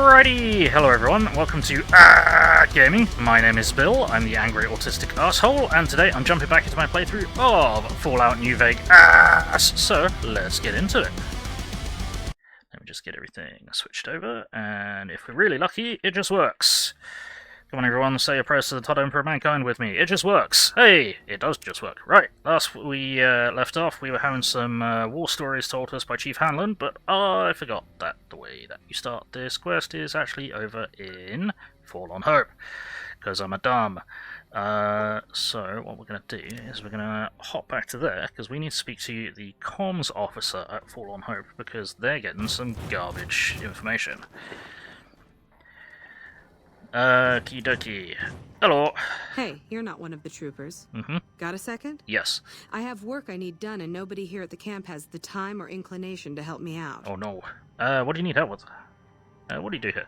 Alrighty, hello everyone, welcome to Gaming. My name is Bill, I'm the angry autistic asshole, and today I'm jumping back into my playthrough of Fallout New VegAAAHs, so let's get into it. Let me just get everything switched over, and if we're really lucky, it just works. Come on everyone, say a prayer to the Todd Emperor of Mankind with me. It just works. Hey, it does just work. Right, last we left off, we were having some war stories told to us by Chief Hanlon, but I forgot that the way that you start this quest is actually over in Forlorn Hope, because I'm a dumb. So what we're going to do is we're going to hop back to there, because we need to speak to the comms officer at Forlorn Hope, because they're getting some garbage information. Okie dokie. Hello. Hey, you're not one of the troopers. Mm-hmm. Got a second? Yes. I have work I need done and nobody here at the camp has the time or inclination to help me out. Oh no. What do you need help with? What do you do here?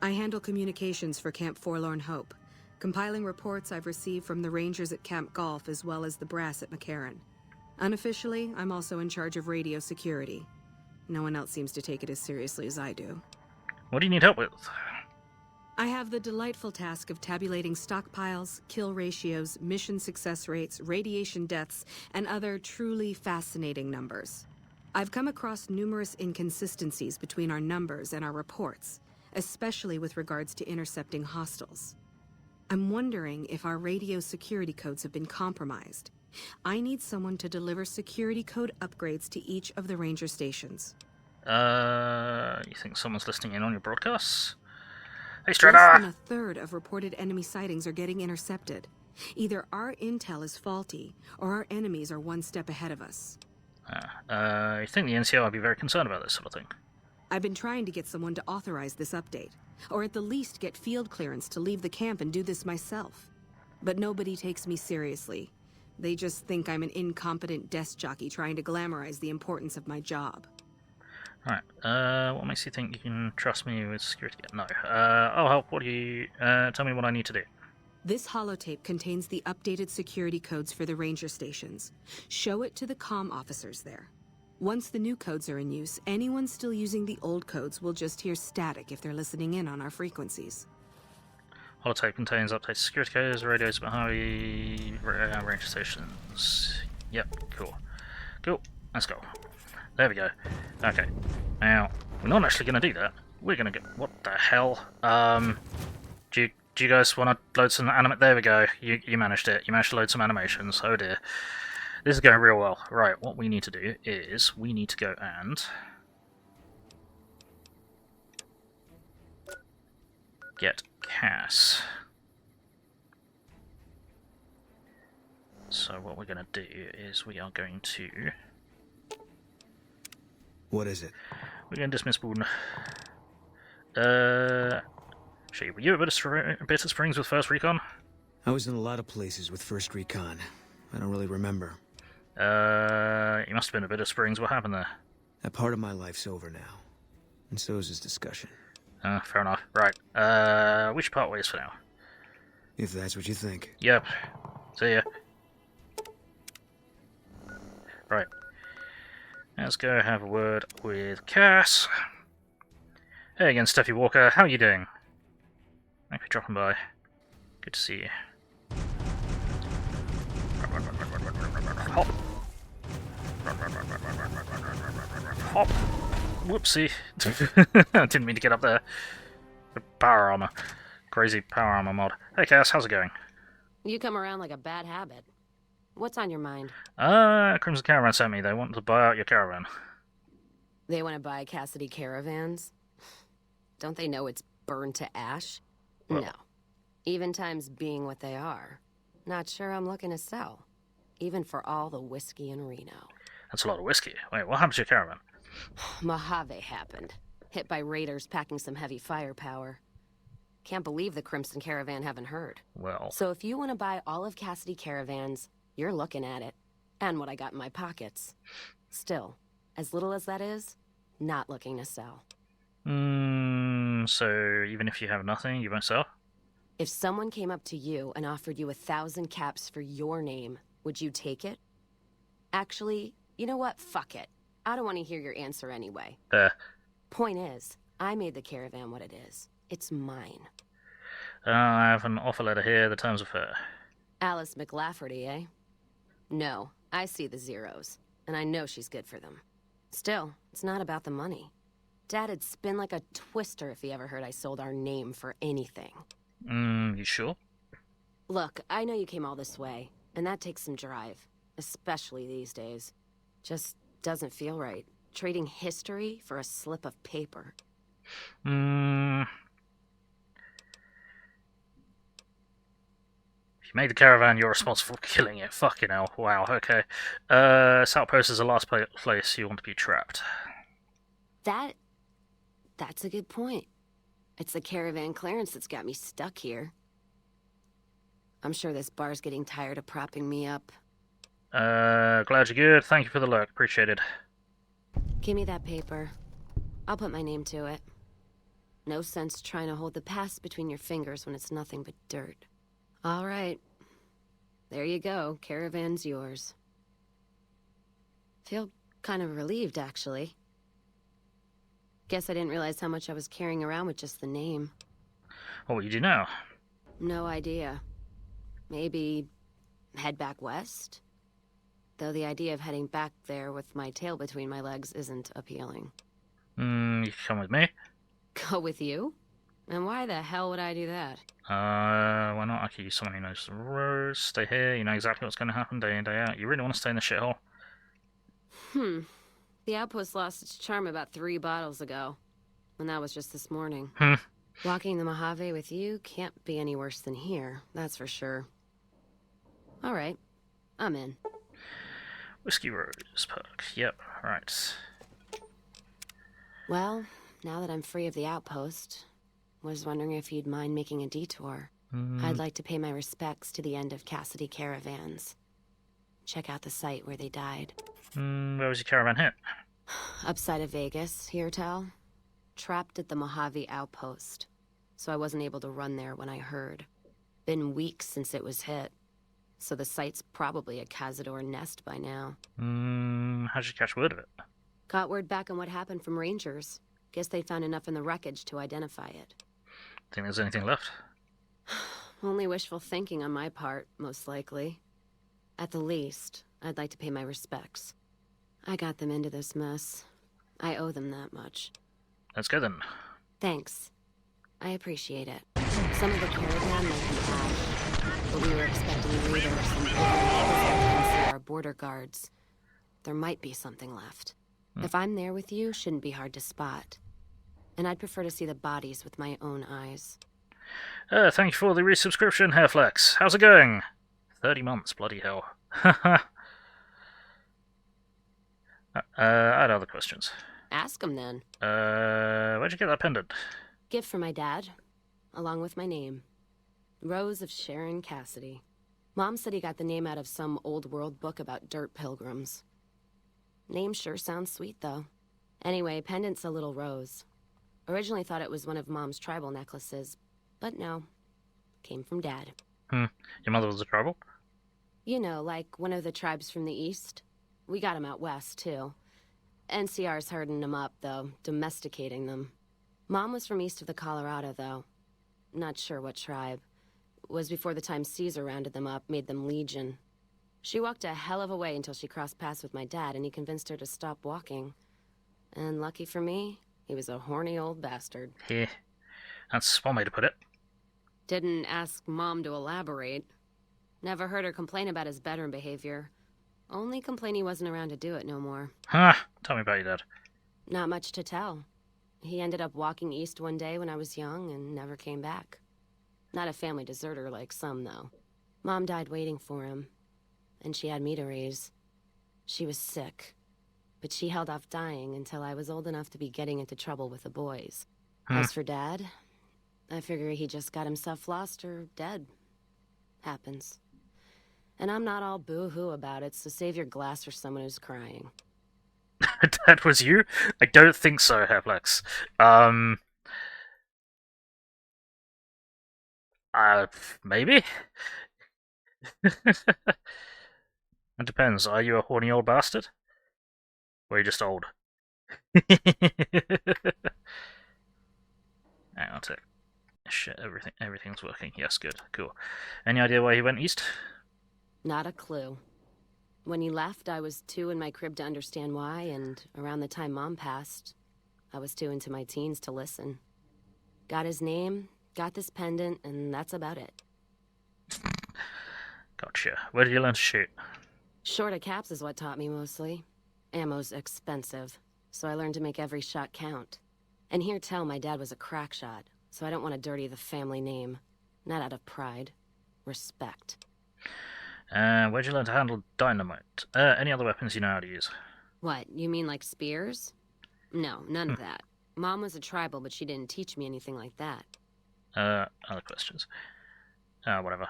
I handle communications for Camp Forlorn Hope, compiling reports I've received from the rangers at Camp Golf as well as the brass at McCarran. Unofficially, I'm also in charge of radio security. No one else seems to take it as seriously as I do. What do you need help with? I have the delightful task of tabulating stockpiles, kill ratios, mission success rates, radiation deaths, and other truly fascinating numbers. I've come across numerous inconsistencies between our numbers and our reports, especially with regards to intercepting hostiles. I'm wondering if our radio security codes have been compromised. I need someone to deliver security code upgrades to each of the ranger stations. You think someone's listening in on your broadcasts? Hey, Less Strata! than a third of reported enemy sightings are getting intercepted. Either our intel is faulty, or our enemies are one step ahead of us. You think the NCO would be very concerned about this sort of thing? I've been trying to get someone to authorize this update, or at the least get field clearance to leave the camp and do this myself. But nobody takes me seriously. They just think I'm an incompetent desk jockey trying to glamorize the importance of my job. Right, what makes you think you can trust me with security? No. I'll help. What do you... tell me what I need to do. This holotape contains the updated security codes for the ranger stations. Show it to the comm officers there. Once the new codes are in use, anyone still using the old codes will just hear static if they're listening in on our frequencies. Holotape contains updated security codes, radios behind ranger stations. Yep, cool. Cool, let's go. There we go. Okay. Now, we're not actually going to do that. We're going to get... What the hell? Do you guys want to load some There we go. You managed it. You managed to load some animations. Oh dear. This is going real well. Right, what we need to do is we need to go and... get Cass. So what we're going to do is we are going to... What is it? We're going to dismiss Boone. Gee, were you at Bitter Springs with First Recon? I was in a lot of places with First Recon. I don't really remember. You must have been at Bitter Springs. What happened there? That part of my life's over now. And so is this discussion. Fair enough. Right. We should part ways for now. If that's what you think. Yep. See ya. Right. Let's go have a word with Cass. Hey again, Steffi Walker. How are you doing? Thanks for dropping by. Good to see you. Hop. Hop. Whoopsie. I didn't mean to get up there. Power armor. Crazy power armor mod. Hey Cass, how's it going? You come around like a bad habit. What's on your mind? Crimson Caravan sent me. They want to buy out your caravan. They want to buy Cassidy Caravans? Don't they know it's burned to ash? Well, no. Even times being what they are. Not sure I'm looking to sell. Even for all the whiskey in Reno. That's a lot of whiskey. Wait, what happened to your caravan? Mojave happened. Hit by raiders packing some heavy firepower. Can't believe the Crimson Caravan haven't heard. Well... So if you want to buy all of Cassidy Caravans, you're looking at it. And what I got in my pockets. Still, as little as that is, not looking to sell. So even if you have nothing, you won't sell? If someone came up to you and offered you 1,000 caps for your name, would you take it? Actually, you know what? Fuck it. I don't want to hear your answer anyway. Point is, I made the caravan what it is. It's mine. I have an offer letter here, the terms of fair. Alice McLafferty, eh? No, I see the zeros, and I know she's good for them. Still, it's not about the money. Dad'd spin like a twister if he ever heard I sold our name for anything. You sure? Look, I know you came all this way, and that takes some drive, especially these days. Just doesn't feel right, trading history for a slip of paper. If you made the caravan, you're responsible for killing it. Fucking hell. Wow, okay. This outpost is the last place you want to be trapped. That's a good point. It's the caravan clearance that's got me stuck here. I'm sure this bar's getting tired of propping me up. Glad you're good. Thank you for the alert. Appreciate it. Give me that paper. I'll put my name to it. No sense trying to hold the past between your fingers when it's nothing but dirt. All right. There you go. Caravan's yours. Feel kind of relieved, actually. Guess I didn't realize how much I was carrying around with just the name. What will you do now? No idea. Maybe head back west? Though the idea of heading back there with my tail between my legs isn't appealing. You can come with me? Go with you? And why the hell would I do that? Why not? I could use someone who knows the roads. Stay here, you know exactly what's going to happen day in, day out. You really want to stay in the shithole? The outpost lost its charm about 3 bottles ago. And that was just this morning. Walking the Mojave with you can't be any worse than here, that's for sure. Alright, I'm in. Whiskey Rose perk. Yep, right. Well, now that I'm free of the outpost, was wondering if you'd mind making a detour. I'd like to pay my respects to the end of Cassidy Caravans. Check out the site where they died. Where was your caravan hit? Upside of Vegas, hear tell? Trapped at the Mojave outpost. So I wasn't able to run there when I heard. Been weeks since it was hit. So the site's probably a Cazador nest by now. How'd you catch word of it? Got word back on what happened from rangers. Guess they found enough in the wreckage to identify it. Think there's anything left? Only wishful thinking on my part, most likely. At the least, I'd like to pay my respects. I got them into this mess. I owe them that much. Let's go then. Thanks. I appreciate it. Some of the caravan might be ash, but we were expecting raiders and our border guards. There might be something left. If I'm there with you, shouldn't be hard to spot. And I'd prefer to see the bodies with my own eyes. Thank you for the resubscription, Hairflex. How's it going? 30 months, bloody hell. I had other questions. Ask him then. Where'd you get that pendant? Gift for my dad, along with my name. Rose of Sharon Cassidy. Mom said he got the name out of some old world book about dirt pilgrims. Name sure sounds sweet, though. Anyway, pendant's a little rose. Originally thought it was one of Mom's tribal necklaces, but no. Came from Dad. Your mother was a tribal? You know, like one of the tribes from the east. We got 'em out west, too. NCR's herding them up, though, domesticating them. Mom was from east of the Colorado, though. Not sure what tribe. Was before the time Caesar rounded them up, made them legion. She walked a hell of a way until she crossed paths with my dad, and he convinced her to stop walking. And lucky for me, he was a horny old bastard. Yeah, that's one way to put it. Didn't ask Mom to elaborate. Never heard her complain about his bedroom behavior. Only complain he wasn't around to do it no more. Tell me about your dad. Not much to tell. He ended up walking east one day when I was young and never came back. Not a family deserter like some, though. Mom died waiting for him, and she had me to raise. She was sick, but she held off dying until I was old enough to be getting into trouble with the boys. As for Dad, I figure he just got himself lost or dead. Happens. And I'm not all boo-hoo about it, so save your glass for someone who's crying. That was you? I don't think so, Hairflex. Maybe? It depends. Are you a horny old bastard? Or are you just old? Aerotech. Shit, everything's working. Yes, good, cool. Any idea why he went east? Not a clue. When he left, I was too in my crib to understand why, and around the time Mom passed, I was too into my teens to listen. Got his name, got this pendant, and that's about it. Gotcha. Where did you learn to shoot? Short of caps is what taught me mostly. Ammo's expensive, so I learned to make every shot count. And hear tell my dad was a crack shot, so I don't want to dirty the family name. Not out of pride. Respect. Where'd you learn to handle dynamite? Any other weapons you know how to use? What, you mean like spears? No, none of that. Mom was a tribal, but she didn't teach me anything like that. Other questions. Whatever.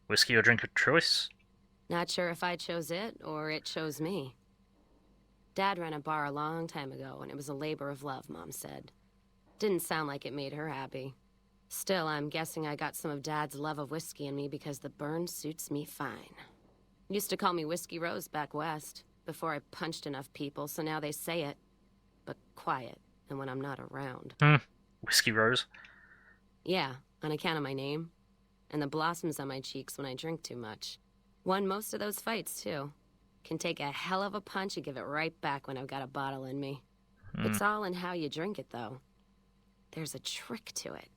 Whiskey or drink of choice? Not sure if I chose it, or it chose me. Dad ran a bar a long time ago, and it was a labor of love, Mom said. Didn't sound like it made her happy. Still, I'm guessing I got some of Dad's love of whiskey in me because the burn suits me fine. Used to call me Whiskey Rose back west, before I punched enough people, so now they say it. But quiet, and when I'm not around. Whiskey Rose? Yeah, on account of my name. And the blossoms on my cheeks when I drink too much. Won most of those fights, too. Can take a hell of a punch and give it right back when I've got a bottle in me. It's all in how you drink it, though. There's a trick to it.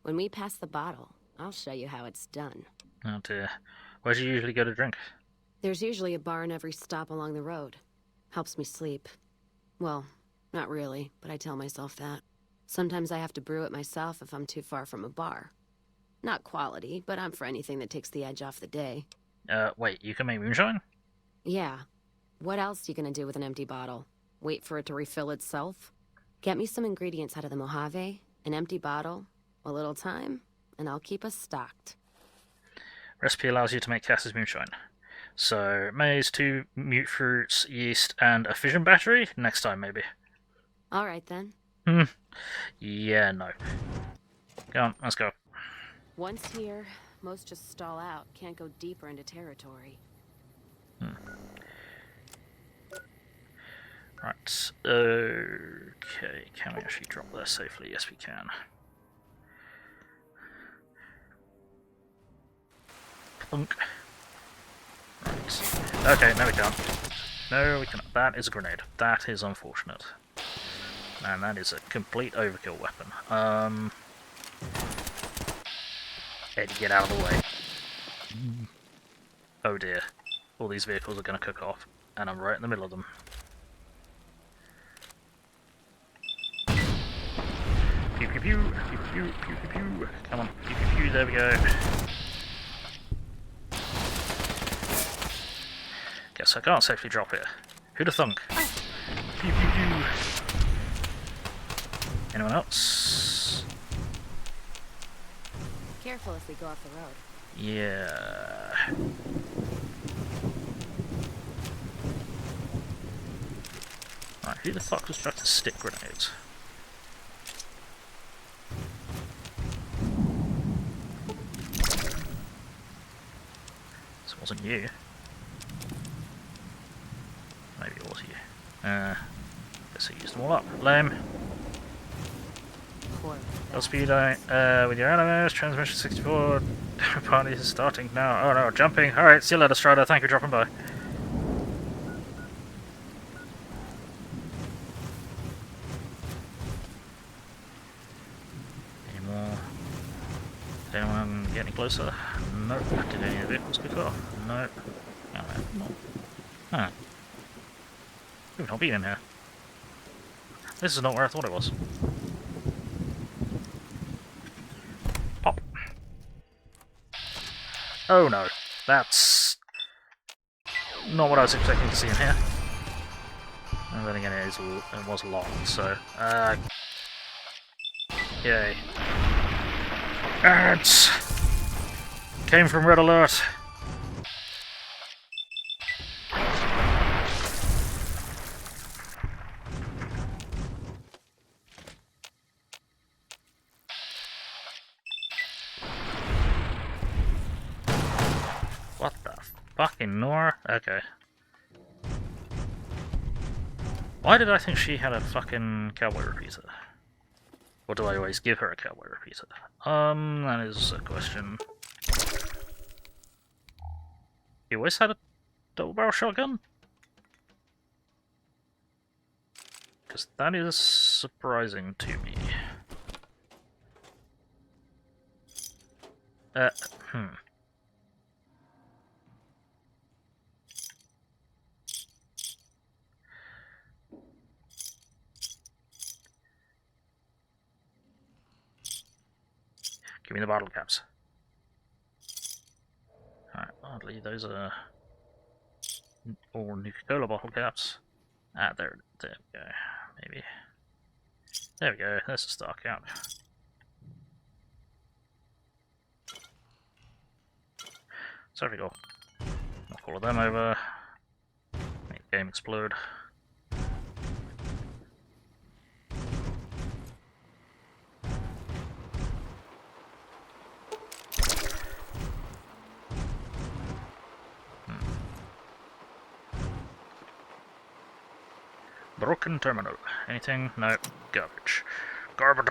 When we pass the bottle, I'll show you how it's done. Oh dear. Where do you usually go to drink? There's usually a bar in every stop along the road. Helps me sleep. Well, not really, but I tell myself that. Sometimes I have to brew it myself if I'm too far from a bar. Not quality, but I'm for anything that takes the edge off the day. Wait, you can make moonshine? Yeah. What else you gonna do with an empty bottle? Wait for it to refill itself? Get me some ingredients out of the Mojave, an empty bottle, a little time, and I'll keep us stocked. Recipe allows you to make Cass's moonshine. So, maize, 2 mute fruits, yeast, and a fission battery? Next time, maybe. Alright then. Yeah, no. Go on, let's go. Once here, most just stall out, can't go deeper into territory. Right, okay, can we actually drop there safely? Yes, we can. Plunk. Right. Okay, no we can't. No, we cannot. That is a grenade. That is unfortunate. And that is a complete overkill weapon. Eddie, get out of the way. Oh dear. All these vehicles are going to cook off, and I'm right in the middle of them. Pew pew pew, pew pew pew pew pew. Come on, pew pew pew, there we go. Guess I can't safely drop here. Who'da thunk? Pew pew pew. Anyone else? Careful if we go off the road. Yeah. Right, who the fuck constructed stick grenades? This wasn't you. Maybe it was you. Guess I used them all up. Lame. Speed with your animals, transmission 64, party is starting now. Oh no, jumping. Alright, see you later, Strider. Thank you for dropping by. Any more? Did anyone get any closer? Nope. Did any of the vehicles kick off? Nope. Oh man. Huh. We've not been in here. This is not where I thought it was. Pop. Oh no, that's not what I was expecting to see in here. And then again, it was locked, so yay. Ads came from Red Alert. What the fucking Nor? Okay. Why did I think she had a fucking cowboy repeater? Or do I always give her a cowboy repeater? That is a question. You always had a double barrel shotgun? Because that is surprising to me. Hmm. Give me the bottle caps. Alright, oddly, those are all Nuka-Cola bottle caps. Ah, there we go. Maybe. There we go, there's a star cap. So there we go. Knock all of them over. Make the game explode. Broken terminal. Anything? No. Garbage. Garbage.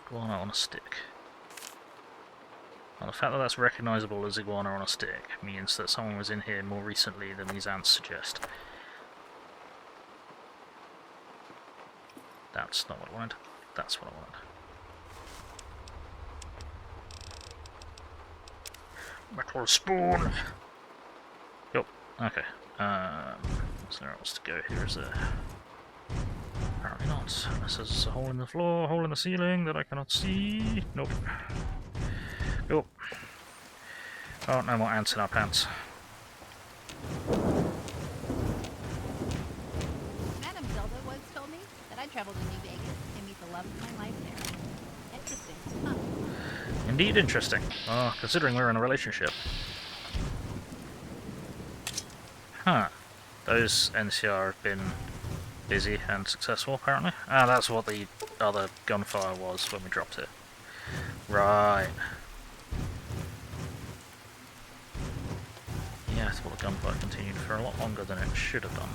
Iguana on a stick. Well, the fact that that's recognisable as iguana on a stick means that someone was in here more recently than these ants suggest. That's not what I wanted. That's what I wanted. Metal spoon! Yup, okay. Is there else to go here, is there? Apparently not. Unless there's a hole in the floor, a hole in the ceiling that I cannot see. Nope. Cool. Oh, no more ants in our pants. Madam Zelda once told me that I traveled to New Vegas and meet the love of my life there. Interesting. Huh. Indeed interesting. Oh, considering we're in a relationship. Huh. Those NCR have been busy and successful, apparently. Ah, that's what the other gunfire was when we dropped it. Right. Yeah, I thought the gunfire continued for a lot longer than it should have done.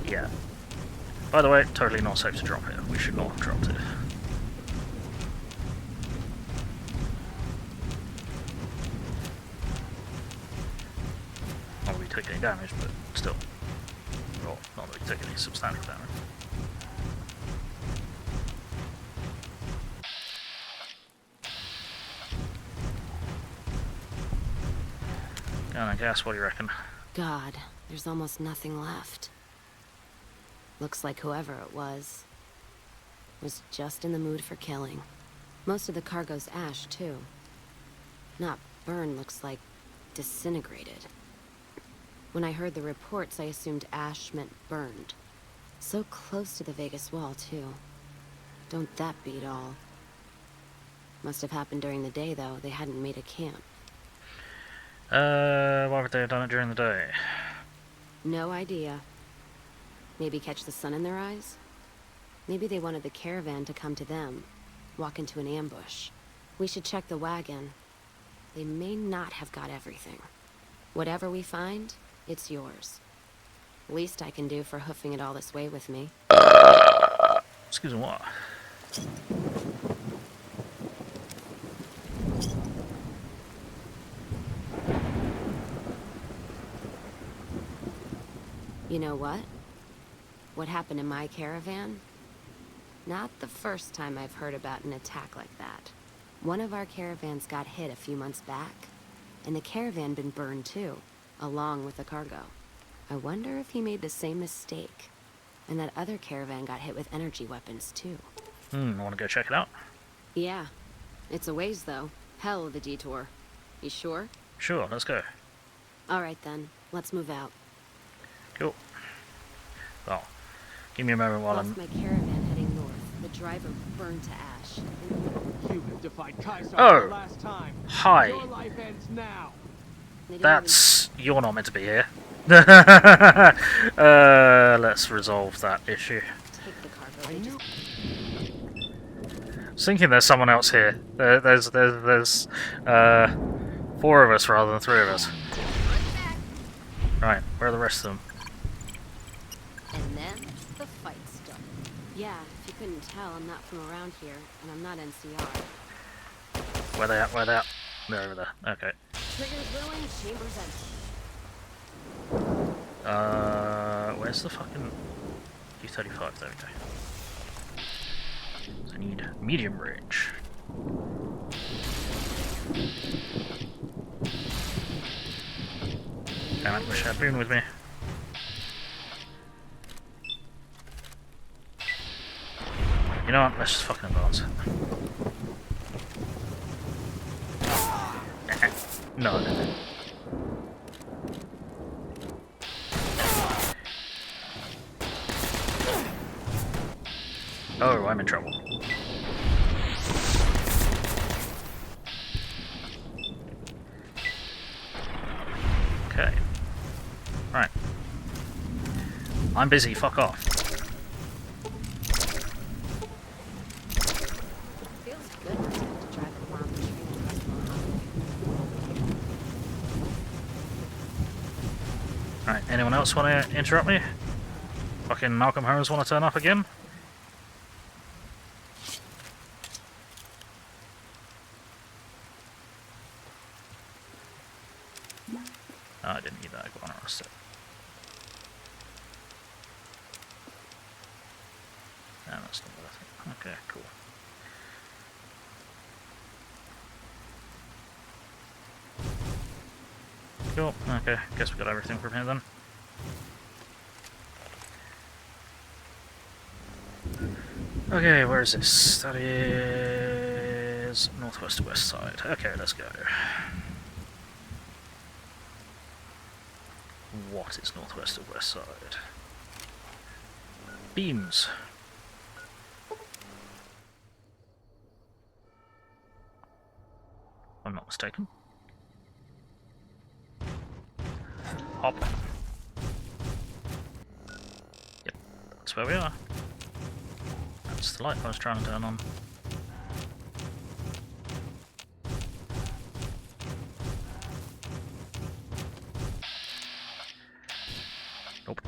Yeah. By the way, totally not safe to drop here. We should not have dropped it. Not that we took any damage, but still. Well, not that we took any substantial damage. Gun and gas, what do you reckon? God, there's almost nothing left. Looks like whoever it was just in the mood for killing. Most of the cargo's ash, too. Not burned, looks like disintegrated. When I heard the reports, I assumed ash meant burned. So close to the Vegas wall, too. Don't that beat all? Must have happened during the day, though. They hadn't made a camp. Why would they have done it during the day? No idea. Maybe catch the sun in their eyes? Maybe they wanted the caravan to come to them, walk into an ambush. We should check the wagon. They may not have got everything. Whatever we find, it's yours. Least I can do for hoofing it all this way with me. Excuse me, what? You know what? What happened in my caravan? Not the first time I've heard about an attack like that. One of our caravans got hit a few months back, and the caravan been burned too, along with the cargo. I wonder if he made the same mistake, and that other caravan got hit with energy weapons too. Want to go check it out? Yeah. It's a ways though. Hell of a detour. You sure? Sure, let's go. Alright then, let's move out. Cool. Well, give me a moment while Lost my caravan heading north. the driver burned to ash. You have defied Kaisar Oh. for the last time. Hi. Your life ends now. They didn't That's... You're not meant to be here. Let's resolve that issue. even take the cargo. I They knew. just I was thinking there's someone else here. There's 4 of us rather than 3 of us. Right, where are the rest of them? And then the fight started. Yeah, if you couldn't tell, I'm not from around here, and I'm not NCR. Where they at? Where they at? They're over there. Okay. Triggers willing, chambers empty. Where's the fucking U-35? There we go. So I need medium range. Damn it, wish I had Boone with me. You know what? Let's just fucking advance. No, I didn't. Oh, I'm in trouble. Okay. Right. I'm busy, fuck off. Feels good not to have to drive a bomb train across the highway. Right, anyone else want to interrupt me? Fucking Malcolm Holmes want to turn up again? Oh, I didn't need that iguana roster. No, that's not worth it. Okay, cool. Cool, okay, guess we got everything from here then. Okay, where is this? That is northwest Westside. Okay, let's go. What is northwest of Westside? Beams. I'm not mistaken. Hop. Yep, that's where we are. That's the light I was trying to turn on. Nope.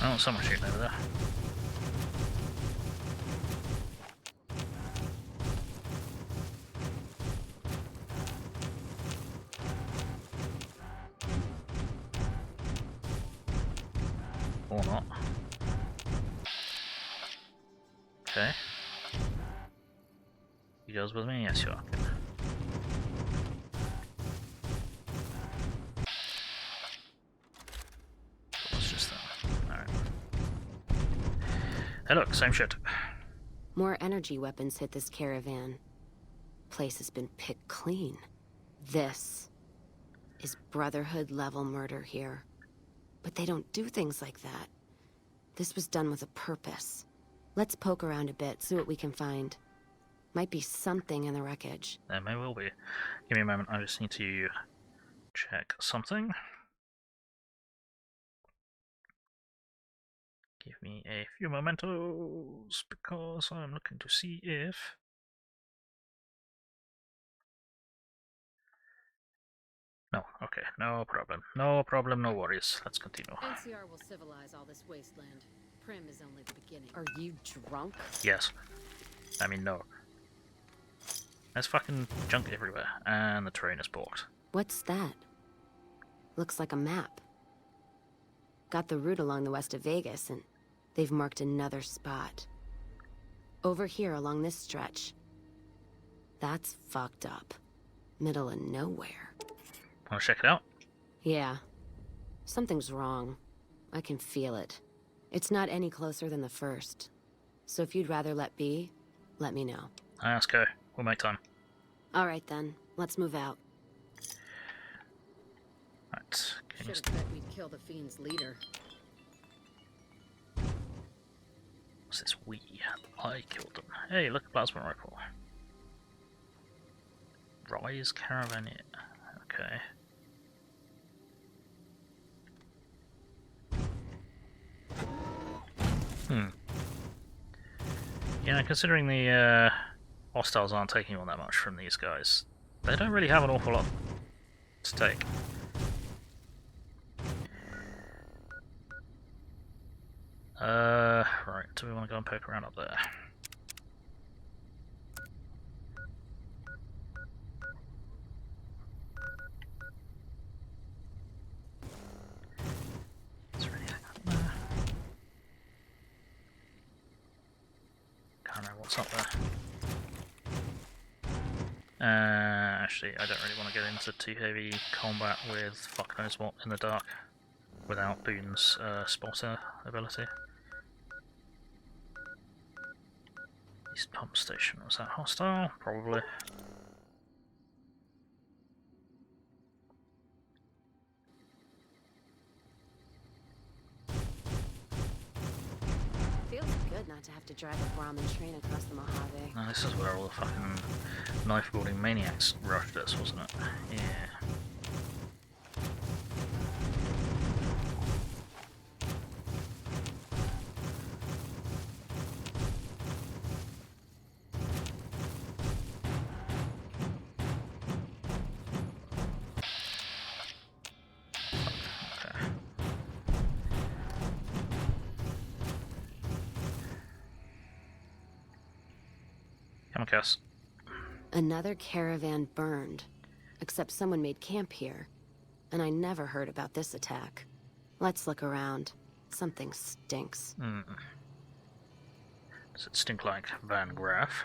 Oh, someone's shooting over there. Or not. Okay. You guys with me? Yes, you are. Good. What's just that? Alright. Hey look, same shit. More energy weapons hit this caravan. Place has been picked clean. This is Brotherhood level murder here. But they don't do things like that. This was done with a purpose. Let's poke around a bit, see what we can find. Might be something in the wreckage. There may well be. Give me a moment, I just need to check something. Give me a few mementos, because I'm looking to see if... No, okay, no problem. No problem, no worries. Let's continue. NCR will civilize all this wasteland. Prim is only the beginning. Are you drunk? Yes. I mean, no. There's fucking junk everywhere, and the terrain is blocked. What's that? Looks like a map. Got the route along the west of Vegas, and they've marked another spot. Over here along this stretch. That's fucked up. Middle of nowhere. Wanna check it out? Yeah. Something's wrong. I can feel it. It's not any closer than the first. So if you'd rather let be, let me know. Let's go. We'll make time. Alright then, let's move out. Right, things. Should have bet we'd kill the fiend's leader. What's this? I killed them. Hey, look, plasma rifle. Rise Caravan. Okay. Yeah, considering the hostiles aren't taking all that much from these guys, they don't really have an awful lot to take. Right, do we want to go and poke around up there? Is there anything up there? Can't remember what's up there. Actually, I don't really want to get into too heavy combat with fuck knows what in the dark without Boone's spotter ability. East pump station, was that hostile? Probably. Feels good not to have to drive a Brahmin train across the Mojave. No, this is where all the fucking knife-wielding maniacs rushed us, wasn't it? Yeah. Come on, Cass. Another caravan burned. Except someone made camp here. And I never heard about this attack. Let's look around. Something stinks. Does it stink like Van Graff?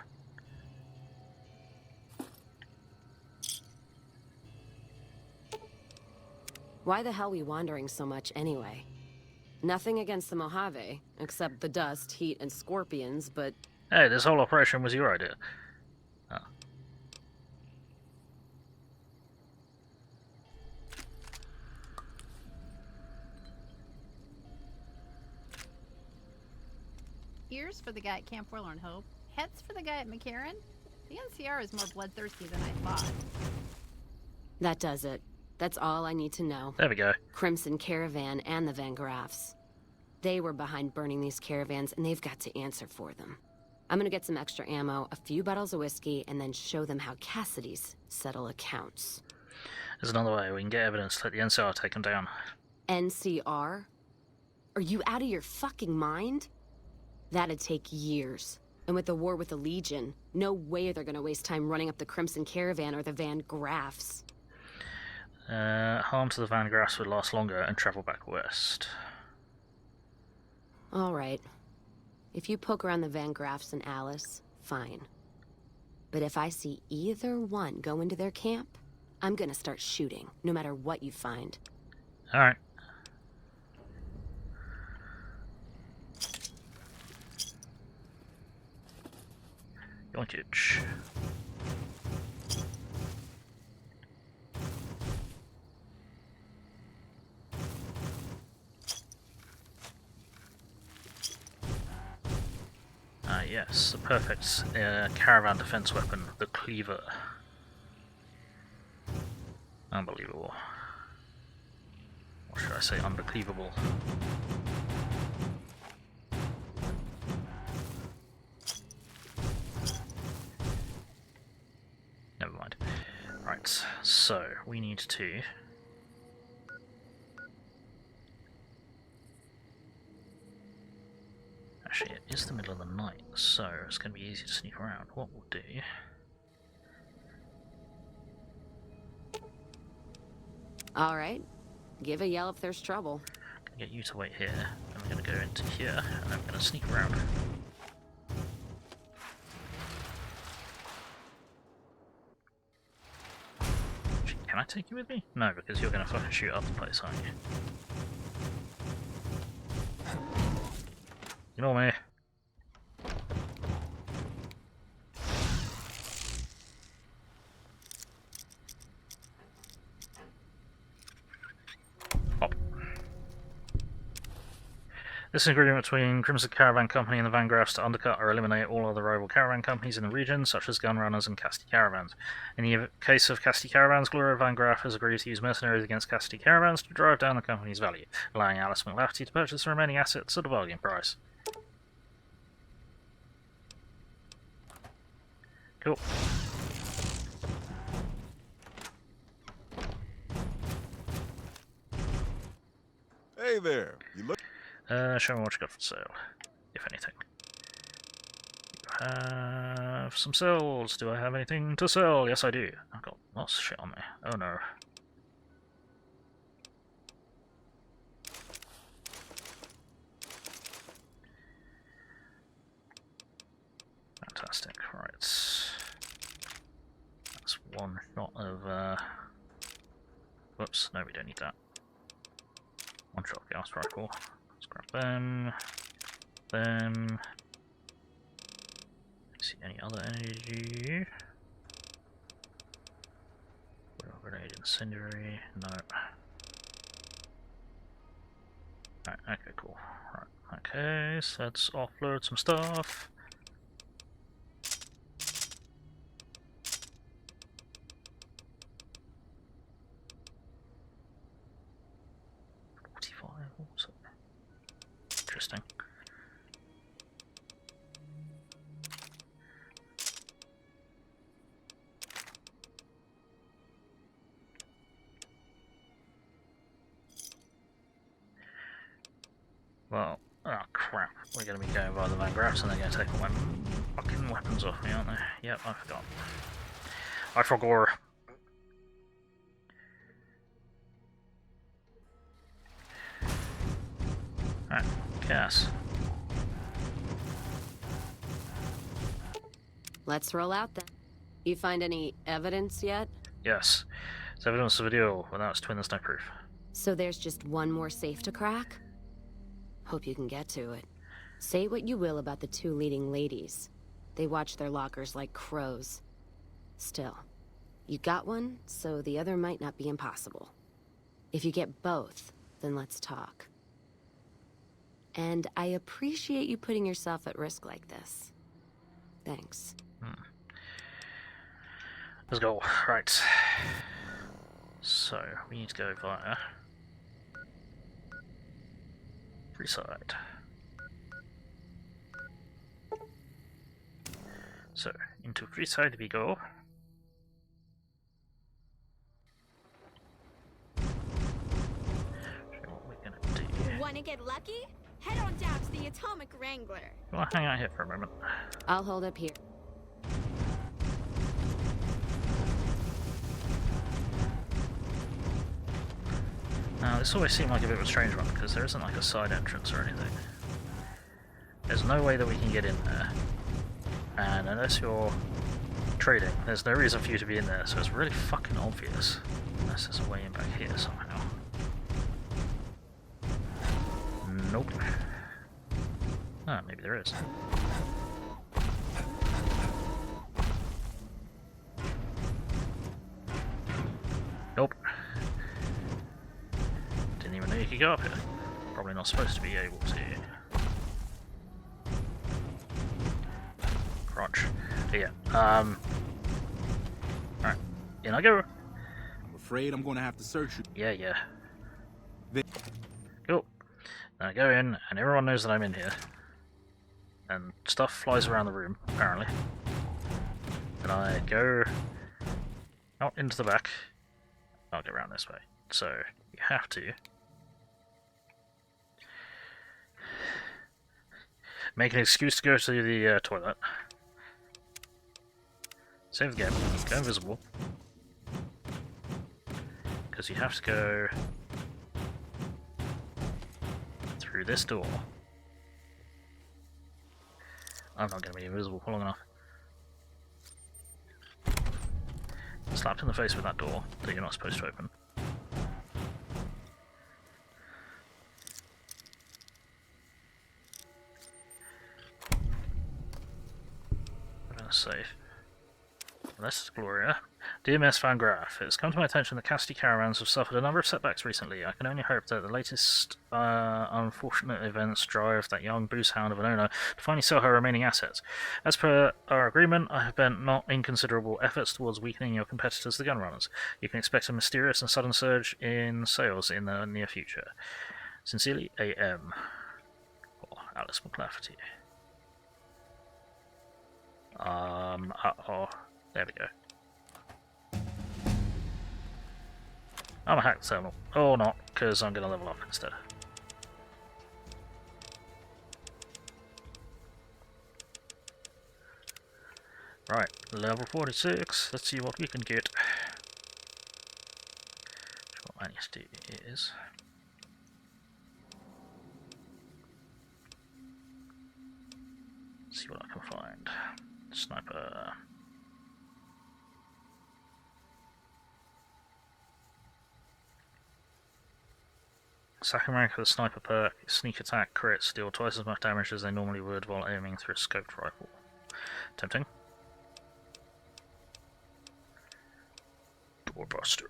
Why the hell we wandering so much anyway? Nothing against the Mojave, except the dust, heat, and scorpions, but... Hey, this whole operation was your idea. Oh. Ears for the guy at Camp Forlorn Hope. Heads for the guy at McCarran. The NCR is more bloodthirsty than I thought. That does it. That's all I need to know. There we go. Crimson Caravan and the Van Graffs. They were behind burning these caravans, and they've got to answer for them. I'm gonna get some extra ammo, a few bottles of whiskey, and then show them how Cassidy's settle accounts. There's another way. We can get evidence to let the NCR take them down. NCR? Are you out of your fucking mind? That'd take years. And with the war with the Legion, no way they're gonna waste time running up the Crimson Caravan or the Van Graffs. Harm to the Van Graffs would last longer and travel back west. Alright. If you poke around the Van Graffs and Alice, fine. But if I see either one go into their camp, I'm gonna start shooting, no matter what you find. Alright. Yoinkage. Ah yes, the perfect caravan defense weapon, the cleaver. Unbelievable. Or should I say unbelievable? Never mind. Right, so we need to... Actually, it is the middle of the night, so it's going to be easy to sneak around. What we'll do... Alright. Give a yell if there's trouble. I'm going to get you to wait here, and we're going to go into here, and then we're going to sneak around. Can I take you with me? No, because you're going to fucking shoot up the place, aren't you? Ignore me. This is an agreement between Crimson Caravan Company and the Van Graffs to undercut or eliminate all other rival caravan companies in the region, such as Gun Runners and Cassidy Caravans. In the case of Cassidy Caravans, Gloria Van Graff has agreed to use mercenaries against Cassidy Caravans to drive down the company's value, allowing Alice McLafferty to purchase the remaining assets at a bargain price. Cool. Hey there. You look. Show me what you got for sale, if anything. You have some cells. Do I have anything to sell? Yes, I do. I've got lots of shit on me. Oh no. Fantastic. Right. That's one shot of. Whoops. No, we don't need that. One shot of gas rifle. Let's grab them. Them. See any other energy? Grenade incendiary. No. Right, okay, cool. Right, okay, so let's offload some stuff. Interesting. Well, oh crap, we're going to be going by the Van Graffs and they're going to take all my fucking weapons off me, aren't they? Yep, I forgot. I forgot. Alright, Cass. Let's roll out then. You find any evidence yet? Yes. It's evidence of a deal, but that's twin that's no proof. So there's just one more safe to crack? Hope you can get to it. Say what you will about the two leading ladies. They watch their lockers like crows. Still, you got one, so the other might not be impossible. If you get both, then let's talk. And I appreciate you putting yourself at risk like this. Thanks. Let's go. Right. So, we need to go via Freeside. So, into Freeside we go. Show what we're gonna do. Wanna get lucky? Head on down to the Atomic Wrangler. Well, hang out here for a moment. I'll hold up here. Now, this always seemed like a bit of a strange one, because there isn't like a side entrance or anything. There's no way that we can get in there. And unless you're trading, there's no reason for you to be in there, so it's really fucking obvious. Unless there's a way in back here somehow. Nope. Ah, maybe there is. Nope. Didn't even know you could go up here. Probably not supposed to be able to. Crunch. But yeah, alright. In I go. I'm afraid I'm gonna have to search you. Yeah. Cool. Then I go in, and everyone knows that I'm in here. And stuff flies around the room, apparently. And I go out into the back. I'll go around this way. So, you have to make an excuse to go to the toilet. Save the game. Go invisible. Because you have to go through this door. I'm not going to be invisible for long enough. Slapped in the face with that door that you're not supposed to open. I'm gonna save. Unless it's Gloria. Dear Miss Van Graff, it has come to my attention that Cassidy Caravans have suffered a number of setbacks recently. I can only hope that the latest unfortunate events drive that young booze hound of an owner to finally sell her remaining assets. As per our agreement, I have bent not inconsiderable efforts towards weakening your competitors, the gunrunners. You can expect a mysterious and sudden surge in sales in the near future. Sincerely, A.M. Or Alice McLafferty. There we go. I'm gonna hack the terminal. Or not, because I'm gonna level up instead. Right, level 46. Let's see what we can get. What I need to do is see what I can find. Sniper. Second rank for the sniper perk, sneak attack crits deal twice as much damage as they normally would while aiming through a scoped rifle. Tempting. Doorbuster.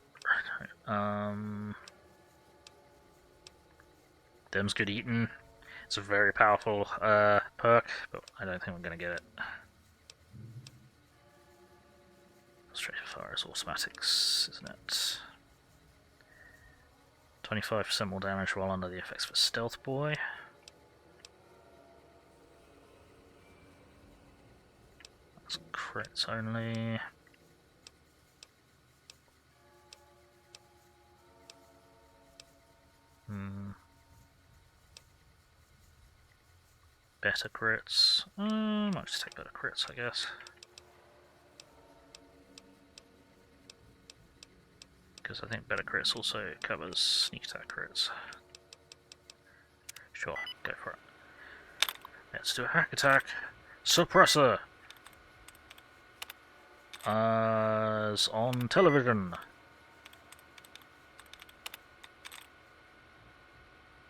Them's good eating. It's a very powerful perk, but I don't think we're going to get it. Straight fire is automatics, isn't it? 25% more damage while under the effects of a stealth boy. That's crits only. Better crits. Might just take better crits, I guess. Because I think better crits also covers sneak attack crits. Sure, go for it. Let's do a hack attack. Suppressor! As on television.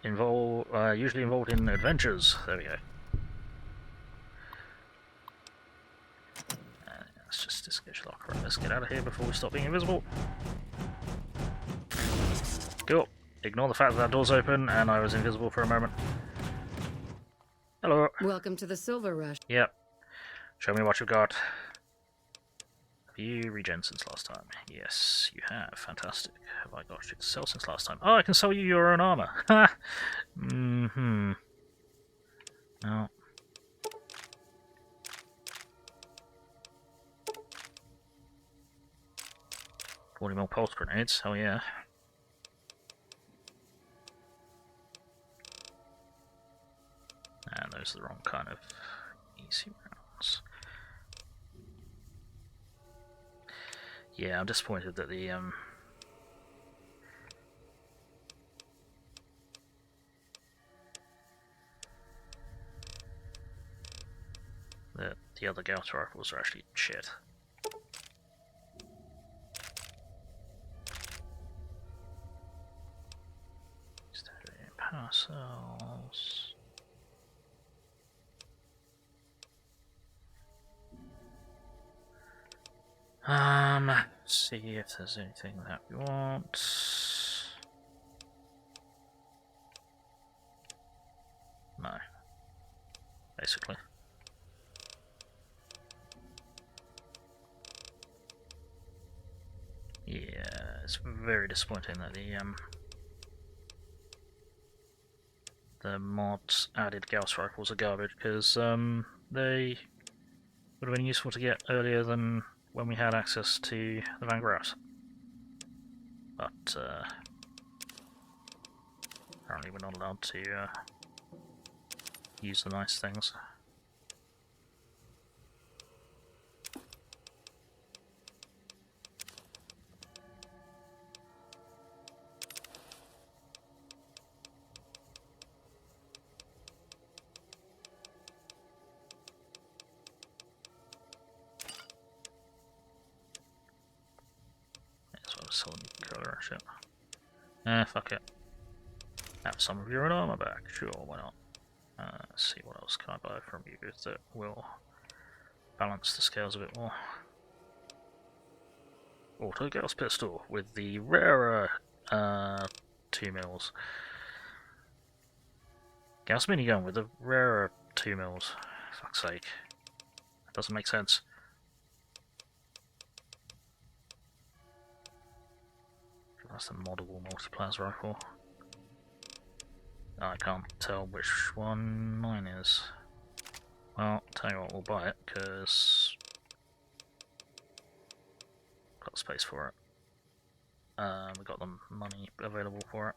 Usually involved in adventures. There we go. Let's just disengage the locker. Let's get out of here before we stop being invisible. Cool. Ignore the fact that door's open and I was invisible for a moment. Hello. Welcome to the Silver Rush. Yep. Show me what you've got. Have you regen since last time? Yes, you have. Fantastic. Have I got shit to sell since last time? Oh, I can sell you your own armor. Ha! No. 40mm pulse grenades. Hell yeah. And those are the wrong kind of easy rounds. Yeah, I'm disappointed that the other Gauss rifles are actually shit. Power cells. See if there's anything that we want. No. Basically. Yeah, it's very disappointing that the mods added Gauss rifles are garbage, because they would have been useful to get earlier than when we had access to the Van Graffs. But apparently we're not allowed to use the nice things. Selling color and shit. Fuck it. Have some of your own armor back. Sure, why not? Let's see, what else can I buy from you that will balance the scales a bit more. auto gas pistol with the rarer 2 mils. Gas minigun with the rarer 2 mils. Fuck's sake. That doesn't make sense. That's the moddable multiplayer rifle. I can't tell which one mine is. Well, tell you what, we'll buy it, because got space for it. We got the money available for it.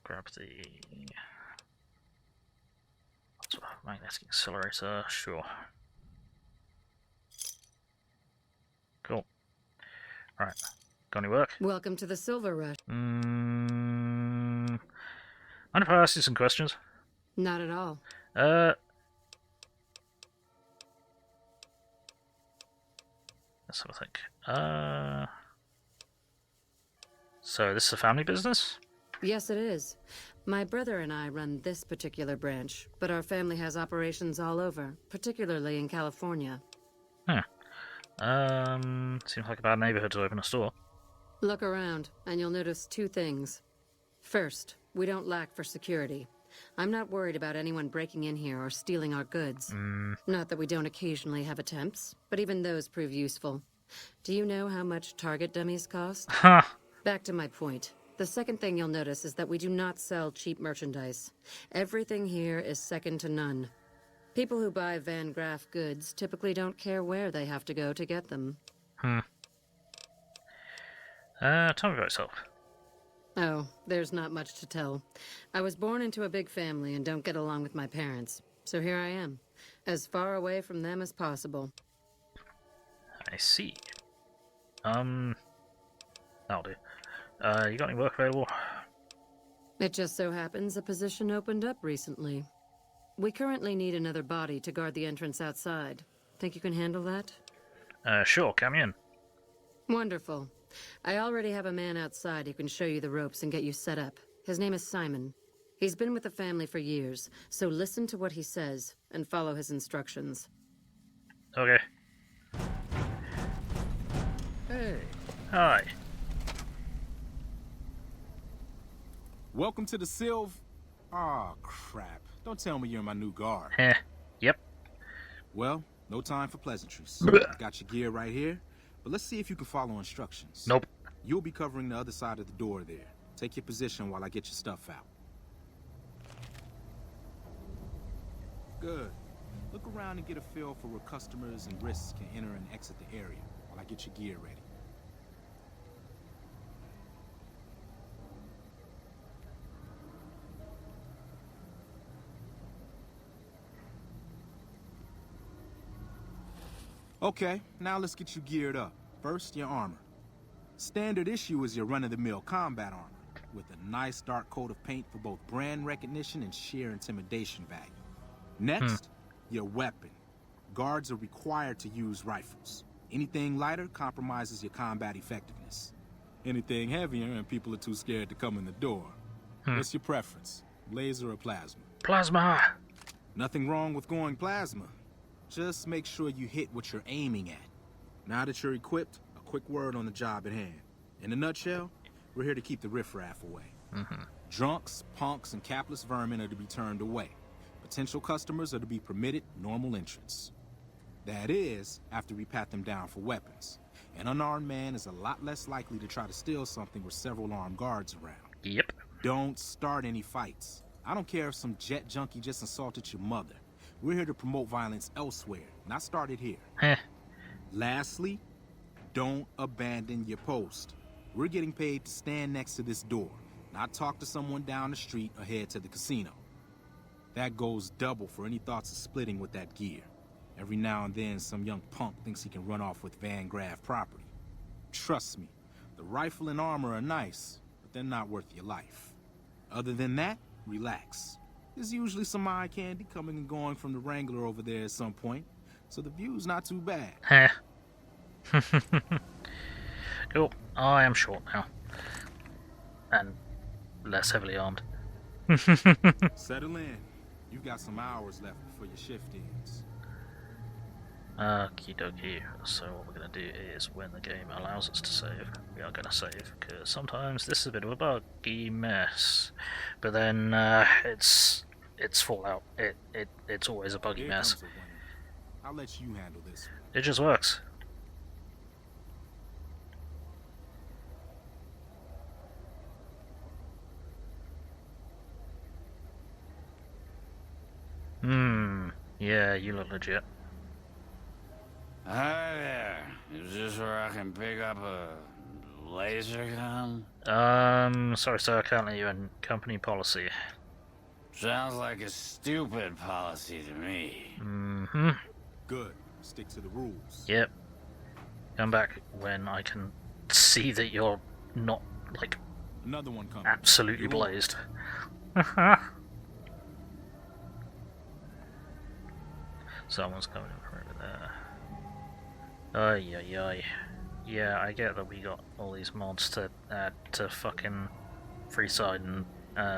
Grab the magnetic accelerator, sure. Cool. Right. Got any work? Welcome to the Silver Rush. Mind if I ask you some questions? Not at all. Let's have a think. So this is a family business? Yes, it is. My brother and I run this particular branch, but our family has operations all over, particularly in California. Huh. Seems like a bad neighborhood to open a store. Look around, and you'll notice 2 things. First, we don't lack for security. I'm not worried about anyone breaking in here or stealing our goods. Not that we don't occasionally have attempts, but even those prove useful. Do you know how much target dummies cost? Ha! Back to my point. The second thing you'll notice is that we do not sell cheap merchandise. Everything here is second to none. People who buy Van Graff goods typically don't care where they have to go to get them. Tell me about yourself. Oh, there's not much to tell. I was born into a big family and don't get along with my parents. So here I am, as far away from them as possible. I see. That'll do. You got any work available? It just so happens a position opened up recently. We currently need another body to guard the entrance outside. Think you can handle that? Sure, count me in. Wonderful. I already have a man outside who can show you the ropes and get you set up. His name is Simon. He's been with the family for years, so listen to what he says and follow his instructions. Okay. Hey, Hi. welcome to the Aw, crap. Don't tell me you're my new guard. Yep. Well, no time for pleasantries. Got your gear right here, but let's see if you can follow instructions. Nope. You'll be covering the other side of the door there. Take your position while I get your stuff out. Good. Look around and get a feel for where customers and risks can enter and exit the area while I get your gear ready. Okay, now let's get you geared up. First, your armor. Standard issue is your run-of-the-mill combat armor, with a nice dark coat of paint for both brand recognition and sheer intimidation value. Next, your weapon. Guards are required to use rifles. Anything lighter compromises your combat effectiveness. Anything heavier and people are too scared to come in the door. What's your preference, laser or plasma? Plasma! Nothing wrong with going plasma. Just make sure you hit what you're aiming at. Now that you're equipped, a quick word on the job at hand. In a nutshell, we're here to keep the riffraff away. Drunks, punks, and capless vermin are to be turned away. Potential customers are to be permitted normal entrance. That is, after we pat them down for weapons. An unarmed man is a lot less likely to try to steal something with several armed guards around. Yep. Don't start any fights. I don't care if some jet junkie just assaulted your mother. We're here to promote violence elsewhere, not start it here. Lastly, don't abandon your post. We're getting paid to stand next to this door, not talk to someone down the street or head to the casino. That goes double for any thoughts of splitting with that gear. Every now and then, some young punk thinks he can run off with Van Graff property. Trust me, the rifle and armor are nice, but they're not worth your life. Other than that, relax. There's usually some eye candy coming and going from the Wrangler over there at some point, so the view's not too bad. Cool. I am short now. And less heavily armed. Settle in. You've got some hours left before your shift ends. Okie dokie. So what we're going to do is, when the game allows us to save, we are going to save, because sometimes this is a bit of a buggy mess. But then it's Fallout. It's always a buggy mess. I'll let you handle this. It just works. Yeah, you look legit. Hi there. Is this where I can pick up a laser gun? Sorry sir, I can't let you in. Company policy. Sounds like a stupid policy to me. Mm-hmm. Good. Stick to the rules. Yep. Come back when I can see that you're not, like, Another one coming. absolutely blazed. Someone's coming in from over there. Ay ay ay. Yeah, I get that we got all these mods to add to fucking Freeside and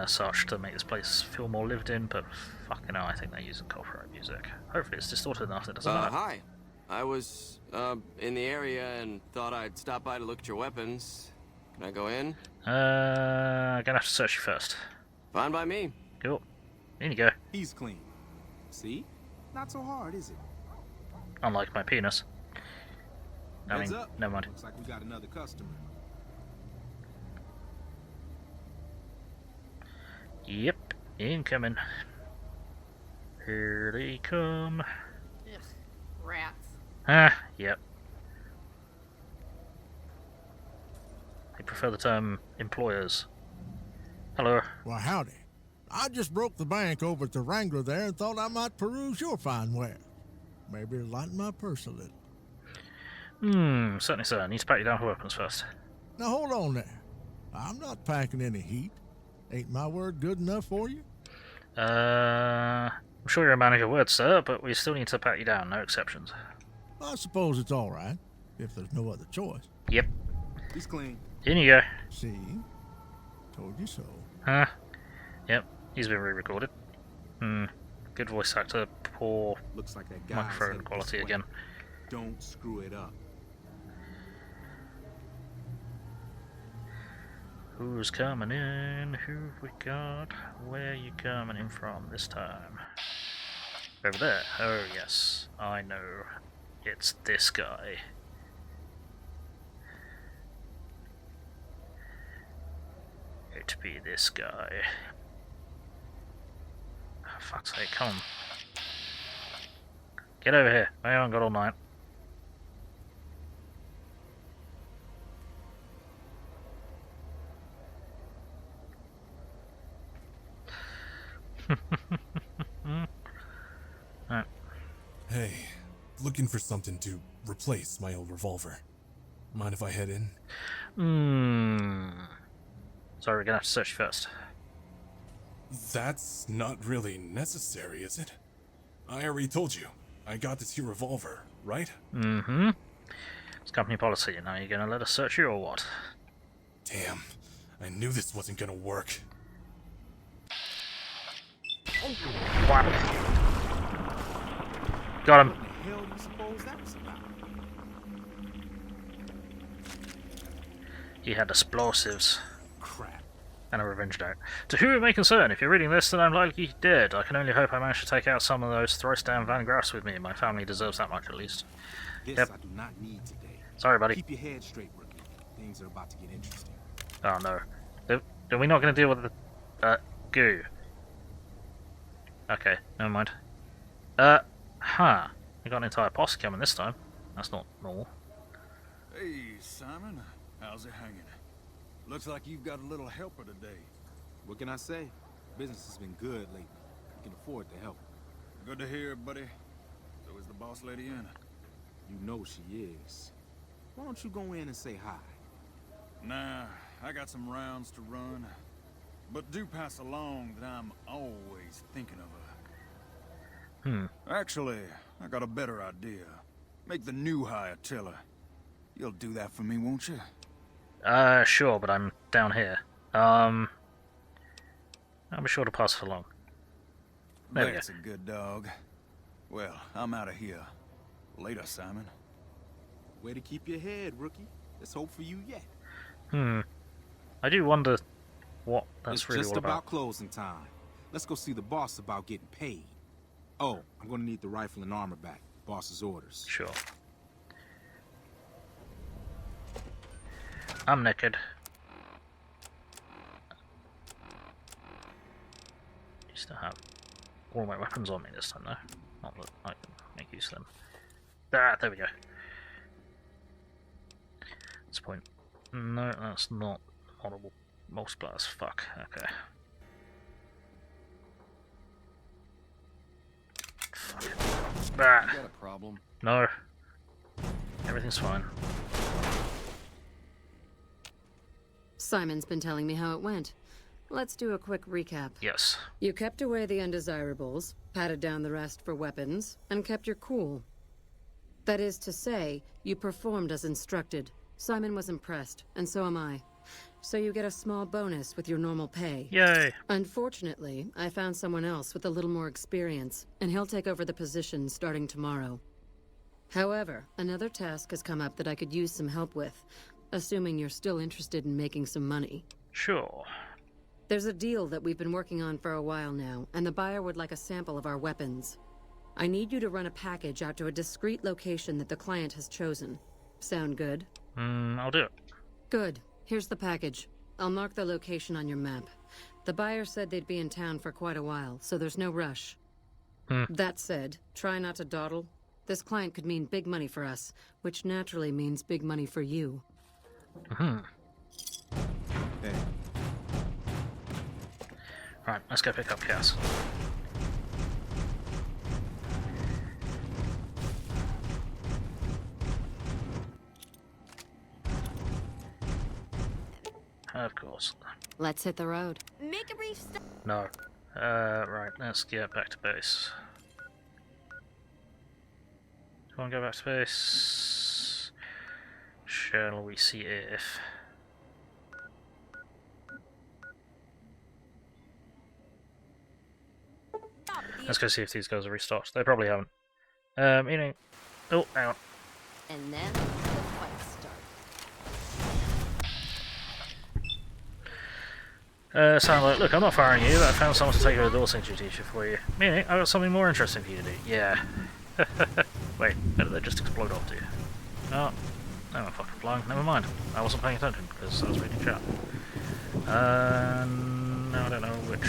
such to make this place feel more lived in, but fucking hell, I think they're using copyright music. Hopefully it's distorted enough that it doesn't matter. Hi. I was, in the area and thought I'd stop by to look at your weapons. Can I go in? Gonna have to search you first. Fine by me. Cool. In you go. He's clean. See? Not so hard, is it? Unlike my penis. I Heads mean, up. never mind. Looks like we got another customer. Yep, incoming. Here they come. Ugh, rats. Ah, yep. I prefer the term employers. Hello. Well, howdy. I just broke the bank over at the Wrangler there and thought I might peruse your fine ware. Maybe lighten my purse a little. Certainly, sir. I need to pack you down for weapons first. Now, hold on there. I'm not packing any heat. Ain't my word good enough for you? I'm sure you're a man of your word, sir, but we still need to pat you down, no exceptions. I suppose it's all right, if there's no other choice. Yep. He's clean. In you go. See? Told you so. Huh? Yep. He's been re-recorded. Good voice actor, poor Looks like that guy's microphone headed quality this way. again. Don't screw it up. Who's coming in? Who've we got? Where you coming in from this time? Over there. Oh yes, I know. It's this guy. It be this guy. Oh, fuck's sake, come on. Get over here. I haven't got all night. Right. Hey, looking for something to replace my old revolver. Mind if I head in? Sorry, we're gonna have to search first. That's not really necessary, is it? I already told you. I got this here revolver, right? It's company policy. Now you're gonna let us search you or what? Damn. I knew this wasn't gonna work. What? Got him. What the hell do you suppose that was about? He had explosives. Crap. And a revenge note. To whom it may concern, if you're reading this, then I'm likely dead. I can only hope I managed to take out some of those thrice-down Van Graffs with me. My family deserves that much, at least. This Yep. I do not need today. Sorry, buddy. Keep your head straight, rookie. Things are about to get interesting. Oh, no. Are we not going to deal with the... goo? Okay, never mind. We got an entire posse coming this time. That's not normal. Hey, Simon. How's it hanging? Looks like you've got a little helper today. What can I say? Business has been good lately. We can afford to help. Good to hear, buddy. So is the boss lady in? You know she is. Why don't you go in and say hi? Nah, I got some rounds to run. But do pass along that I'm always thinking of her. Actually, I got a better idea. Make the new hire tell her. You'll do that for me, won't you? Sure, but I'm down here. I'll be sure to pass it along. There we go. That's a good dog. Well, I'm out of here. Later, Simon. Way to keep your head, rookie. There's hope for you yet. I do wonder what that's it's really just all about closing time. Let's go see the boss about getting paid. Oh, I'm gonna need the rifle and armor back. Boss's orders. Sure. I'm naked. Used to have all my weapons on me this time, though. Not that I can make use of them. Ah, there we go. This point. No, that's not honorable multipliers. Fuck. Okay. Fuck. Ah. You got a problem? No. Everything's fine. Simon's been telling me how it went. Let's do a quick recap. Yes. You kept away the undesirables, patted down the rest for weapons, and kept your cool. That is to say, you performed as instructed. Simon was impressed, and so am I. So you get a small bonus with your normal pay. Yay! Unfortunately, I found someone else with a little more experience, and he'll take over the position starting tomorrow. However, another task has come up that I could use some help with, assuming you're still interested in making some money. Sure. There's a deal that we've been working on for a while now, and the buyer would like a sample of our weapons. I need you to run a package out to a discreet location that the client has chosen. Sound good? I'll do it. Good. Here's the package. I'll mark the location on your map. The buyer said they'd be in town for quite a while, so there's no rush. That said, try not to dawdle. This client could mean big money for us, which naturally means big money for you. Hey. Right, let's go pick up Cass. Of course. Let's hit the road. Make a brief stop. No. Right, let's get back to base. Do you want to go back to base? Shall we see if... Let's go see if these guys are restocked. They probably haven't. You know... Oh, hang on. And then the fight starts. Sound like, look, I'm not firing you, but I found someone to take over the door signature teacher for you. Meaning, I've got something more interesting for you to do. Yeah. Wait, better they just explode after you. Oh, they were fucking flying. Never mind. I wasn't paying attention because I was reading chat. Now I don't know which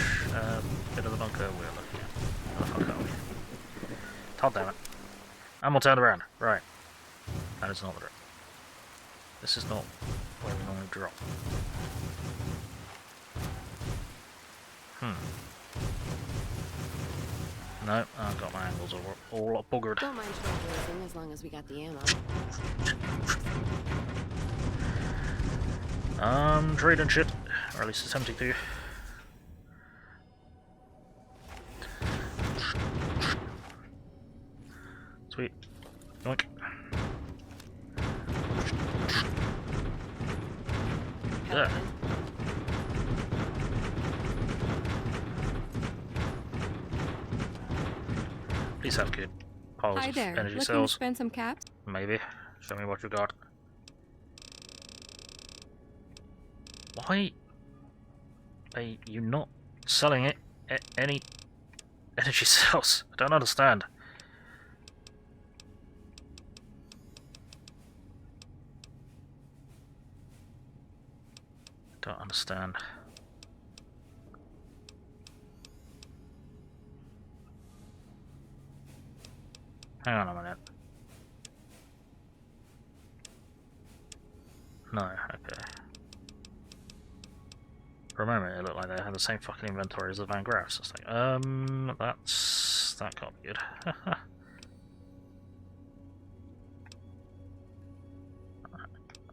bit of the bunker we're looking at. Where the fuck are we? God damn it. I'm all turned around. Right. That is not the drop. This is not where we normally drop. No, I've got my angles all buggered. Don't mind trailblazing as long as we got the ammo. Trading shit. Or at least attempting to. Sweet. Yoink. Yeah. Please have good piles Hi of there. energy Looking cells. to spend some caps? Maybe. Show me what you got. Why are you not selling it any energy cells? I don't understand. Don't understand. Hang on a minute. No, okay. For a moment it looked like they had the same fucking inventory as the Van Graffs. It's like, that can't be good. I've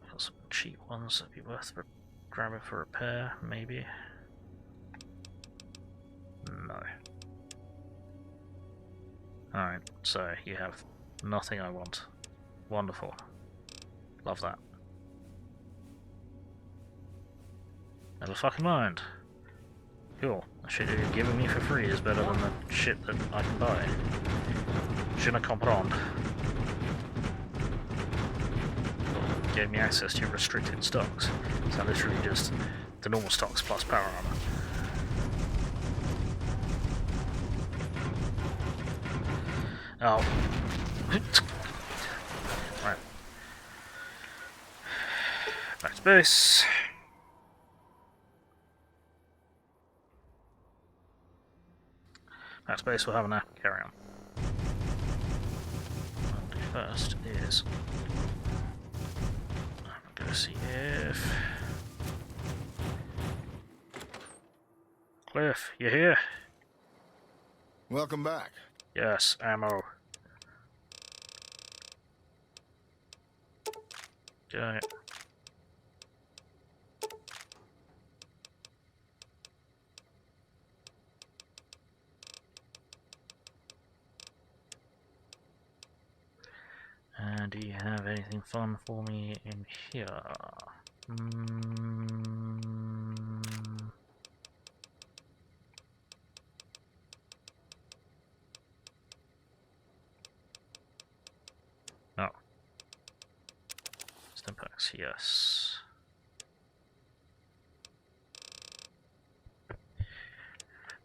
got some cheap ones that'd be worth grabbing for repair, maybe. No. Alright, so you have nothing I want. Wonderful. Love that. Never fucking mind. Cool. The shit you're giving me for free is better than the shit that I can buy. Je ne comprends. gave me access to restricted stocks. So literally just the normal stocks plus power armor. Oh. Right. Back to base. Back to base, we'll have a nap and carry on. And first is... I'm gonna see if... Cliff, you here? Welcome back. Yes, ammo. Okay. And do you have anything fun for me in here? No. Stimpaks, yes.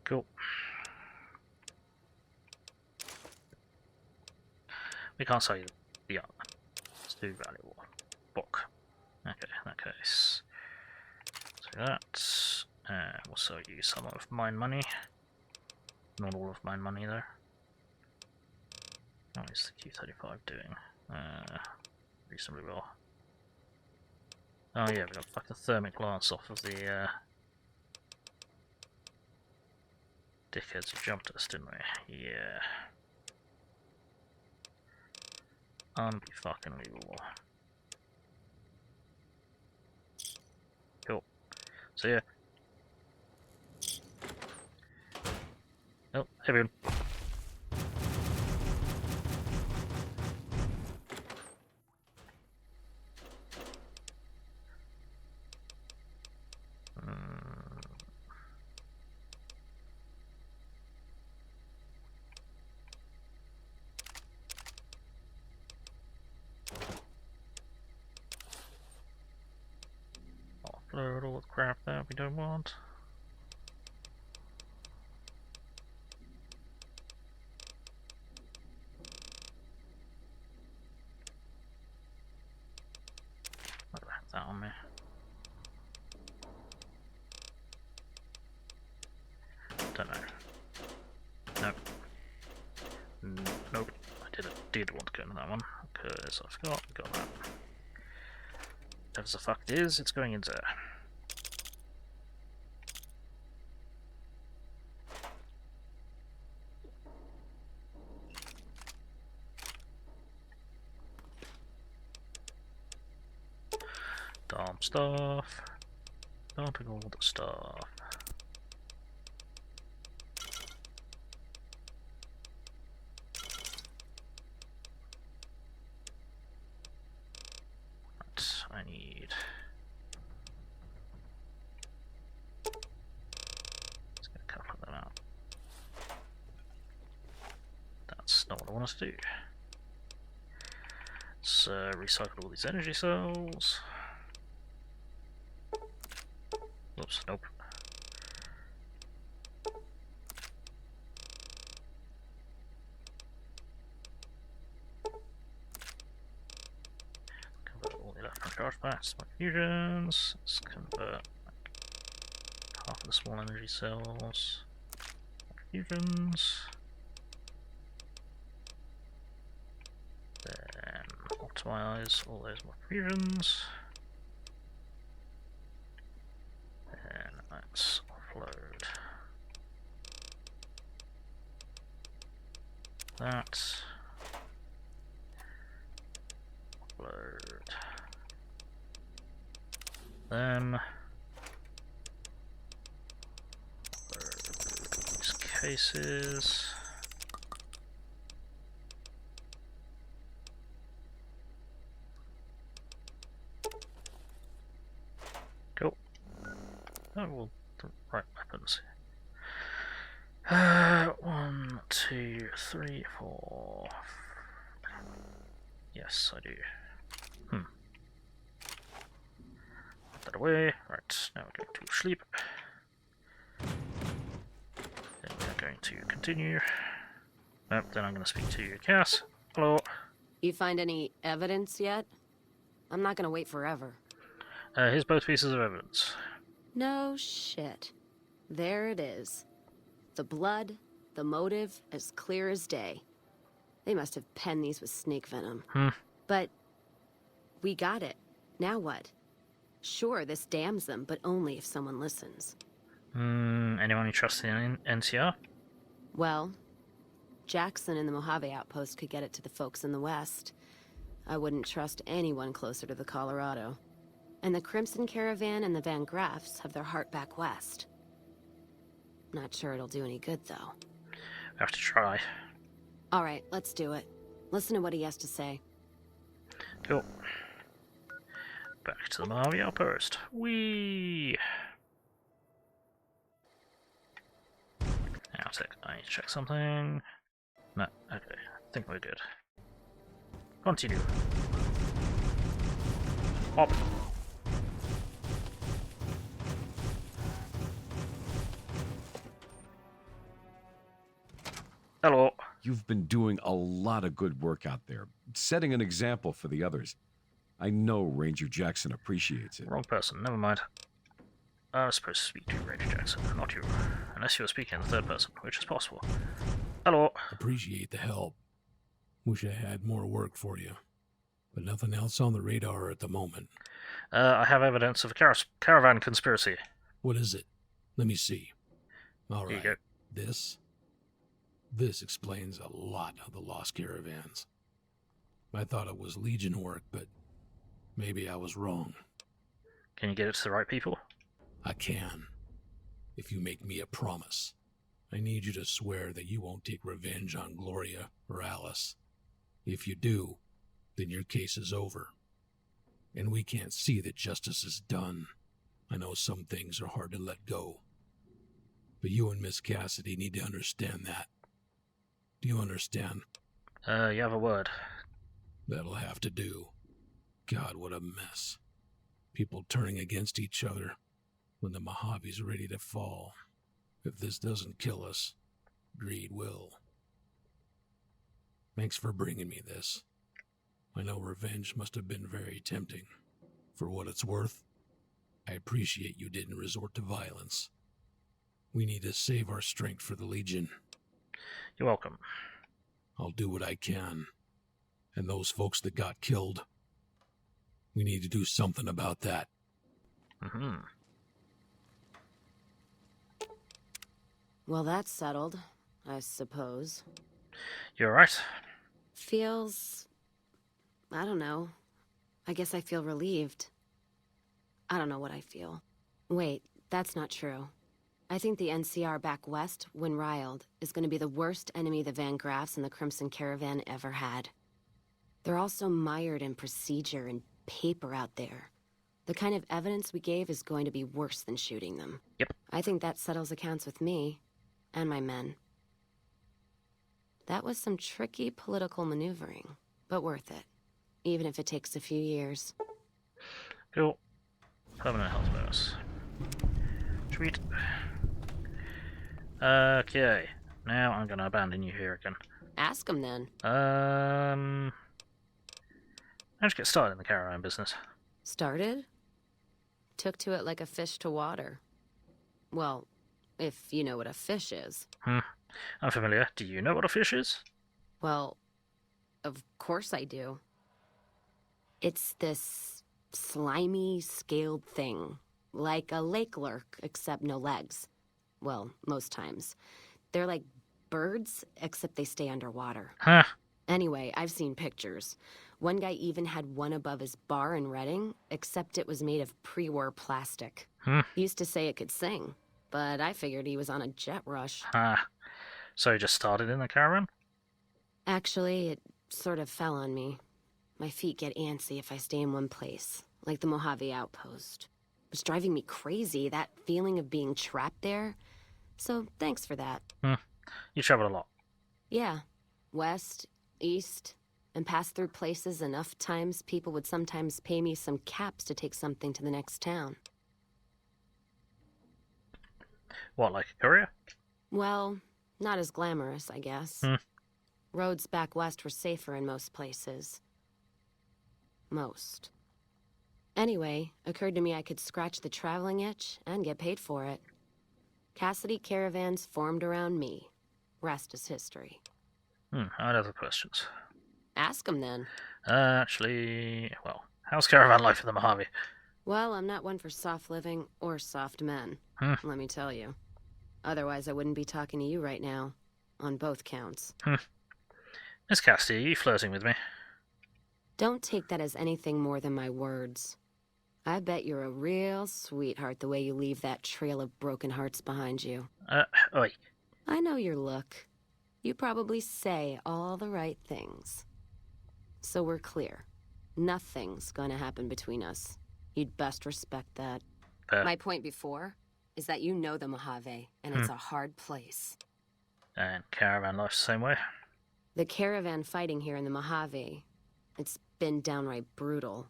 Cool. We can't sell you the other. It's too valuable. Book. Okay, in that case. So that. We'll sell you some of mine money. Not all of mine money though. How is the Q35 doing? Reasonably well. Oh yeah, we got fucking thermic lance off of the dickheads who jumped us, didn't we? Yeah. Unfucking believable. Cool. So yeah. Oh, everyone. Offload all the crap that we don't want. I don't have that on me. Don't know. Nope. Nope. I did want to go into that one because I forgot we got that. Whatever the fuck it is, it's going into there. Dump stuff. Dumping all the stuff. I need. Let's get a couple of them out. That's not what I want us to do. Let's recycle all these energy cells. Oops, nope. Charge packs, my fusions. Let's convert half of the small energy cells. Fusions. Then optimize all those more fusions. Then let's offload that. Offload them. These cases. Cool. Oh, well, the right weapons. 1, 2, 3, 4. Yes, I do. that away. Right, now we're going to sleep. Then we're going to continue. Then I'm going to speak to Cass. Hello. You find any evidence yet? I'm not gonna wait forever. Here's both pieces of evidence. No shit. There it is. The blood, the motive, as clear as day. They must have penned these with snake venom. But we got it. Now what? Sure, this damns them, but only if someone listens. Anyone you trust in NCR? Well, Jackson and the Mojave outpost could get it to the folks in the west. I wouldn't trust anyone closer to the Colorado. And the Crimson Caravan and the Van Graffs have their heart back west. Not sure it'll do any good, though. Have to try. Alright, let's do it. Listen to what he has to say. Cool. Back to the Mojave outpost. Whee! I need to check something. No, okay. I think we're good. Continue. Hop. Hello. You've been doing a lot of good work out there, setting an example for the others. I know Ranger Jackson appreciates it. Wrong person, never mind. I was supposed to speak to Ranger Jackson, not you. Unless you were speaking in the third person, which is possible. Hello. Appreciate the help. Wish I had more work for you. But nothing else on the radar at the moment. I have evidence of a caravan conspiracy. What is it? Let me see. All right. Here you go. This explains a lot of the lost caravans. I thought it was Legion work, but maybe I was wrong. Can you get it to the right people? I can. If you make me a promise. I need you to swear that you won't take revenge on Gloria or Alice. If you do, then your case is over. And we can't see that justice is done. I know some things are hard to let go. But you and Miss Cassidy need to understand that. Do you understand? You have a word. That'll have to do. God, what a mess. People turning against each other when the Mojave's ready to fall. If this doesn't kill us, greed will. Thanks for bringing me this. I know revenge must have been very tempting. For what it's worth, I appreciate you didn't resort to violence. We need to save our strength for the Legion. You're welcome. I'll do what I can. And those folks that got killed, we need to do something about that. Well, that's settled, I suppose. You alright? Feels... I don't know. I guess I feel relieved. I don't know what I feel. Wait, that's not true. I think the NCR back west, when riled, is going to be the worst enemy the Van Graffs and the Crimson Caravan ever had. They're also mired in procedure and paper out there. The kind of evidence we gave is going to be worse than shooting them. Yep. I think that settles accounts with me and my men. That was some tricky political maneuvering, but worth it, even if it takes a few years. Cool. Permanent health bonus. Sweet. Okay. Now I'm gonna abandon you here again. Ask him then. How'd you get started in the caravan business? Started? Took to it like a fish to water. Well, if you know what a fish is. I'm familiar. Do you know what a fish is? Well, of course I do. It's this slimy, scaled thing. Like a lake lurk, except no legs. Well, most times. They're like birds, except they stay underwater. Anyway, I've seen pictures. One guy even had one above his bar in Reading, except it was made of pre-war plastic. He used to say it could sing, but I figured he was on a jet rush. So you just started in the caravan? Actually, it sort of fell on me. My feet get antsy if I stay in one place, like the Mojave outpost. It was driving me crazy, that feeling of being trapped there. So, thanks for that. You travel a lot. Yeah. West, east, and pass through places enough times people would sometimes pay me some caps to take something to the next town. What, like a courier? Well, not as glamorous, I guess. Roads back west were safer in most places. Most. Anyway, occurred to me I could scratch the traveling itch and get paid for it. Cassidy Caravans formed around me. Rest is history. I had other questions. Ask them then. Actually, well, how's caravan life in the Mojave? Well, I'm not one for soft living or soft men, let me tell you. Otherwise, I wouldn't be talking to you right now, on both counts. Miss Cassidy, are you flirting with me? Don't take that as anything more than my words. I bet you're a real sweetheart the way you leave that trail of broken hearts behind you. Oi. I know your look. You probably say all the right things. So we're clear. Nothing's gonna happen between us. You'd best respect that. My point before is that you know the Mojave, and it's a hard place. And caravan life's the same way? The caravan fighting here in the Mojave, it's been downright brutal.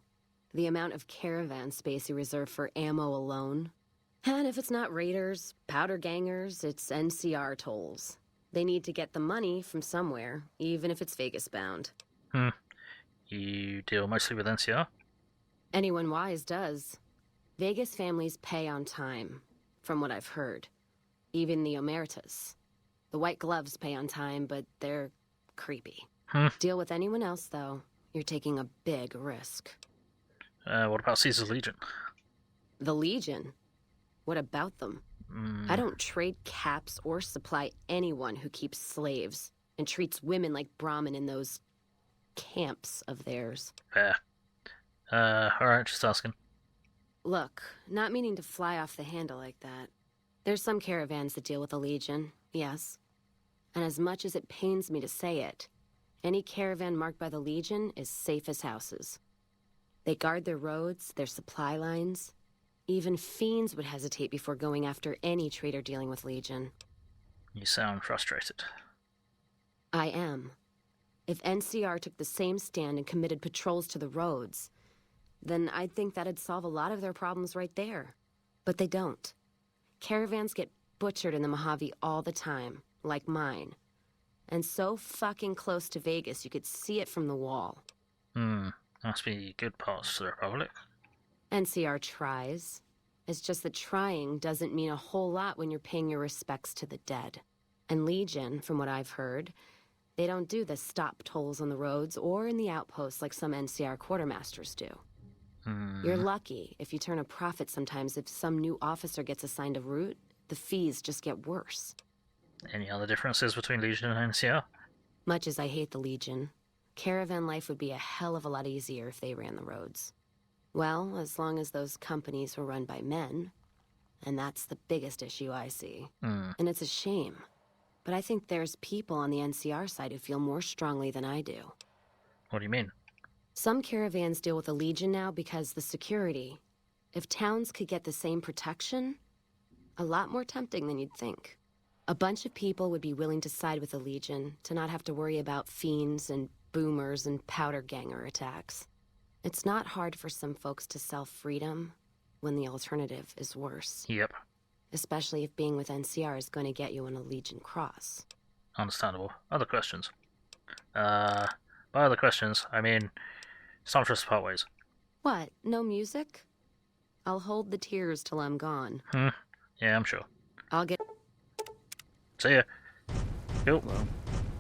The amount of caravan space you reserve for ammo alone. And if it's not raiders, powder gangers, it's NCR tolls. They need to get the money from somewhere, even if it's Vegas bound. You deal mostly with NCR? Anyone wise does. Vegas families pay on time, from what I've heard. Even the Emeritus. The white gloves pay on time, but they're creepy. Deal with anyone else, though. You're taking a big risk. What about Caesar's Legion? The Legion? What about them? I don't trade caps or supply anyone who keeps slaves and treats women like Brahmin in those camps of theirs. Fair. Alright, just asking. Look, not meaning to fly off the handle like that. There's some caravans that deal with the Legion, yes. And as much as it pains me to say it, any caravan marked by the Legion is safe as houses. They guard their roads, their supply lines. Even fiends would hesitate before going after any trader dealing with Legion. You sound frustrated. I am. If NCR took the same stand and committed patrols to the roads, then I'd think that'd solve a lot of their problems right there. But they don't. Caravans get butchered in the Mojave all the time, like mine. And so fucking close to Vegas you could see it from the wall. Must be good parts to the Republic. NCR tries. It's just that trying doesn't mean a whole lot when you're paying your respects to the dead. And Legion, from what I've heard, they don't do the stop tolls on the roads or in the outposts like some NCR quartermasters do. You're lucky if you turn a profit sometimes. If some new officer gets assigned a route, the fees just get worse. Any other differences between Legion and NCR? Much as I hate the Legion, caravan life would be a hell of a lot easier if they ran the roads. Well, as long as those companies were run by men. And that's the biggest issue I see. And it's a shame. But I think there's people on the NCR side who feel more strongly than I do. What do you mean? Some caravans deal with the Legion now because the security. If towns could get the same protection, a lot more tempting than you'd think. A bunch of people would be willing to side with the Legion to not have to worry about fiends and boomers and powder ganger attacks. It's not hard for some folks to sell freedom when the alternative is worse. Yep. Especially if being with NCR is going to get you on a Legion cross. Understandable. Other questions? By other questions, I mean, it's time for us to part ways. What? No music? I'll hold the tears till I'm gone. Yeah, I'm sure. I'll get... See ya. Cool.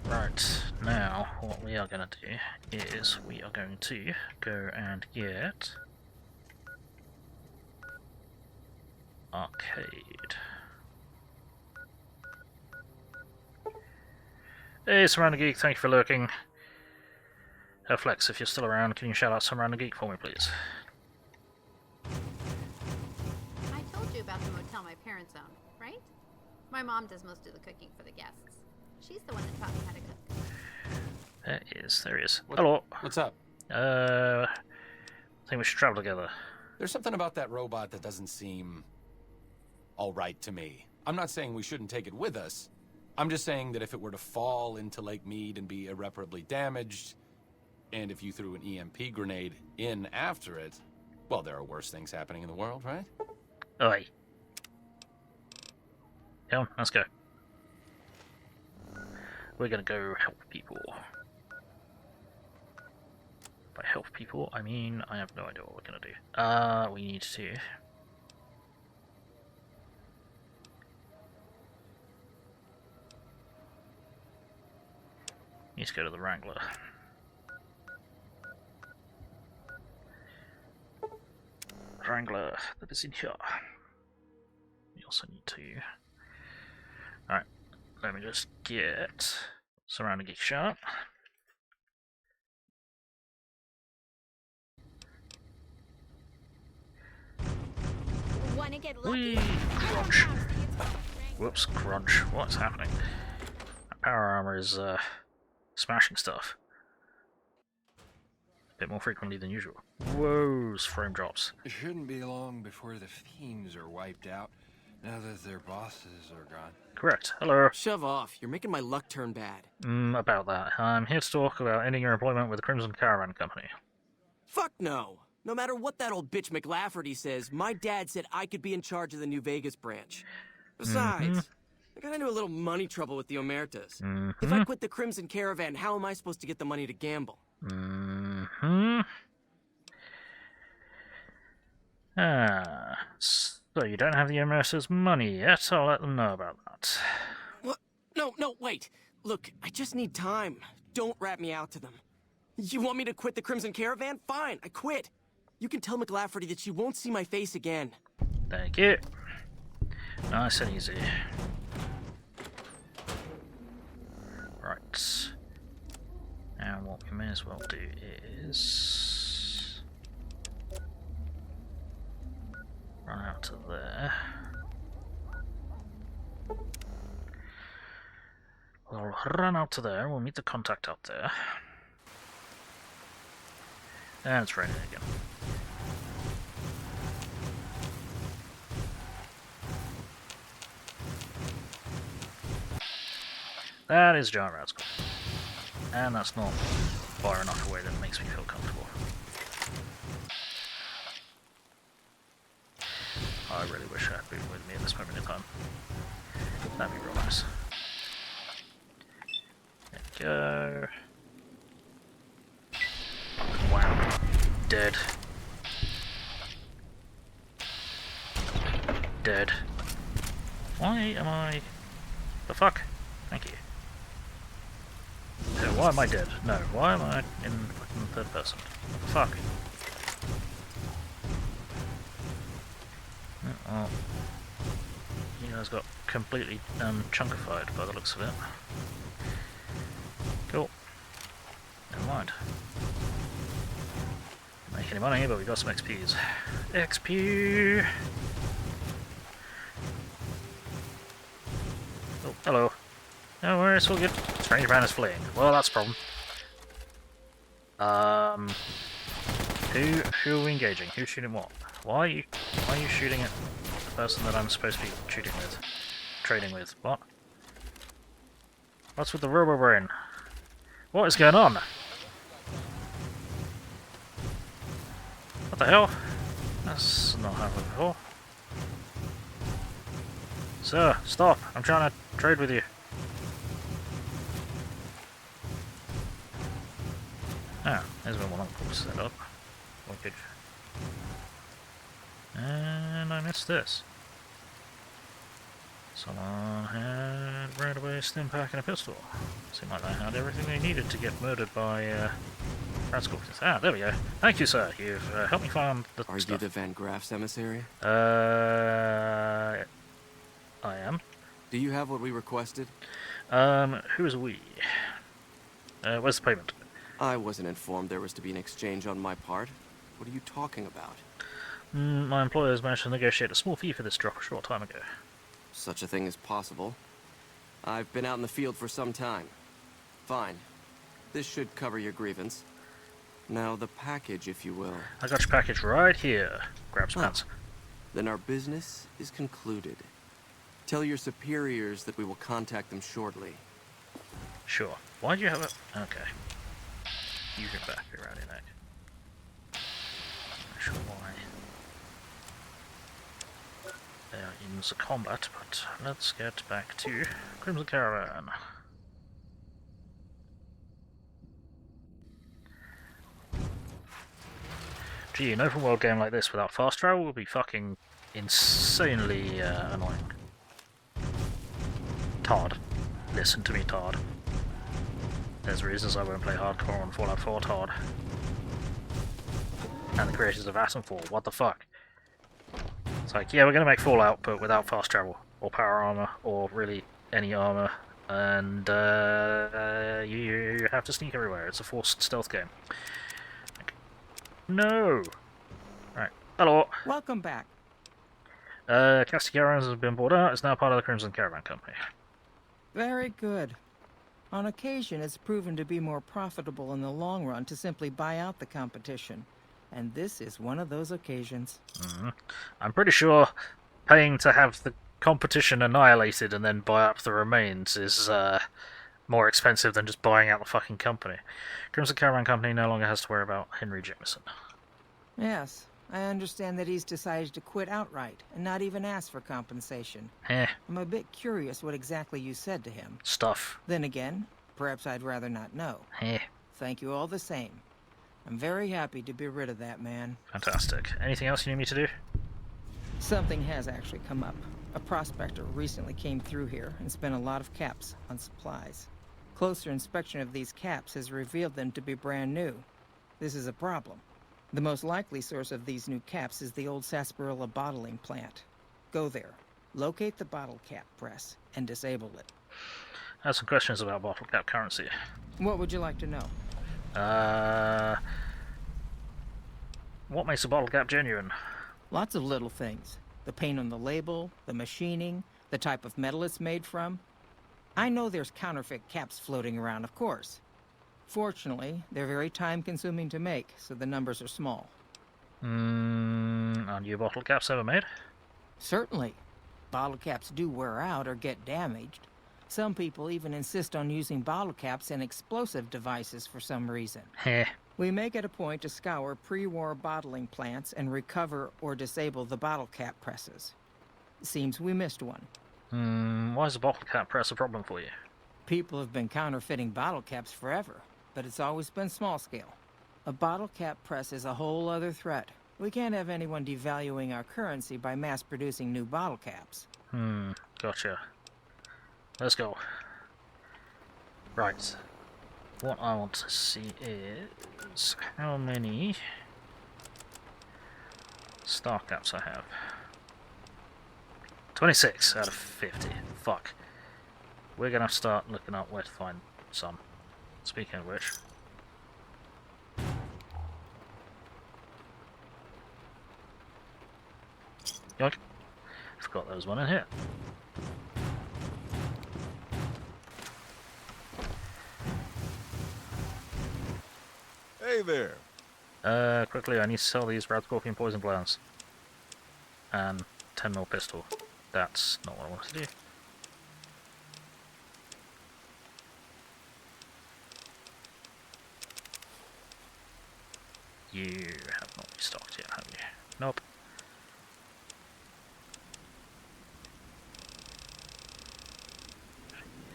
Right, now, what we are going to do is we are going to go and get... Arcade. Hey, Some Geek, thank you for lurking. Flex, if you're still around, can you shout out Some Geek for me, please? I told you about the motel my parents own, right? My mom does most of the cooking for the guests. She's the one that taught me how to cook. There he is. Hello. What's up? I think we should travel together. There's something about that robot that doesn't seem all right to me. I'm not saying we shouldn't take it with us. I'm just saying that if it were to fall into Lake Mead and be irreparably damaged, And if you threw an EMP grenade in after it, well, there are worse things happening in the world, right? Oi. Come on, let's go. We're gonna go help people. By help people, I mean I have no idea what we're gonna do. We need to... Need to go to the Wrangler. Wrangler that is in here. We also need to... Alright, let me just get Surrounding Geek Shop. Wanna get lucky? Whee! Crunch! Whoops, crunch. What's happening? My power armor is smashing stuff. A bit more frequently than usual. Whoa, frame drops. It shouldn't be long before the fiends are wiped out, now that their bosses are gone. Correct. Hello. Shove off. You're making my luck turn bad. About that. I'm here to talk about ending your employment with the Crimson Caravan Company. Fuck no. No matter what that old bitch McLafferty says, my dad said I could be in charge of the New Vegas branch. Besides, I got into a little money trouble with the Omertas. If I quit the Crimson Caravan, how am I supposed to get the money to gamble? So you don't have the Omerta's money yet? I'll let them know about that. What? No, wait. Look, I just need time. Don't rat me out to them. You want me to quit the Crimson Caravan? Fine, I quit. You can tell McLafferty that she won't see my face again. Thank you. Nice and easy. Right. And what we may as well do is... run out to there. We'll run out to there, we'll meet the contact out there. And it's raining again. That is Giant Rascal. And that's not far enough away that makes me feel comfortable. I really wish I had been with me at this moment in time. That'd be real nice. There we go. Wow. Dead. Dead. Why am I... the fuck? Thank you. Why am I dead? No, why am I in fucking third person? Fuck. Oh. You guys got completely chunkified by the looks of it. Cool. Never mind. Make any money, but we got some XPs. XP! Oh, hello. No worries, all good. Strange man is fleeing. Well, that's a problem. Who are we engaging? Who's shooting what? Why are you shooting at the person that I'm supposed to be shooting with? Trading with? What? What's with the robo-brain? What is going on? What the hell? That's not happened before. Sir, stop! I'm trying to trade with you. Ah, there's one more to set up. Wicked. And I missed this. Someone had right away a stim pack and a pistol. Seemed like they had everything they needed to get murdered by rat scorpions. Ah, there we go. Thank you, sir. You've helped me find the Are stuff. you the Van Graffs emissary? I am. Do you have what we requested? Who is we? Where's the payment? I wasn't informed there was to be an exchange on my part. What are you talking about? My employers managed to negotiate a small fee for this drop a short time ago. Such a thing is possible. I've been out in the field for some time. Fine. This should cover your grievance. Now the package, if you will. I got your package right here. Grab some pants. Then our business is concluded. Tell your superiors that we will contact them shortly. Sure. Why do you have a... okay. You can back around your neck. Not sure why they are in the combat, but let's get back to Crimson Caravan. Gee, an open world game like this without fast travel would be fucking insanely annoying. Todd. Listen to me, Todd. There's reasons I won't play hardcore on Fallout 4, Todd. And the creators of Atomfall, what the fuck? It's like, yeah, we're gonna make Fallout, but without fast travel, or power armor, or really any armor, and you have to sneak everywhere. It's a forced stealth game. No! Right, hello. Welcome back. Cassidy Caravans has been bought out. It's now part of the Crimson Caravan Company. Very good. On occasion, it's proven to be more profitable in the long run to simply buy out the competition. And this is one of those occasions. I'm pretty sure paying to have the competition annihilated and then buy up the remains is more expensive than just buying out the fucking company. Crimson Caravan Company no longer has to worry about Henry Jameson. Yes, I understand that he's decided to quit outright and not even ask for compensation. I'm a bit curious what exactly you said to him. Stuff. Then again, perhaps I'd rather not know. Thank you all the same. I'm very happy to be rid of that man. Fantastic. Anything else you need me to do? Something has actually come up. A prospector recently came through here and spent a lot of caps on supplies. Closer inspection of these caps has revealed them to be brand new. This is a problem. The most likely source of these new caps is the old sarsaparilla bottling plant. Go there, locate the bottle cap press, and disable it. I have some questions about bottle cap currency. What would you like to know? What makes a bottle cap genuine? Lots of little things. The paint on the label, the machining, the type of metal it's made from. I know there's counterfeit caps floating around, of course. Fortunately, they're very time-consuming to make, so the numbers are small. Are new bottle caps ever made? Certainly. Bottle caps do wear out or get damaged. Some people even insist on using bottle caps in explosive devices for some reason. We make it a point to scour pre-war bottling plants and recover or disable the bottle cap presses. Seems we missed one. Why is a bottle cap press a problem for you? People have been counterfeiting bottle caps forever, but it's always been small scale. A bottle cap press is a whole other threat. We can't have anyone devaluing our currency by mass-producing new bottle caps. Gotcha. Let's go. Right. What I want to see is how many star caps I have. 26 out of 50. Fuck. We're gonna start looking up where to find some. Speaking of which. Yoink. Forgot there was one in here. Hey there. Quickly, I need to sell these Red Scorpion poison glands. And 10mm pistol. That's not what I wanted to do. You have not restocked yet, have you? Nope.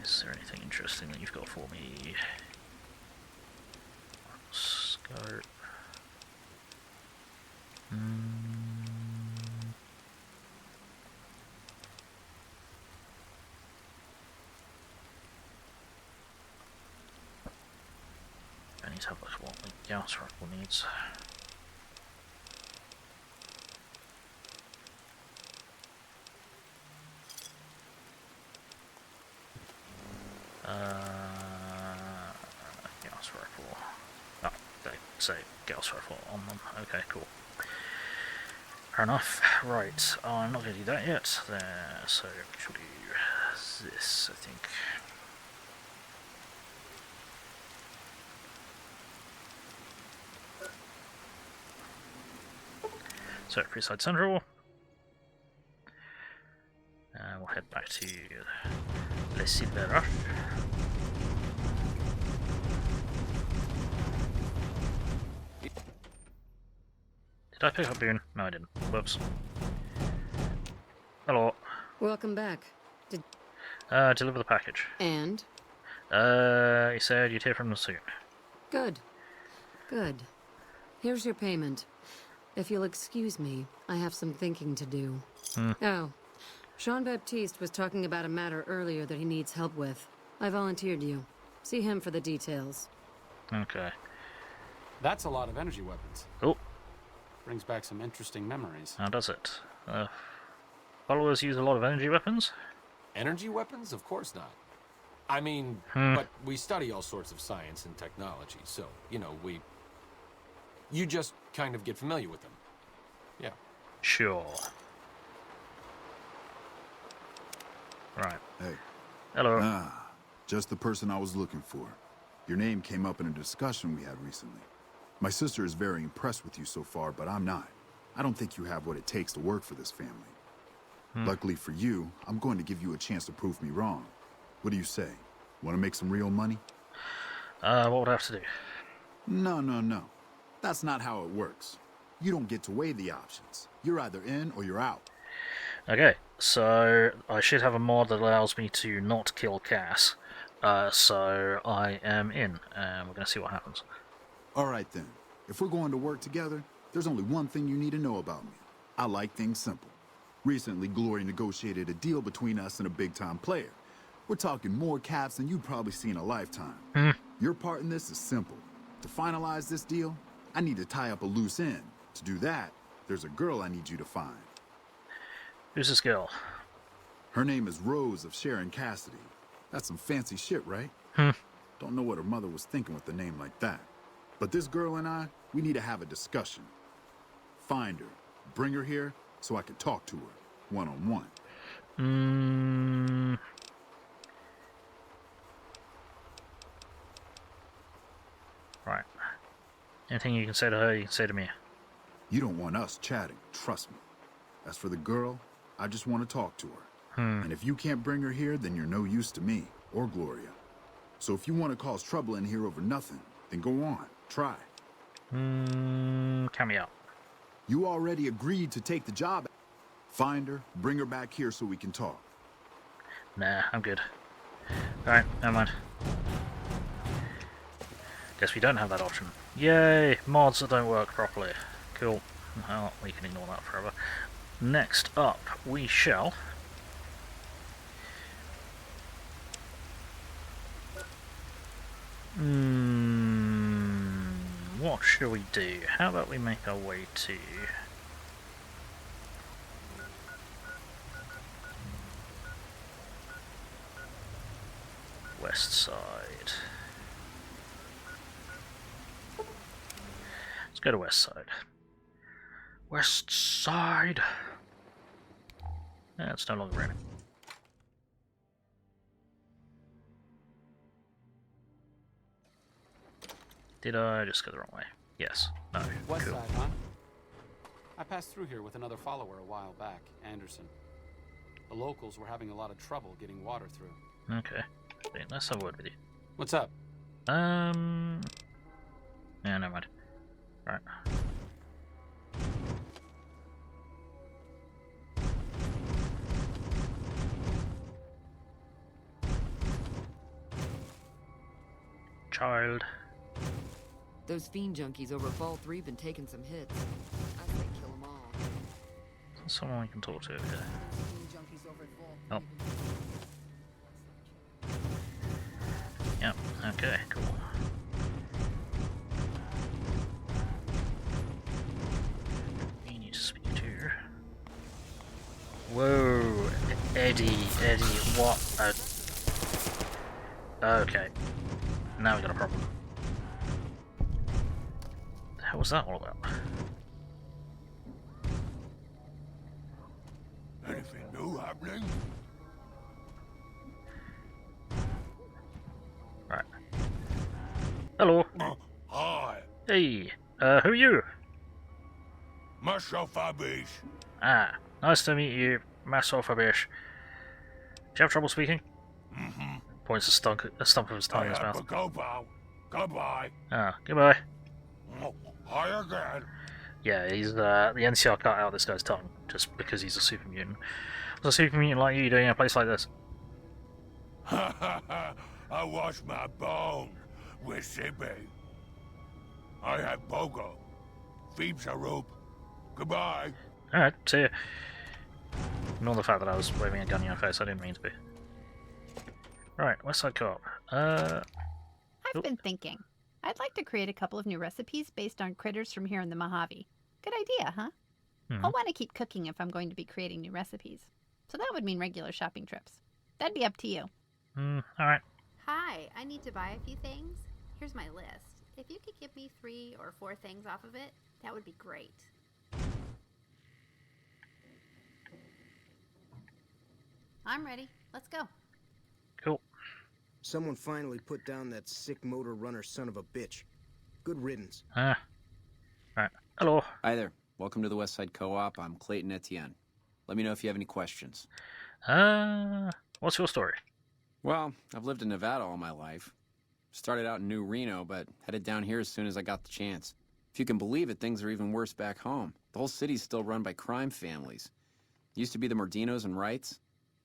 Is there anything interesting that you've got for me? Scope. I need to have a look at what the gas rifle needs. Gas rifle. Oh, they say gas rifle on them. Okay, cool. Fair enough. Right, I'm not going to do that yet. There, so we should do this, I think. So, Freeside Central. And we'll head back to Le Silvera. Did I pick up Boone? No, I didn't. Whoops. Hello. Welcome back. Deliver the package. And? He said you'd hear from them soon. Good. Good. Here's your payment. If you'll excuse me, I have some thinking to do. Oh. Jean-Baptiste was talking about a matter earlier that he needs help with. I volunteered you. See him for the details. Okay. That's a lot of energy weapons. Oh. Brings back some interesting memories. How does it? Followers use a lot of energy weapons? Energy weapons? Of course not. I mean, but we study all sorts of science and technology, so, you know, you just kind of get familiar with them. Yeah. Sure. Right. Hey. Hello. Ah, just the person I was looking for. Your name came up in a discussion we had recently. My sister is very impressed with you so far, but I'm not. I don't think you have what it takes to work for this family. Luckily for you, I'm going to give you a chance to prove me wrong. What do you say? Want to make some real money? What would I have to do? No. That's not how it works. You don't get to weigh the options. You're either in or you're out. Okay, so I should have a mod that allows me to not kill Cass. So I am in, and we're going to see what happens. Alright then. If we're going to work together, there's only one thing you need to know about me. I like things simple. Recently, Glory negotiated a deal between us and a big-time player. We're talking more caps than you'd probably see in a lifetime. Your part in this is simple. To finalize this deal, I need to tie up a loose end. To do that, there's a girl I need you to find. Who's this girl? Her name is Rose of Sharon Cassidy. That's some fancy shit, right? Don't know what her mother was thinking with a name like that. But this girl and I, we need to have a discussion. Find her, bring her here, so I can talk to her, one-on-one. Right. Anything you can say to her, you can say to me. You don't want us chatting, trust me. As for the girl, I just want to talk to her. And if you can't bring her here, then you're no use to me, or Gloria. So if you want to cause trouble in here over nothing, then go on, try. Count me out. You already agreed to take the job. Find her, bring her back here so we can talk. Nah, I'm good. Alright, never mind. Guess we don't have that option. Yay! Mods that don't work properly. Cool. Well, we can ignore that forever. Next up, we shall... what shall we do? How about we make our way to... Westside. Let's go to Westside. Westside! Yeah, it's no longer raining. Did I just go the wrong way? Yes. No. Westside, Cool. huh? I passed through here with another follower a while back, Anderson. The locals were having a lot of trouble getting water through. Okay. Wait, let's have a word with you. What's up? Yeah, never mind. Right. Child. Those fiend junkies over Fall 3 been taking some hits. I say kill them all. There's someone we can talk to over here. Fiend junkies over at Fall 3 Oh. Yep, okay, cool. We need to speak to her. Whoa, Eddie, what a... Okay. Now we got a problem. The hell was that all about? Anything new happening? Right. Hello. Hi. Hey, who are you? Myself, Abish. Ah, nice to meet you, myself, Abish. Do you have trouble speaking? Mm-hmm. Points a stump of his tongue in his mouth. Goodbye. Ah, goodbye. Hi again. Yeah, he's the NCR cut out this guy's tongue just because he's a super mutant. What's a super mutant like you doing in a place like this? Ha ha ha! I wash my bones with Sippy. I have Pogo. Phoebes a rope. Goodbye. Alright, see ya. Ignore the fact that I was waving a gun in your face, I didn't mean to be. Right, Westside Co-op. I've been thinking. I'd like to create a couple of new recipes based on critters from here in the Mojave. Good idea, huh? I'll want to keep cooking if I'm going to be creating new recipes. So that would mean regular shopping trips. That'd be up to you. Alright. Hi, I need to buy a few things. Here's my list. If you could give me 3 or 4 things off of it, that would be great. I'm ready. Let's go. Cool. Someone finally put down that sick motor runner son of a bitch. Good riddance. Right. Hello. Hi there. Welcome to the Westside Co-op. I'm Clayton Etienne. Let me know if you have any questions. What's your story? Well, I've lived in Nevada all my life. Started out in New Reno, but headed down here as soon as I got the chance. If you can believe it, things are even worse back home. The whole city's still run by crime families. It used to be the Mordinos and Wrights.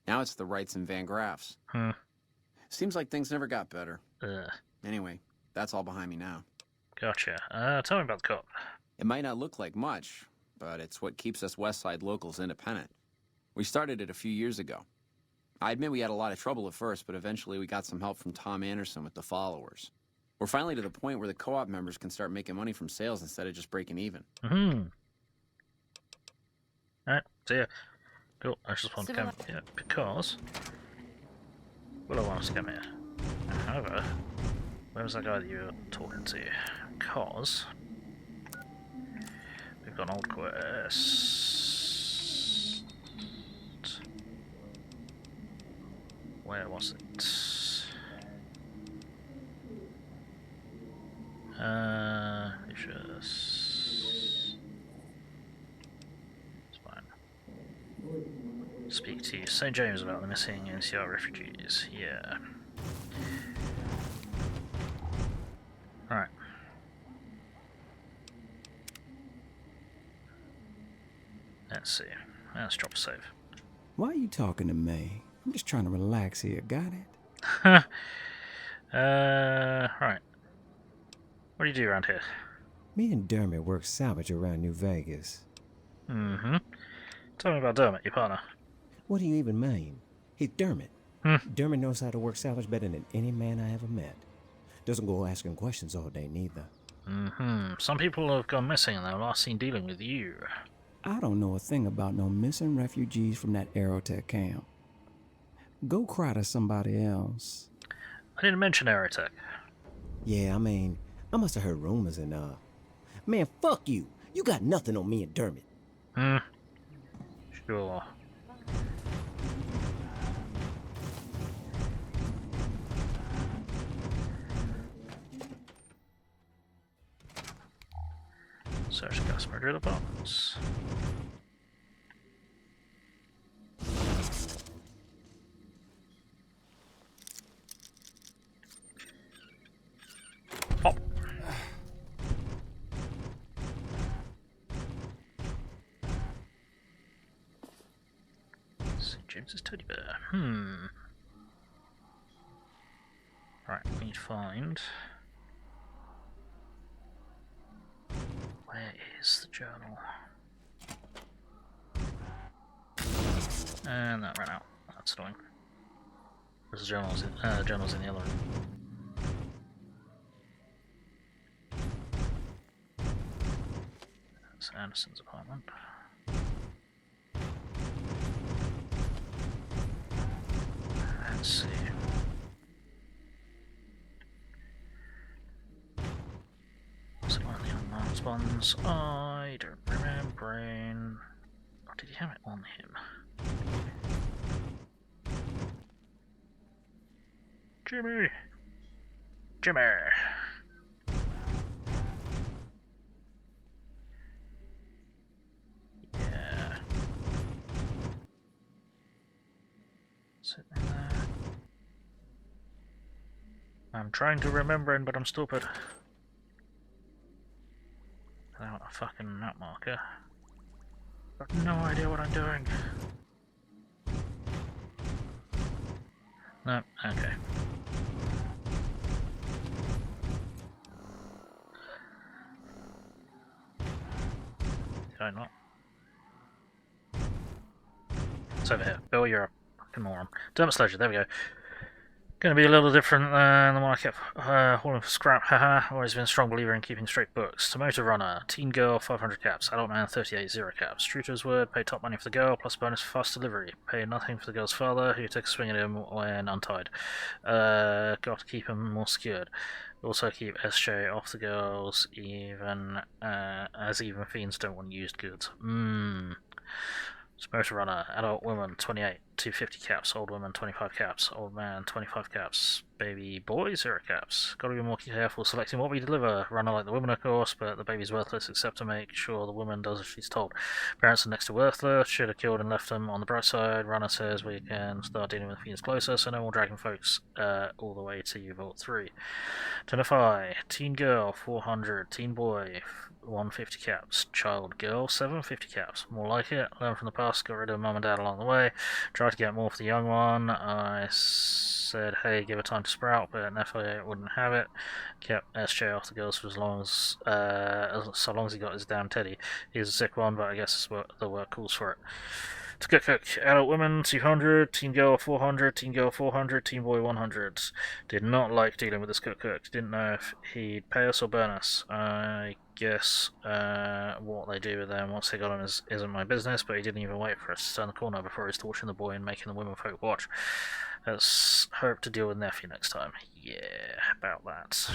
Now it's the Wrights and Van Graffs. Seems like things never got better. Anyway, that's all behind me now. Gotcha. Tell me about the co-op. It might not look like much, but it's what keeps us Westside locals independent. We started it a few years ago. I admit we had a lot of trouble at first, but eventually we got some help from Tom Anderson with the followers. We're finally to the point where the co-op members can start making money from sales instead of just breaking even. Alright, see ya. Cool, I just want to come here because Willow wants to come here. However, where was that guy that you were talking to? Because we've got an old quest. Where was it? It's fine. Speak to St. James about the missing NCR refugees. Yeah. Alright. Let's see. Let's drop a save. Why are you talking to me? I'm just trying to relax here, got it? Right. What do you do around here? Me and Dermot work salvage around New Vegas. Tell me about Dermot, your partner. What do you even mean? He's Dermot. Dermot knows how to work salvage better than any man I ever met. Doesn't go asking questions all day, neither. Some people have gone missing and they were last seen dealing with you. I don't know a thing about no missing refugees from that Aerotech camp. Go cry to somebody else. I didn't mention Aerotech. Yeah, I mean, I must have heard rumors enough. Man, fuck you. You got nothing on me and Dermot. Sure. Search customer drill apartments. Pop. St. James's teddy bear. Right, we need to find. Where is the journal? And that ran out. That's annoying. There's journals in the other room. That's Anderson's apartment. Let's see. Was it one of the unmarked ones? I don't remember. Or did he have it on him? Jimmy! Jimmy! Yeah. Sitting there. I'm trying to remember, but I'm stupid. fucking map marker. I've no idea what I'm doing. No, okay. Did I not? It's over here. Bill, you're a fucking moron. Dermot's Leisure, there we go. Going to be a little different than the one I kept hauling for scrap, haha. Always been a strong believer in keeping straight books. Tomato Runner, teen girl, 500 caps. Adult man, 38, 0 caps. True to his word, pay top money for the girl, plus bonus for fast delivery. Pay nothing for the girl's father, who took a swing at him when untied. Got to keep him more secured. Also keep SJ off the girls, even as even fiends don't want used goods. Motor Runner, adult woman, 28, 250 caps, old woman, 25 caps, old man, 25 caps, baby boy, 0 caps. Gotta be more careful selecting what we deliver. Runner like the woman, of course, but the baby's worthless except to make sure the woman does as she's told. Parents are next to worthless, should have killed and left them on the bright side. Runner says we can start dealing with fiends closer, so no more dragon folks all the way to Vault 3. Tenify, teen girl, 400, teen boy, 150 caps, child girl, 750 caps. More like it. Learn from the past, got rid of mum and dad along the way. Tried to get more for the young one. I said, hey, give her time to sprout, but Nephi wouldn't have it. Kept SJ off the girls for so long as he got his damn teddy. He's a sick one, but I guess it's what the work calls for it. To cook, adult women 200, teen girl 400, teen girl 400, teen boy 100. Did not like dealing with this cook. Didn't know if he'd pay us or burn us. I guess what they do with them once they got him isn't my business, but he didn't even wait for us to turn the corner before he's torching the boy and making the women folk watch. Let's hope to deal with Nephew next time. Yeah, about that.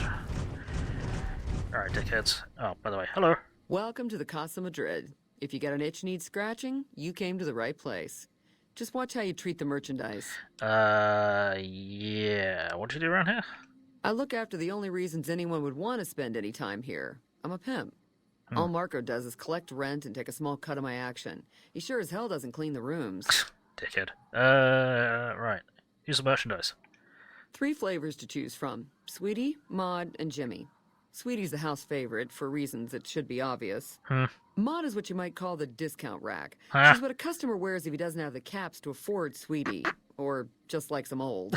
Alright, dickheads. Oh, by the way, hello. Welcome to the Casa Madrid. If you got an itch needs scratching, you came to the right place. Just watch how you treat the merchandise. Yeah. What do you do around here? I look after the only reasons anyone would want to spend any time here. I'm a pimp. All Marco does is collect rent and take a small cut of my action. He sure as hell doesn't clean the rooms. Dickhead. Right. Here's the merchandise. 3 flavors to choose from. Sweetie, Maud, and Jimmy. Sweetie's the house favorite, for reasons that should be obvious. Maud is what you might call the discount rack. She's what a customer wears if he doesn't have the caps to afford Sweetie, or just likes them old.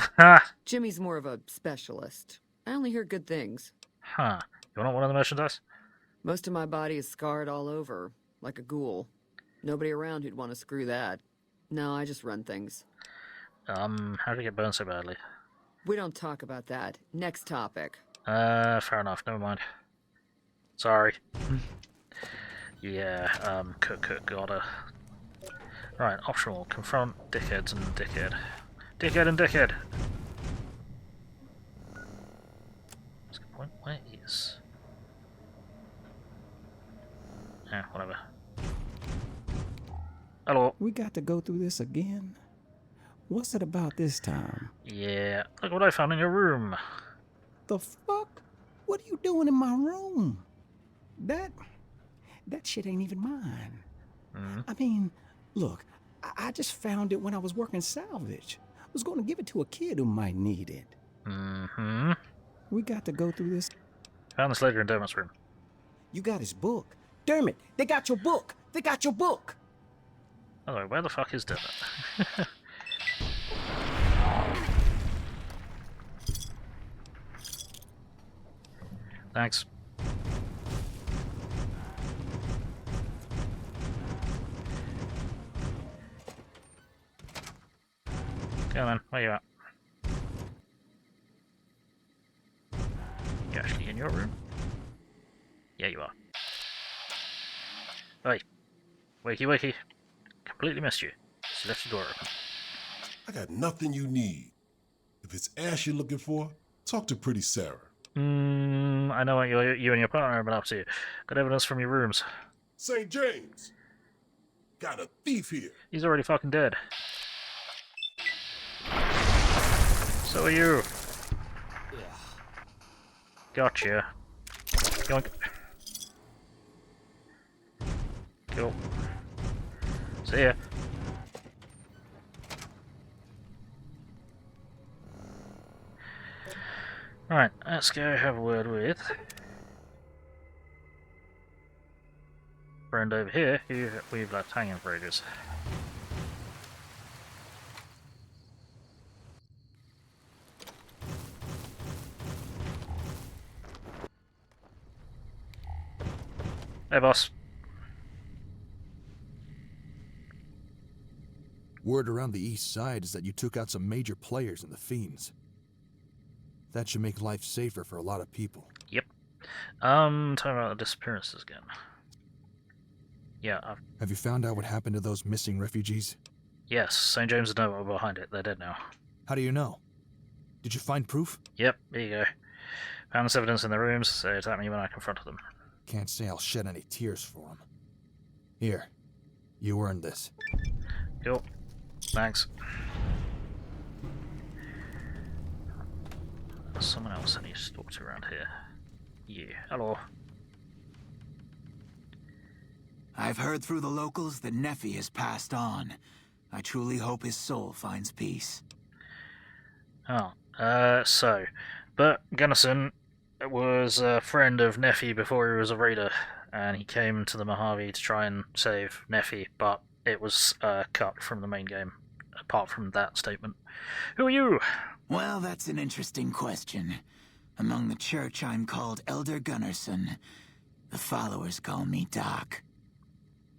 Jimmy's more of a specialist. I only hear good things. You want one of the merchandise? Most of my body is scarred all over, like a ghoul. Nobody around who'd want to screw that. No, I just run things. How did you get burned so badly? We don't talk about that. Next topic. Fair enough, never mind. Sorry. Yeah, gotta. Right, optional. Confront dickheads and dickhead. Dickhead and dickhead! That's a good point. Where is... Yeah, whatever. Hello. We got to go through this again? What's it about this time? Yeah, look what I found in your room. The fuck? What are you doing in my room? That shit ain't even mine. I mean, look, I just found it when I was working salvage. I was going to give it to a kid who might need it. We got to go through this. Found this later in Dermot's room. You got his book. Dermot, they got your book. They got your book. Oh, where the fuck is Dermot? Thanks. Come on, where you at? You actually in your room? Yeah, you are. Oi. Wakey. Completely missed you. Just left the door open. I got nothing you need. If it's Ash you're looking for, talk to Pretty Sarah. I know what you and your partner have been up to. Got evidence from your rooms. St. James! Got a thief here. He's already fucking dead. So are you. Gotcha. Yoink. Cool. See ya. Right, let's go have a word with... friend over here who we've left hanging for ages. Hey, boss. Word around the east side is that you took out some major players in the Fiends. That should make life safer for a lot of people. Yep. Talking about the disappearances again. Yeah. Have you found out what happened to those missing refugees? Yes, St. James and Nova are behind it. They're dead now. How do you know? Did you find proof? Yep, there you go. Found this evidence in the rooms. They attacked me when I confronted them. Can't say I'll shed any tears for them. Here, you earned this. Cool. Thanks. There's someone else I need to talk to around here. Yeah, hello. I've heard through the locals that Nephi has passed on. I truly hope his soul finds peace. Oh, but Gunnison was a friend of Nephi before he was a raider, and he came to the Mojave to try and save Nephi, but it was cut from the main game, apart from that statement. Who are you? Well, that's an interesting question. Among the church, I'm called Elder Gunnarsson. The followers call me Doc.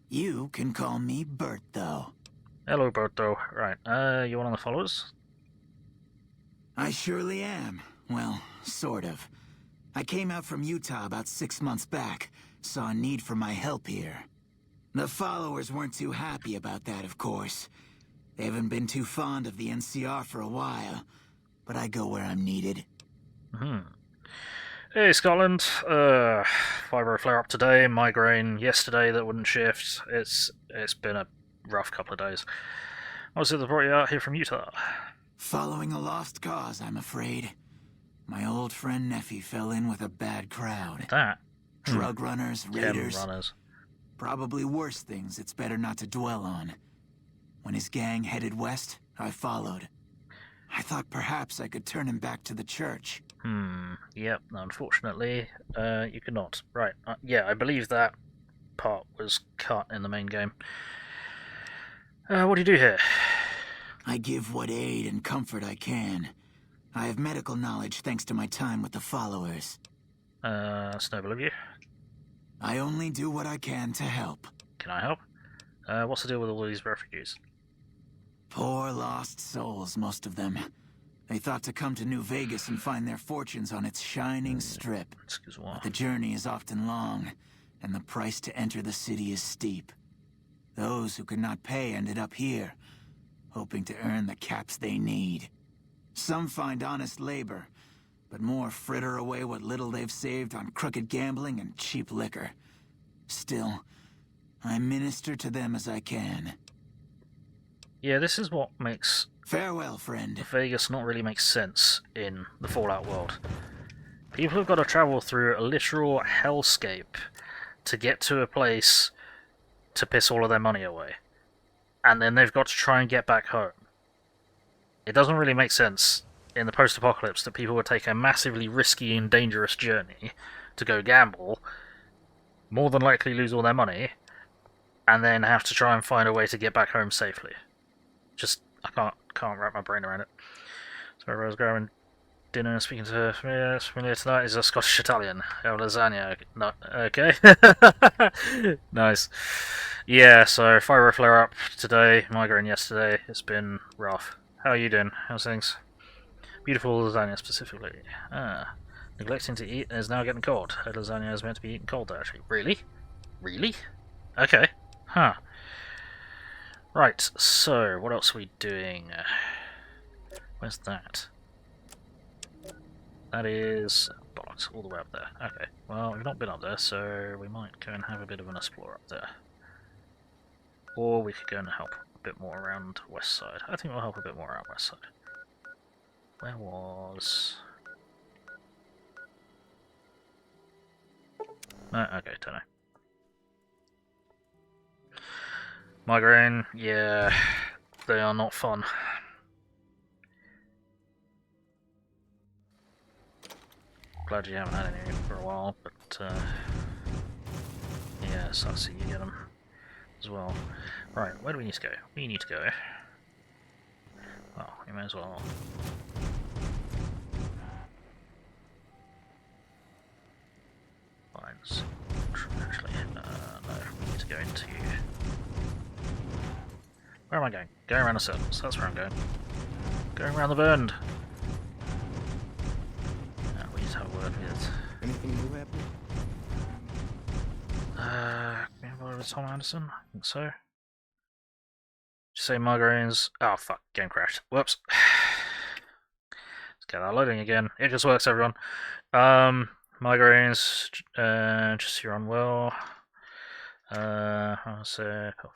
You can call me Bert, though. Hello, Berto. Right, you one of the followers? I surely am. Well, sort of. I came out from Utah about 6 months back, saw a need for my help here. The followers weren't too happy about that, of course. They haven't been too fond of the NCR for a while, but I go where I'm needed. Hey, Scotland. Fibro flare up today, migraine yesterday that wouldn't shift. It's been a rough couple of days. What was it that brought you out here from Utah? Following a lost cause, I'm afraid. My old friend Nephi fell in with a bad crowd. That? Drug runners, raiders. Runners. Probably worse things it's better not to dwell on. When his gang headed west, I followed. I thought perhaps I could turn him back to the church. Yep, unfortunately, you could not. Right, yeah, I believe that part was cut in the main game. What do you do here? I give what aid and comfort I can. I have medical knowledge thanks to my time with the followers. That's noble of you. I only do what I can to help. Can I help? What's the deal with all these refugees? Poor lost souls, most of them. They thought to come to New Vegas and find their fortunes on its shining strip. But the journey is often long, and the price to enter the city is steep. Those who could not pay ended up here, hoping to earn the caps they need. Some find honest labor, but more fritter away what little they've saved on crooked gambling and cheap liquor. Still, I minister to them as I can. Yeah, this is what makes farewell, friend. Vegas not really make sense in the Fallout world. People have got to travel through a literal hellscape to get to a place to piss all of their money away. And then they've got to try and get back home. It doesn't really make sense in the post-apocalypse that people would take a massively risky and dangerous journey to go gamble, more than likely lose all their money, and then have to try and find a way to get back home safely. Just, I can't wrap my brain around it. So I was grabbing dinner and speaking to her familiar tonight is a Scottish Italian. Oh, lasagna. Not okay. Nice. Yeah, so fibro flare up today, migraine yesterday. It's been rough. How are you doing? How's things? Beautiful lasagna specifically. Neglecting to eat is now getting cold. Her lasagna is meant to be eaten cold actually. Really? Really? Okay. Huh. Right, so what else are we doing? Where's that? That is bollocks, all the way up there. Okay, well, we've not been up there, so we might go and have a bit of an explore up there. Or we could go and help a bit more around Westside. I think we'll help a bit more around Westside. Where was... No, okay, don't know. Migraine, yeah, they are not fun. Glad you haven't had any for a while, but yeah, Yes, I see you get them as well. Right, where do we need to go? We need to go. Well, we may as well. Lines. Actually, no, we need to go into. Where am I going? Going around the circles. That's where I'm going. Going around the bend. We need to have a word with. Anything new happening? With Tom Anderson? I think so. Did you say migraines? Oh fuck, game crashed. Whoops. Let's get that loading again. It just works, everyone. Migraines, just you're unwell. I was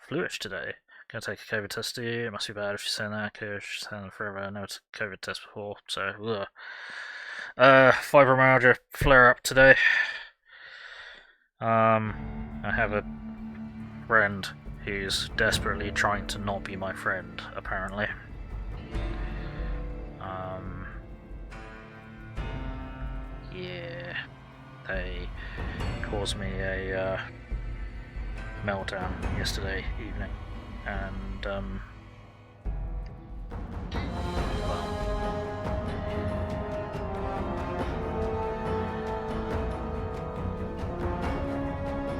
fluish today. Gonna take a COVID test. It must be bad if you're saying that, because she's saying it forever. I know it's a COVID test before, so fibromyalgia flare up today. I have a friend who's desperately trying to not be my friend, apparently. Yeah, they caused me a meltdown yesterday evening, and well,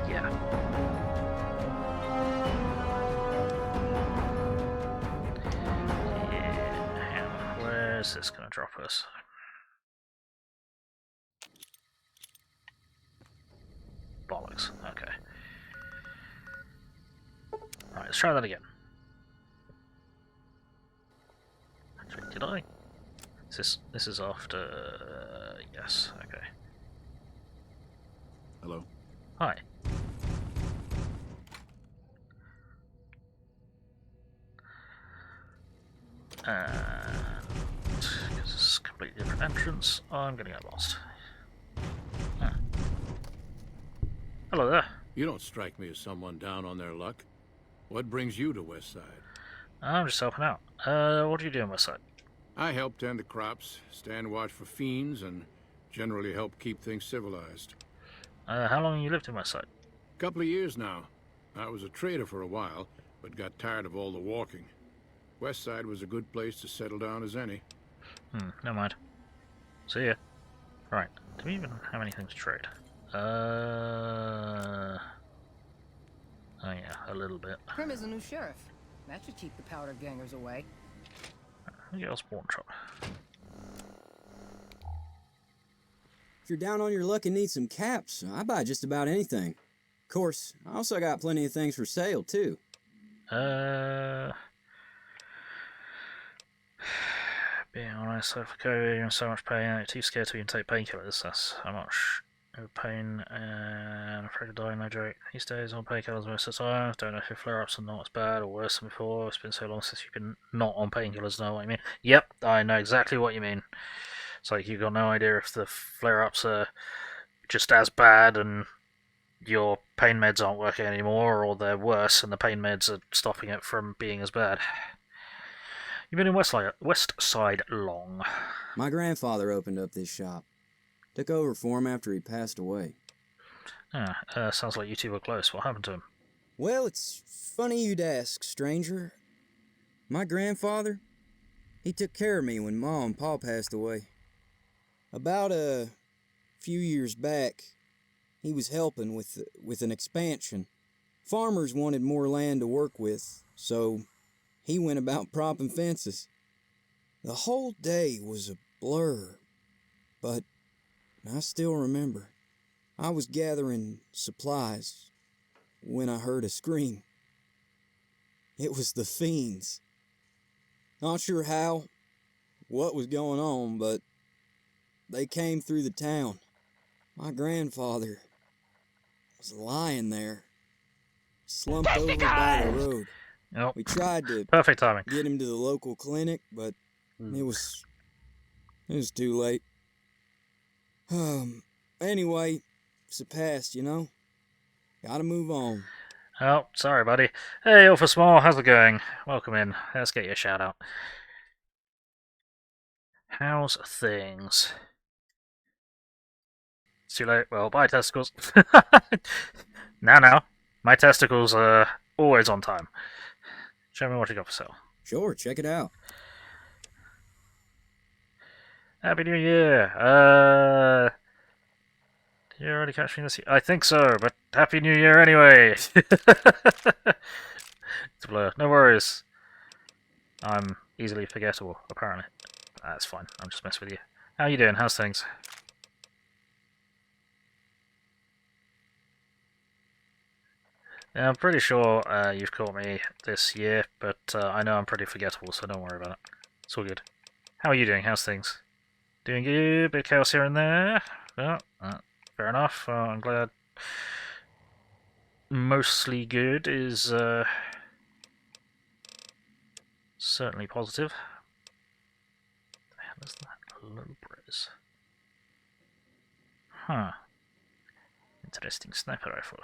yeah. Where's this gonna drop us? Bollocks. Okay. Alright, let's try that again. Actually, did I? This is after... yes, okay. Hello? Hi. And... because it's a completely different entrance, I'm gonna get lost. Hello there. You don't strike me as someone down on their luck. What brings you to Westside? I'm just helping out. What are you doing, Westside? I help tend the crops, stand watch for fiends, and generally help keep things civilized. How long have you lived in Westside? Couple of years now. I was a trader for a while, but got tired of all the walking. Westside was a good place to settle down as any. Never mind. See ya. Right, do we even have anything to trade? Oh yeah, a little bit. Prim is a new sheriff. That should keep the powder gangers away. Let me get a spawn shop. If you're down on your luck and need some caps, I buy just about anything. Of course, I also got plenty of things for sale, too. Being honest, so for COVID, you're in so much pain, you're too scared to even take painkillers. That's how much pain and afraid of dying, no joke. These days, on painkillers most of the time. Don't know if your flare-ups are not as bad or worse than before. It's been so long since you've been not on painkillers, know what I mean? Yep, I know exactly what you mean. It's like you've got no idea if the flare-ups are just as bad and your pain meds aren't working anymore, or they're worse and the pain meds are stopping it from being as bad. You've been in Westside long. My grandfather opened up this shop. Took over for him after he passed away. Sounds like you two were close. What happened to him? Well, it's funny you'd ask, stranger. My grandfather, he took care of me when Ma and Pa passed away. About a few years back, he was helping with an expansion. Farmers wanted more land to work with, so he went about propping fences. The whole day was a blur, but I still remember. I was gathering supplies when I heard a scream. It was the fiends. Not sure how, what was going on, but they came through the town. My grandfather was lying there, slumped over by the road. Nope. We tried to Perfect timing. get him to the local clinic, but it was too late. Anyway, it's the past, you know? Gotta move on. Oh, sorry, buddy. Hey, Alpha Small, how's it going? Welcome in. Let's get you a shout out. How's things? It's too late. Well, bye, testicles. Now. My testicles are always on time. Show me what you got for sale. Sure, check it out. Happy New Year! Did you already catch me this year? I think so, but Happy New Year anyway! It's a blur. No worries. I'm easily forgettable, apparently. That's fine. I'm just messing with you. How you doing? How's things? Yeah, I'm pretty sure you've caught me this year, but I know I'm pretty forgettable, so don't worry about it. It's all good. How are you doing? How's things? Doing good? Bit of chaos here and there? Well, fair enough. I'm glad. Mostly good is certainly positive. What the hell is that? Lobres. Huh. Interesting sniper rifle.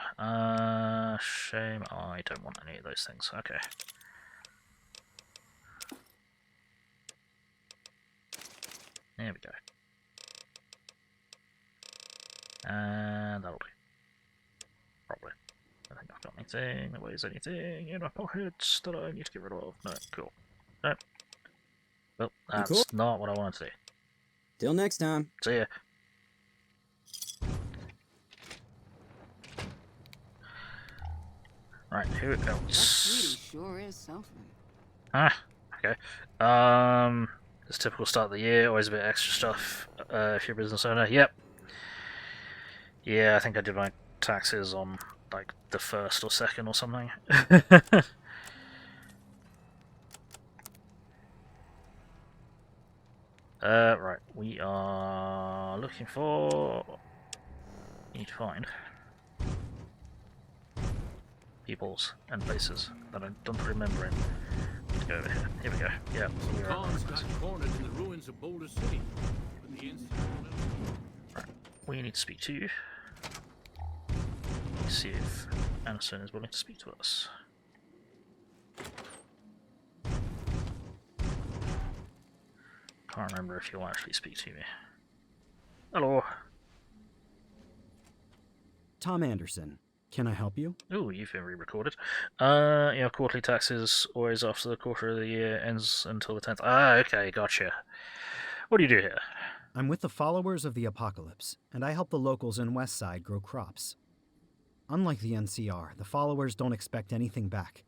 Shame I don't want any of those things. Okay. There we go. And that'll do. Probably. I think I've got anything that weighs anything in my pockets that I need to get rid of. No, cool. No. Well, that's cool. not what I wanted to do. Till next time. See ya. Right, who else? That sweetie sure is something. Ah, okay. It's typical start of the year, always a bit extra stuff if you're a business owner. Yep. Yeah, I think I did my taxes on like the 1st or 2nd or something. Right, we are looking for... Need to find peoples and places that I don't remember in. Let's go over here. Here we go. Yeah. So Khan's got cornered in the ruins of Boulder City. Right. We need to speak to you. Let's see if Anderson is willing to speak to us. Can't remember if he'll actually speak to me. Hello. Tom Anderson. Can I help you? Ooh, you've been re-recorded. Yeah, quarterly taxes always after the quarter of the year ends until the 10th. Ah, okay, gotcha. What do you do here? I'm with the followers of the apocalypse, and I help the locals in Westside grow crops. Unlike the NCR, the followers don't expect anything back.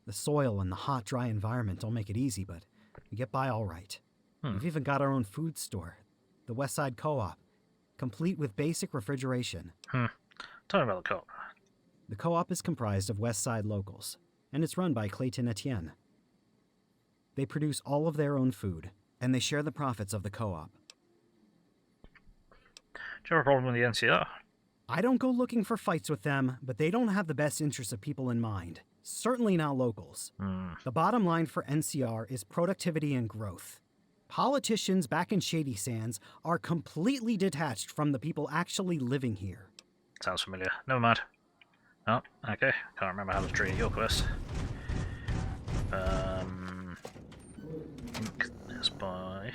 The soil and the hot, dry environment don't make it easy, but we get by all right. We've even got our own food store, the Westside Co-op, complete with basic refrigeration. Tell me about the co-op. The co-op is comprised of Westside locals, and it's run by Clayton Etienne. They produce all of their own food, and they share the profits of the co-op. Do you have a problem with the NCR? I don't go looking for fights with them, but they don't have the best interests of people in mind. Certainly not locals. The bottom line for NCR is productivity and growth. Politicians back in Shady Sands are completely detached from the people actually living here. Sounds familiar. Never mind. Oh, okay. Can't remember how to trigger your quest. Let's buy.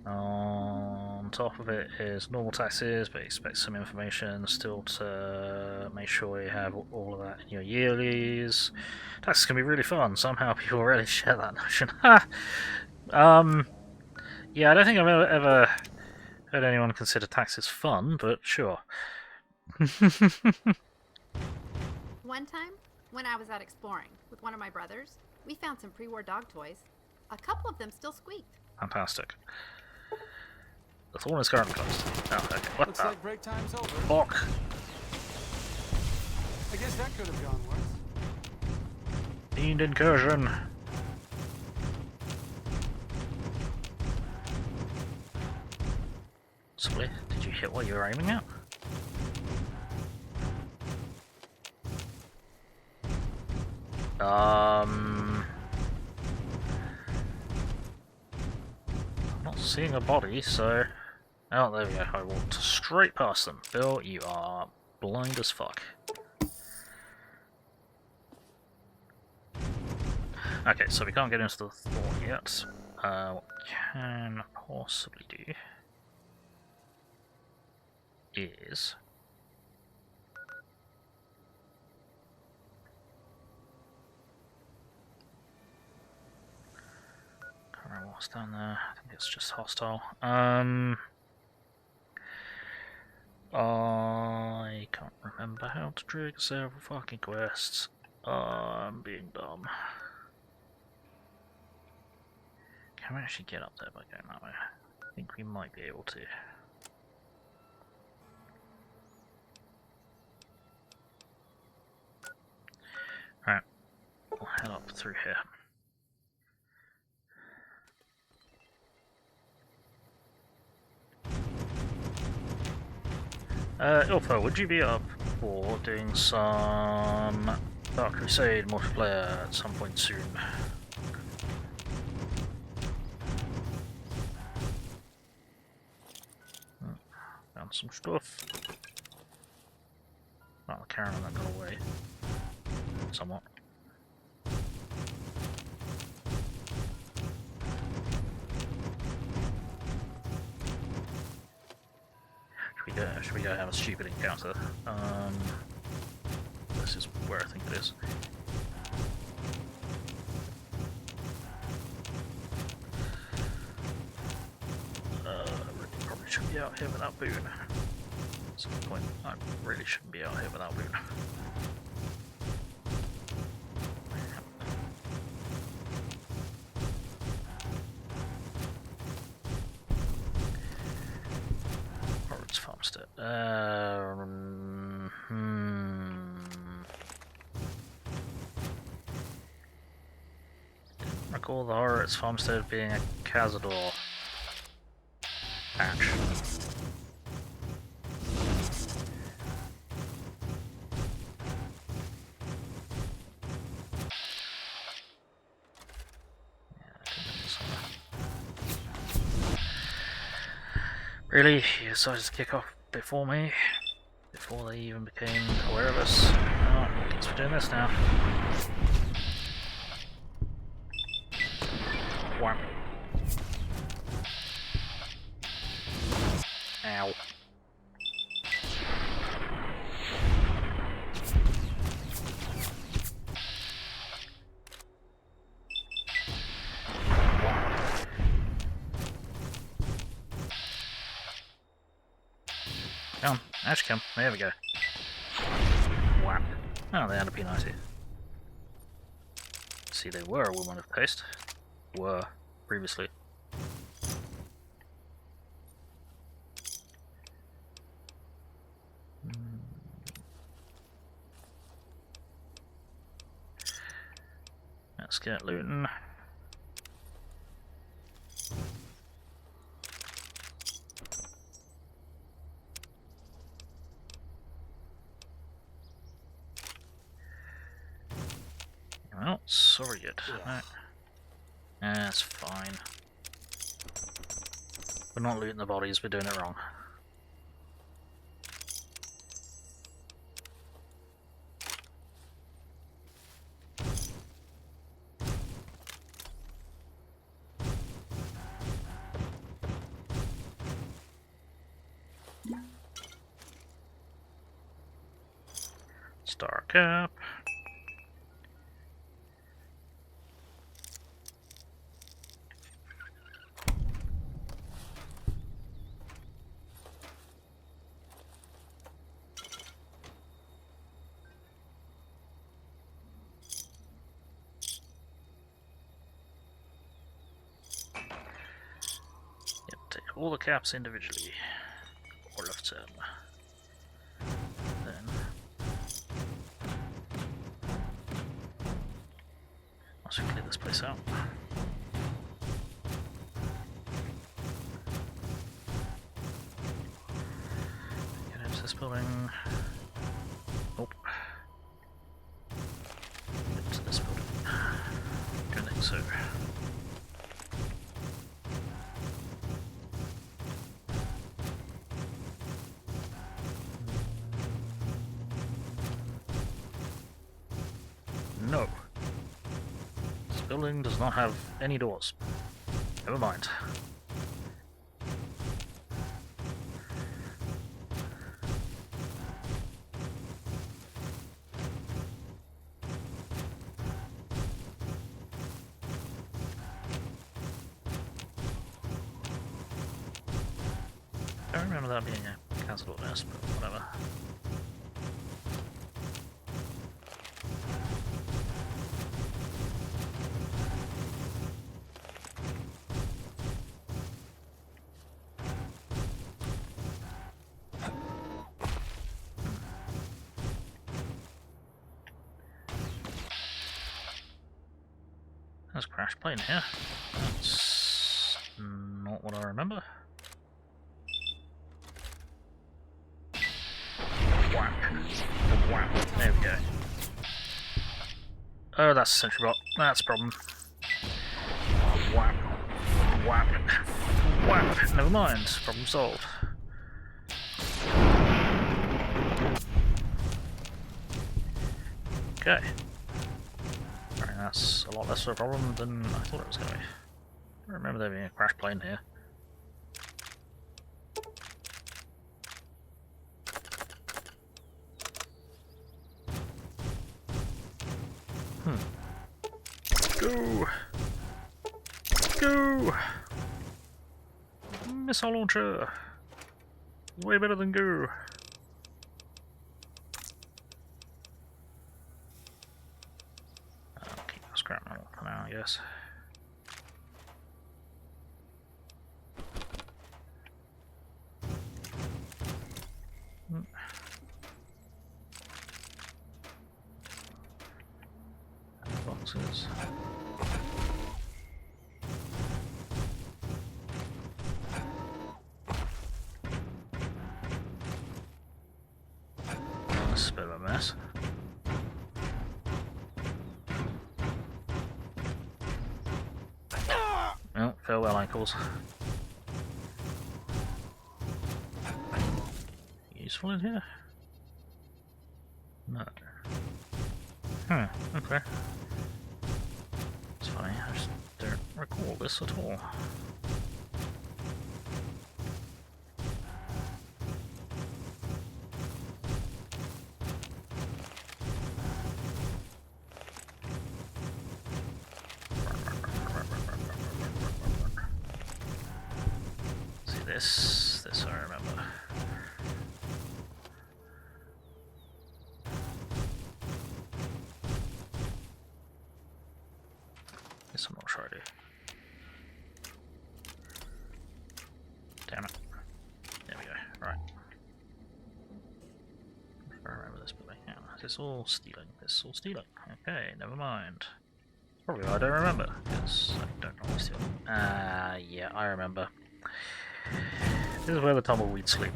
On top of it is normal taxes, but expect some information still to make sure you have all of that in your yearlies. Taxes can be really fun. Somehow people really share that notion. Yeah, I don't think I've ever heard anyone consider taxes fun, but sure. One time, when I was out exploring with one of my brothers, we found some pre-war dog toys. A couple of them still squeaked. Fantastic. The thorn is currently closed. Oh, okay. What Looks like break time's over. Fuck. I guess that could have gone worse. Fiend incursion. Split, did you hit what you were aiming at? I'm not seeing a body, so... Oh, there we go. I walked straight past them. Bill, you are blind as fuck. Okay, so we can't get into the thorn yet. What we can possibly do is remember what's down there. I think it's just hostile. I can't remember how to trigger several fucking quests. I'm being dumb. Can we actually get up there by going that way? I think we might be able to. Alright, we'll head up through here. Ilfo, would you be up for doing some Dark Crusade multiplayer at some point soon? Found some stuff. Not the Caravan that got away. Somewhat. Should we go have a stupid encounter? This is where I think it is. Really probably shouldn't be out here without Boone. At some point, I really shouldn't be out here without Boone. Recall the Horrors Farmstead being a Cazador patch. Really? You decided to kick off before me? Before they even became aware of us? Oh, I guess we're doing this now. Warm. Ow. Come, Ash, come. There we go. Whap. Oh, they had a P90. See, they were a woman of taste. Were previously. Let's get looting. Well, sorry yet. Right. That's fine. We're not looting the bodies, we're doing it wrong. Star cap. All the caps individually, all of them. Then, once we clear this place out, get into this building. Nope. Get into this building. Don't think so. No. This building does not have any doors. Never mind. without being a cancelled mess, but whatever. There's a crash plane here. That's not what I remember. Whap. Whap. There we go. Oh, that's a sentry bot. That's a problem. Whap. Whap. Whap. Never mind. Problem solved. Okay. Alright, that's a lot less of a problem than I thought it was going to be. I remember there being a crash plane here. Go! Go! Missile launcher! Way better than go! I'll keep the scrap metal for now, I guess. Boxes. This is a bit of a mess. Well, farewell ankles. Useful in here? No. Okay. It's funny, I just don't recall this at all. See this I remember. This I'm not sure I do. Damn it. There we go. Right. I remember this building. Yeah, this is all stealing. This is all stealing. Okay, never mind. Probably why I don't remember, because I don't normally steal. Yeah, I remember. This is where the tumbleweeds sleep.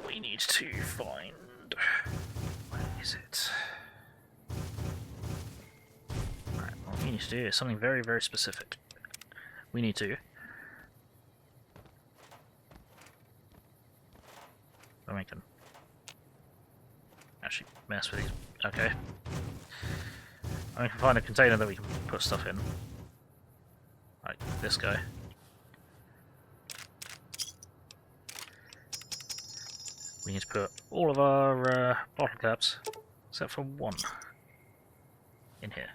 We need to find... Where is it? Alright, what we need to do is something very, very specific. We need to... Then we can actually mess with these. Okay. I can find a container that we can put stuff in. Like this guy. We need to put all of our bottle caps, except for one, in here.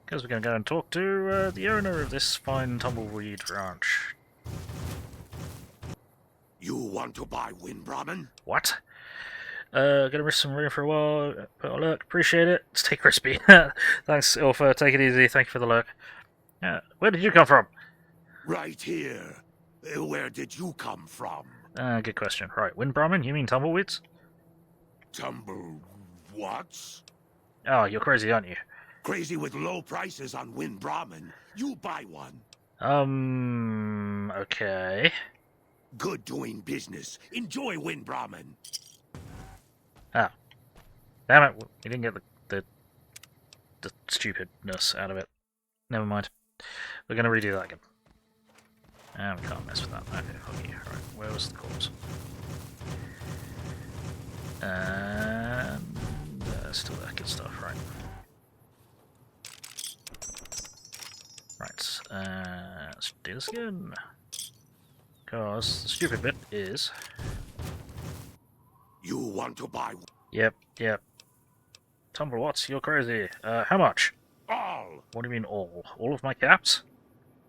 Because we're going to go and talk to the owner of this fine tumbleweed ranch. You want to buy wind-brahmin? What? Gonna risk some room for a while. Put a lurk. Appreciate it. Stay crispy. Thanks, Ilfa. Take it easy. Thank you for the lurk. Where did you come from? Right here. Where did you come from? Good question. Right, wind-brahmin? You mean tumbleweeds? What? Oh, you're crazy, aren't you? Crazy with low prices on wind-brahmin. You buy one. Okay. Good doing business. Enjoy wind-brahmin. Ah. Damn it, we didn't get the stupidness out of it. Never mind. We're going to redo that again. And we can't mess with that. Okay, fuck you. Right, where was the corpse? And... still there, good stuff, right. Right, let's do this again. Because the stupid bit is... You want to buy... Yep. Tumblewatts, you're crazy. How much? All! What do you mean all? All of my caps?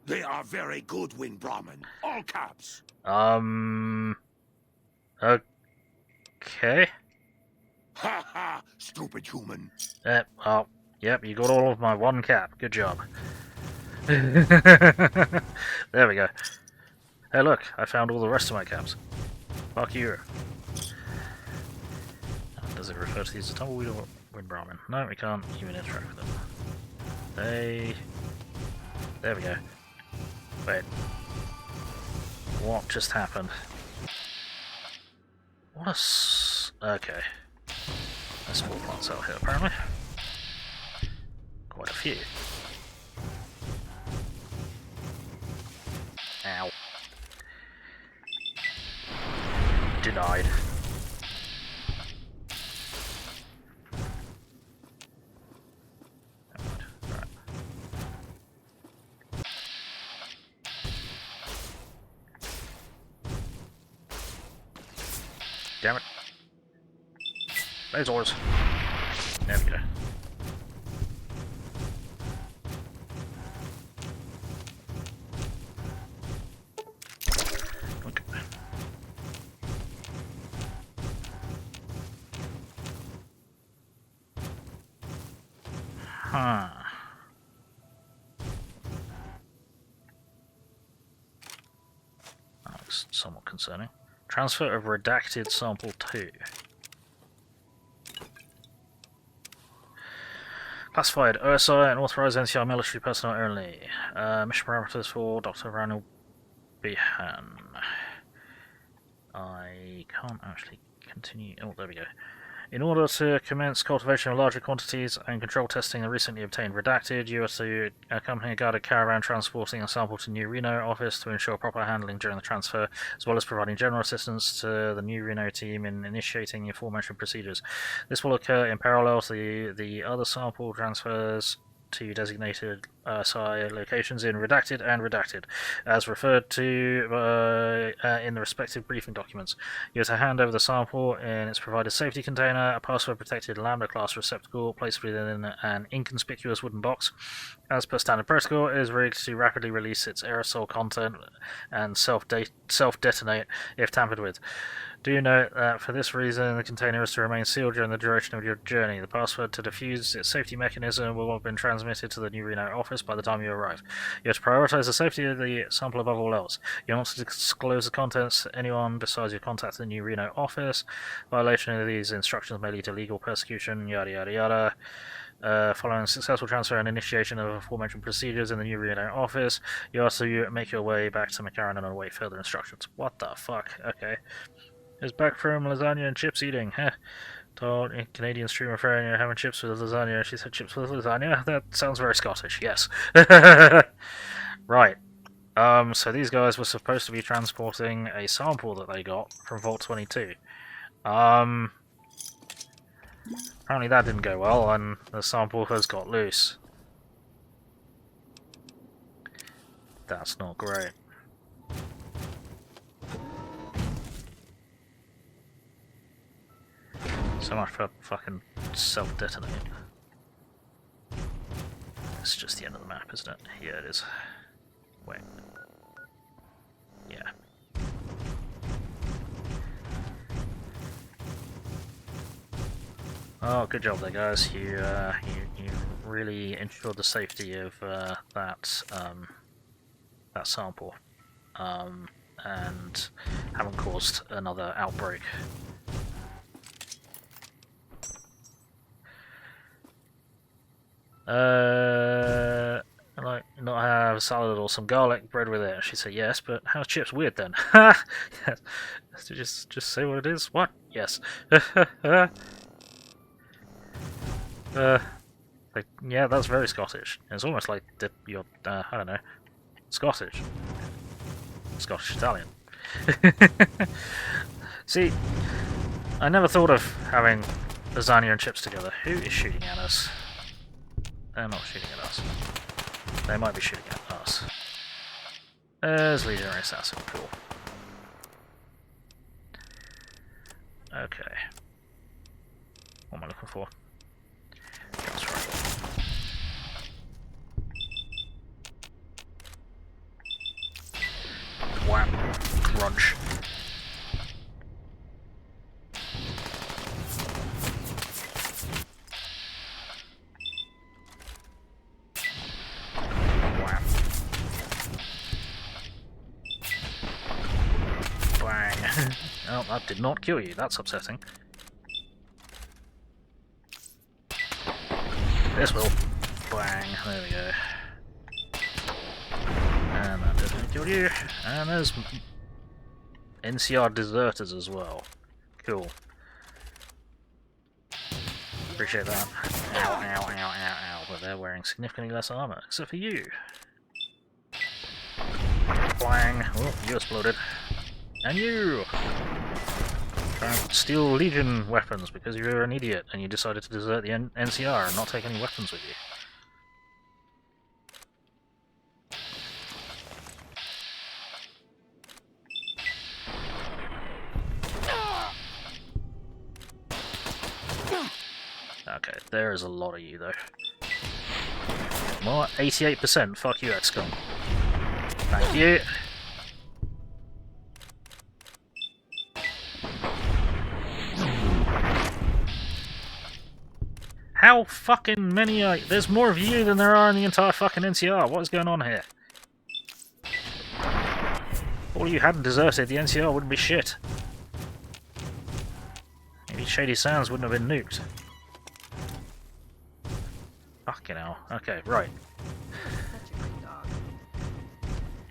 They are very good, wind-brahmin. All caps. Okay. Ha ha! Stupid human. Oh, yep, you got all of my one cap. Good job. There we go. Hey, look, I found all the rest of my caps. Fuck you. Does it refer to these as tumbleweed or wind-brahmin? No, we can't even interact with them. There we go. Wait. What just happened? Okay. There's more plants out here, apparently. Quite a few. Ow. Denied. Right. Damn it. Lasers. There we go. Okay. Huh. That looks somewhat concerning. Transfer of redacted sample 2. Classified OSI and authorized NCR military personnel only. Mission parameters for Dr. Ranul Bihan. I can't actually continue. Oh, there we go. In order to commence cultivation of larger quantities and control testing the recently obtained redacted, you are to accompany a guided caravan transporting a sample to New Reno office to ensure proper handling during the transfer, as well as providing general assistance to the New Reno team in initiating the aforementioned procedures. This will occur in parallel to the other sample transfers to designated SI locations in redacted and redacted, as referred to in the respective briefing documents. You are to hand over the sample in its provided safety container, a password-protected Lambda-class receptacle placed within an inconspicuous wooden box. As per standard protocol, it is rigged to rapidly release its aerosol content and self-detonate if tampered with. Do note that for this reason, the container is to remain sealed during the duration of your journey. The password to defuse its safety mechanism will have been transmitted to the New Reno office by the time you arrive. You have to prioritize the safety of the sample above all else. You are not to disclose the contents to anyone besides your contact at the New Reno office. Violation of these instructions may lead to legal persecution, yada yada yada. Following successful transfer and initiation of aforementioned procedures in the New Reno office, you are to make your way back to McCarran and await further instructions. What the fuck? Okay. Is back from lasagna and chips eating. Heh. Told a Canadian streamer friend you're having chips with lasagna. She said chips with lasagna. That sounds very Scottish. Yes. Right. So these guys were supposed to be transporting a sample that they got from Vault 22. Apparently that didn't go well, and the sample has got loose. That's not great. So much for fucking self-detonate. It's just the end of the map, isn't it? Yeah, it is. Wait. Yeah. Oh, good job there, guys. You really ensured the safety of that sample, and haven't caused another outbreak. Like, not have a salad or some garlic bread with it. And she said, yes, but how's chips weird then? Ha! Yes. Just say what it is. What? Yes. Like, yeah, that's very Scottish. It's almost like you're, I don't know, Scottish. Scottish Italian. See, I never thought of having lasagna and chips together. Who is shooting at us? They're not shooting at us. They might be shooting at us. There's Legionary Assassin. Cool. Okay. What am I looking for? Gas rifle. crunch. Wow. Bang. Oh, that did not kill you. That's upsetting. This will. Bang. There we go. And that doesn't kill you. And there's NCR deserters as well. Cool. Appreciate that. Ow, ow, ow, ow, ow. But they're wearing significantly less armor, except for you. Bang. Oh, you exploded. And you! Trying to steal Legion weapons because you're an idiot and you decided to desert the NCR and not take any weapons with you. Okay, there is a lot of you though. More 88%. Fuck you, XCOM. Thank you. How fucking many are... There's more of you than there are in the entire fucking NCR. What is going on here? If all you hadn't deserted, the NCR wouldn't be shit. Maybe Shady Sands wouldn't have been nuked. Fucking hell. Okay, right.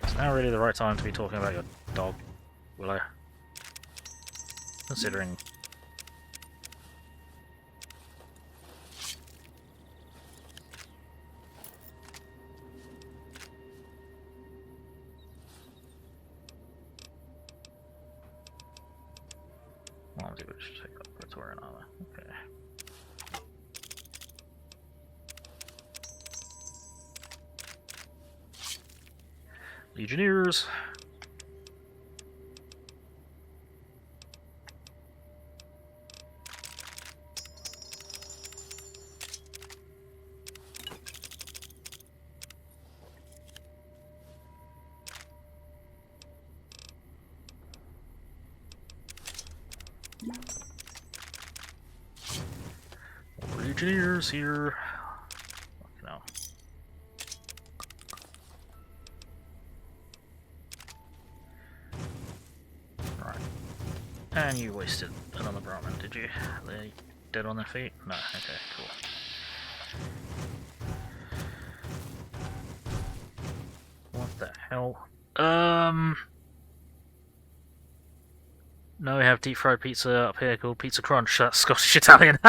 It's now really the right time to be talking about your dog, Willow. Considering... I'll do it. Just take up Praetorian armor. Okay. Legionnaires. Legionnaires here. No. Right. And you wasted another Brahmin, did you? Are they dead on their feet? No. Okay, cool. What the hell? No, we have deep fried pizza up here called Pizza Crunch. That's Scottish Italian.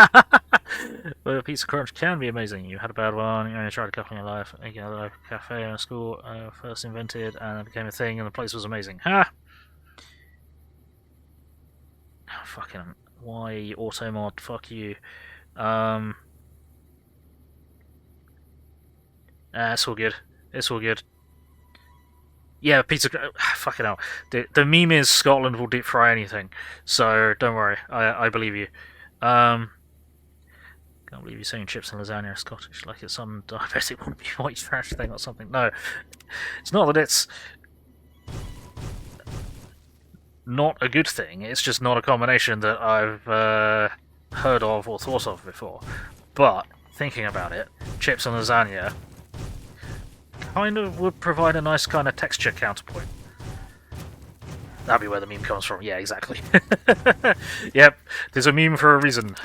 Well, Pizza Crunch can be amazing. You had a bad one, you only tried a couple in your life. You got a local cafe in a school, first invented, and it became a thing, and the place was amazing. Ha! Oh, fucking why automod? Fuck you. It's all good. It's all good. Yeah, pizza. Fucking hell. The meme is Scotland will deep fry anything, so don't worry. I believe you. Can't believe you're saying chips and lasagna are Scottish, like it's some diabetic would be white trash thing or something. No, it's not that it's not a good thing. It's just not a combination that I've heard of or thought of before. But thinking about it, chips and lasagna kind of would provide a nice kind of texture counterpoint. That'd be where the meme comes from. Yeah, exactly. Yep, there's a meme for a reason.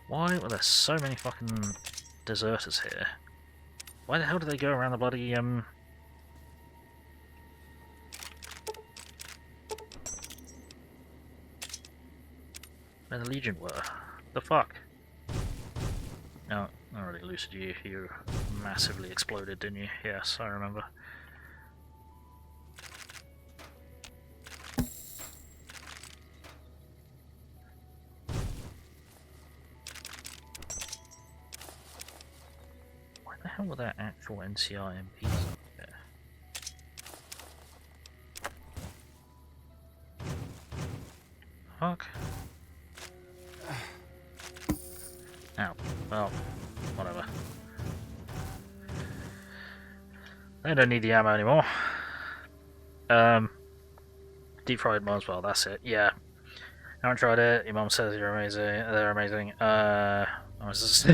Why were there so many fucking deserters here? Why the hell do they go around the bloody, where the Legion were? The fuck? No, I already lucid you. You massively exploded, didn't you? Yes, I remember. Why the hell were there actual NCR MPs up there? fuck? Ow. Well, whatever. I don't need the ammo anymore. Deep fried Mars bar, that's it. Yeah. I haven't tried it. Your mum says you're amazing. They're amazing. I was just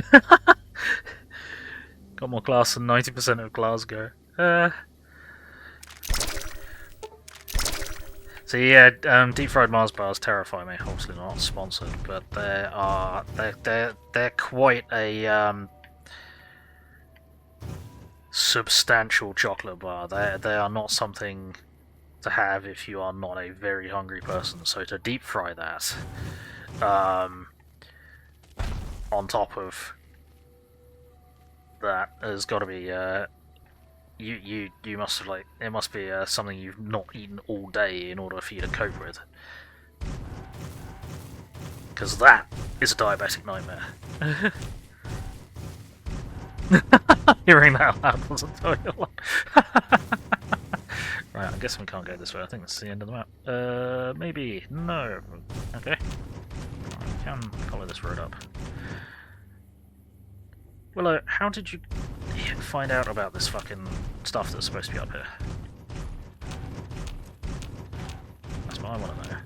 got more class than 90% of Glasgow. So yeah, deep fried Mars bars terrify me. Obviously not sponsored, but they're quite a substantial chocolate bar. They are not something to have if you are not a very hungry person. So to deep fry that, on top of that, has got to be you must have it must be something you've not eaten all day in order for you to cope with, because that is a diabetic nightmare. Hearing that loud doesn't tell you a lot. Right, I'm guessing we can't go this way. I think that's the end of the map. Maybe. No. Okay. We can follow this road up. Willow, how did you find out about this fucking stuff that's supposed to be up here? That's what I want to know.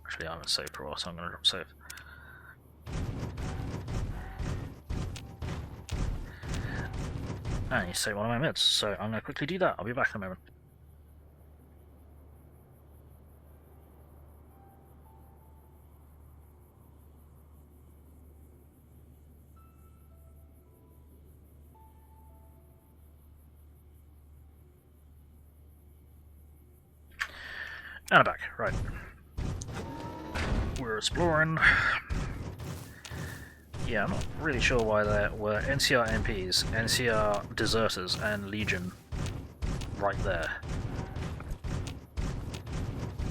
Actually, I haven't saved for a while, so I'm going to drop save. I need to save one of my mids, so I'm going to quickly do that. I'll be back in a moment. And I'm back, right. We're exploring. Yeah, I'm not really sure why there were NCR MPs, NCR deserters, and Legion right there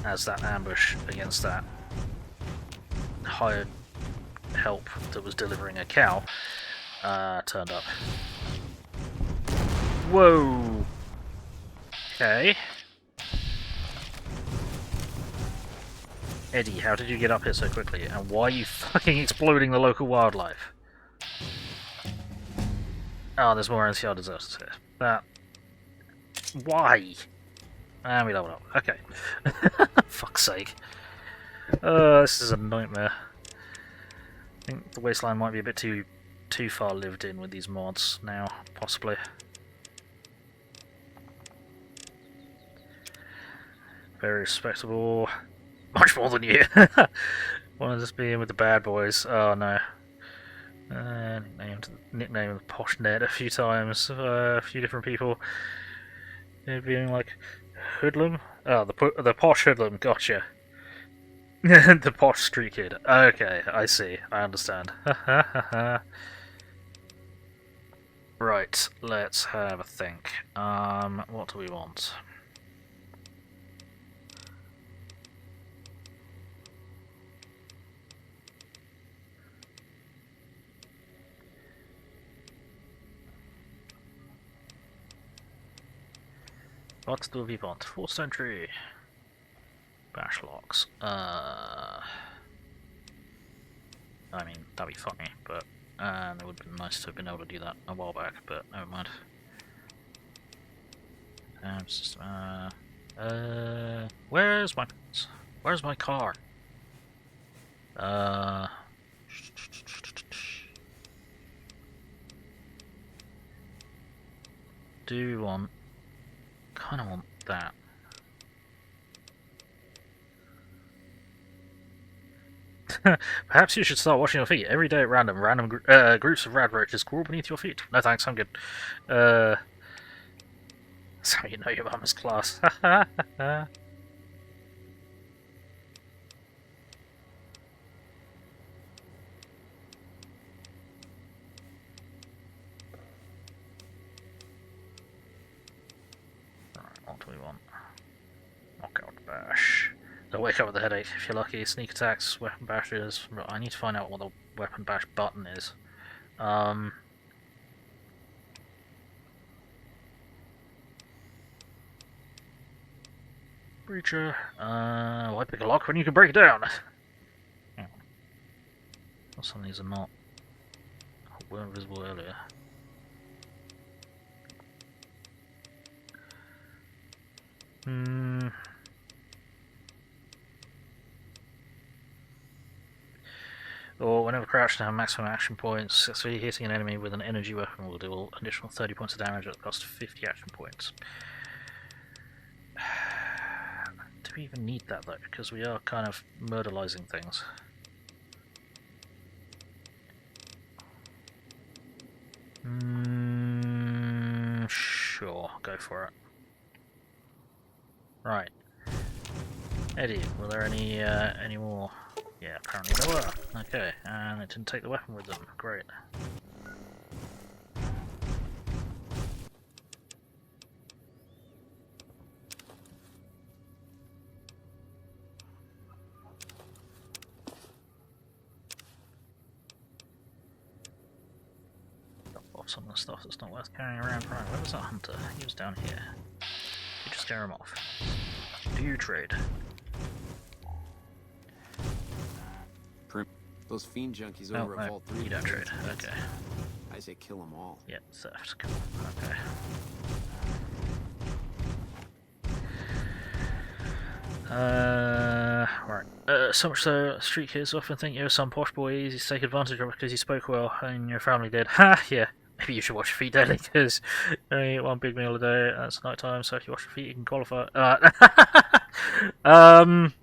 as that ambush against that hired help that was delivering a cow turned up. Whoa! Okay. Eddie, how did you get up here so quickly? And why are you fucking exploding the local wildlife? Oh, there's more NCR deserters here. That... Why? And we leveled up. Okay. Fuck's sake. This is a nightmare. I think the wasteland might be a bit too far lived in with these mods now, possibly. Very respectable. Much more than you. Want to just be in with the bad boys. Oh no. Nicknamed the Posh Ned a few times. A few different people. Being like hoodlum. Oh, the posh hoodlum. Gotcha. The posh street kid. Okay, I see. I understand. Right. Let's have a think. What do we want? What do we want? 4th century bash locks. I mean, that'd be funny, but it would have been nice to have been able to do that a while back, but never mind. System, where's my pants? Where's my car? Do we want... Kinda want that. Perhaps you should start washing your feet every day at random. Groups of rad roaches crawl beneath your feet. No thanks, I'm good. That's how you know your mum is class. What do we want? Knockout bash. They'll wake up with a headache if you're lucky. Sneak attacks, weapon bashes. I need to find out what the weapon bash button is. Breacher. Why pick a lock when you can break it down? Oh. Well, some of these are not. Weren't visible earlier. Or whenever crouched to have maximum action points, successfully hitting an enemy with an energy weapon will deal additional 30 points of damage at the cost of 50 action points. Do we even need that though? Because we are kind of murderalizing things. Sure, go for it. Right. Eddie, were there any more? Yeah, apparently there were. Okay, and it didn't take the weapon with them. Great. Drop off some of the stuff that's not worth carrying around. Right, where was that hunter? He was down here. You just scare him off. Do you trade? Those fiend junkies over at Vault 3. You don't trade. Okay. I say kill them all. Yep, theft. Cool. Okay. Right. So much so, street kids often think you're some posh boy, easy to take advantage of because you spoke well and your family did. Ha! Yeah. Maybe you should wash your feet daily because you only eat one big meal a day. That's night time, so if you wash your feet, you can qualify. I'm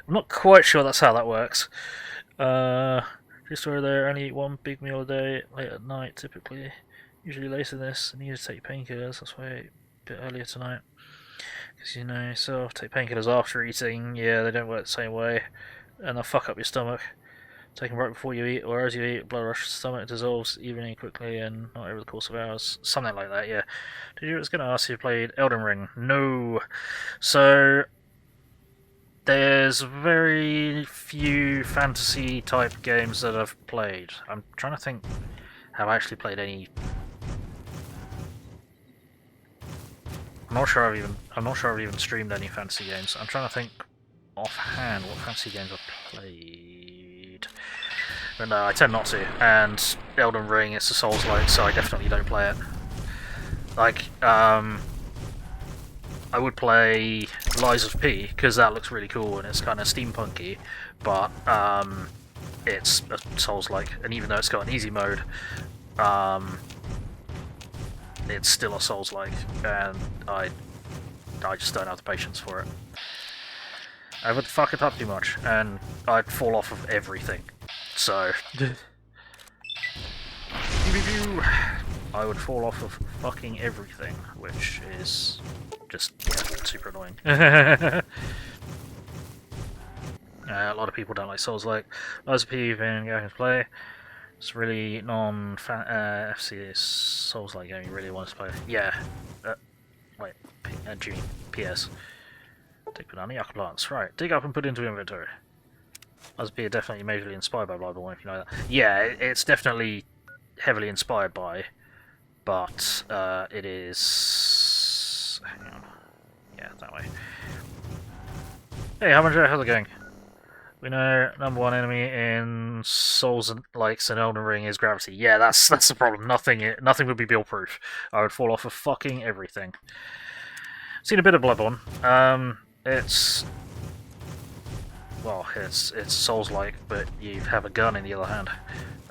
not quite sure that's how that works. Just where they only eat one big meal a day, late at night typically. Usually later than this, and you need to take painkillers, that's why I ate a bit earlier tonight. Because you know yourself, take painkillers after eating, yeah, they don't work the same way, and they'll fuck up your stomach. Take them right before you eat, or as you eat, blood rush, stomach dissolves evenly quickly and not over the course of hours. Something like that, yeah. I was going to ask if you played Elden Ring. No. So there's very few fantasy type games that I've played. I'm trying to think, have I actually played any? I'm not sure I've even streamed any fantasy games. I'm trying to think offhand what fantasy games I've played. But no, I tend not to. And Elden Ring, it's a Souls-like, so I definitely don't play it. Like, I would play Lies of P, because that looks really cool and it's kind of steampunky, but it's a Souls-like, and even though it's got an easy mode, it's still a Souls-like, and I just don't have the patience for it. I would fuck it up too much, and I'd fall off of everything, so I would fall off of fucking everything, which is just, yeah, super annoying. A lot of people don't like Souls-like. Lies of P even go and play. It's really non-FC Souls-like game you really want to play. Yeah. Wait, G, PS. Take banana yucca plants. Right, dig up and put into inventory. Lies of P are definitely majorly inspired by Bloodborne, if you know that. Yeah, it's definitely heavily inspired by, but it is... Hang on. Yeah, that way. Hey, how's it going? We know number one enemy in Souls-likes and Elden Ring is gravity. Yeah, that's the problem. Nothing would be build-proof. I would fall off of fucking everything. Seen a bit of Bloodborne. It's Souls-like, but you have a gun in the other hand.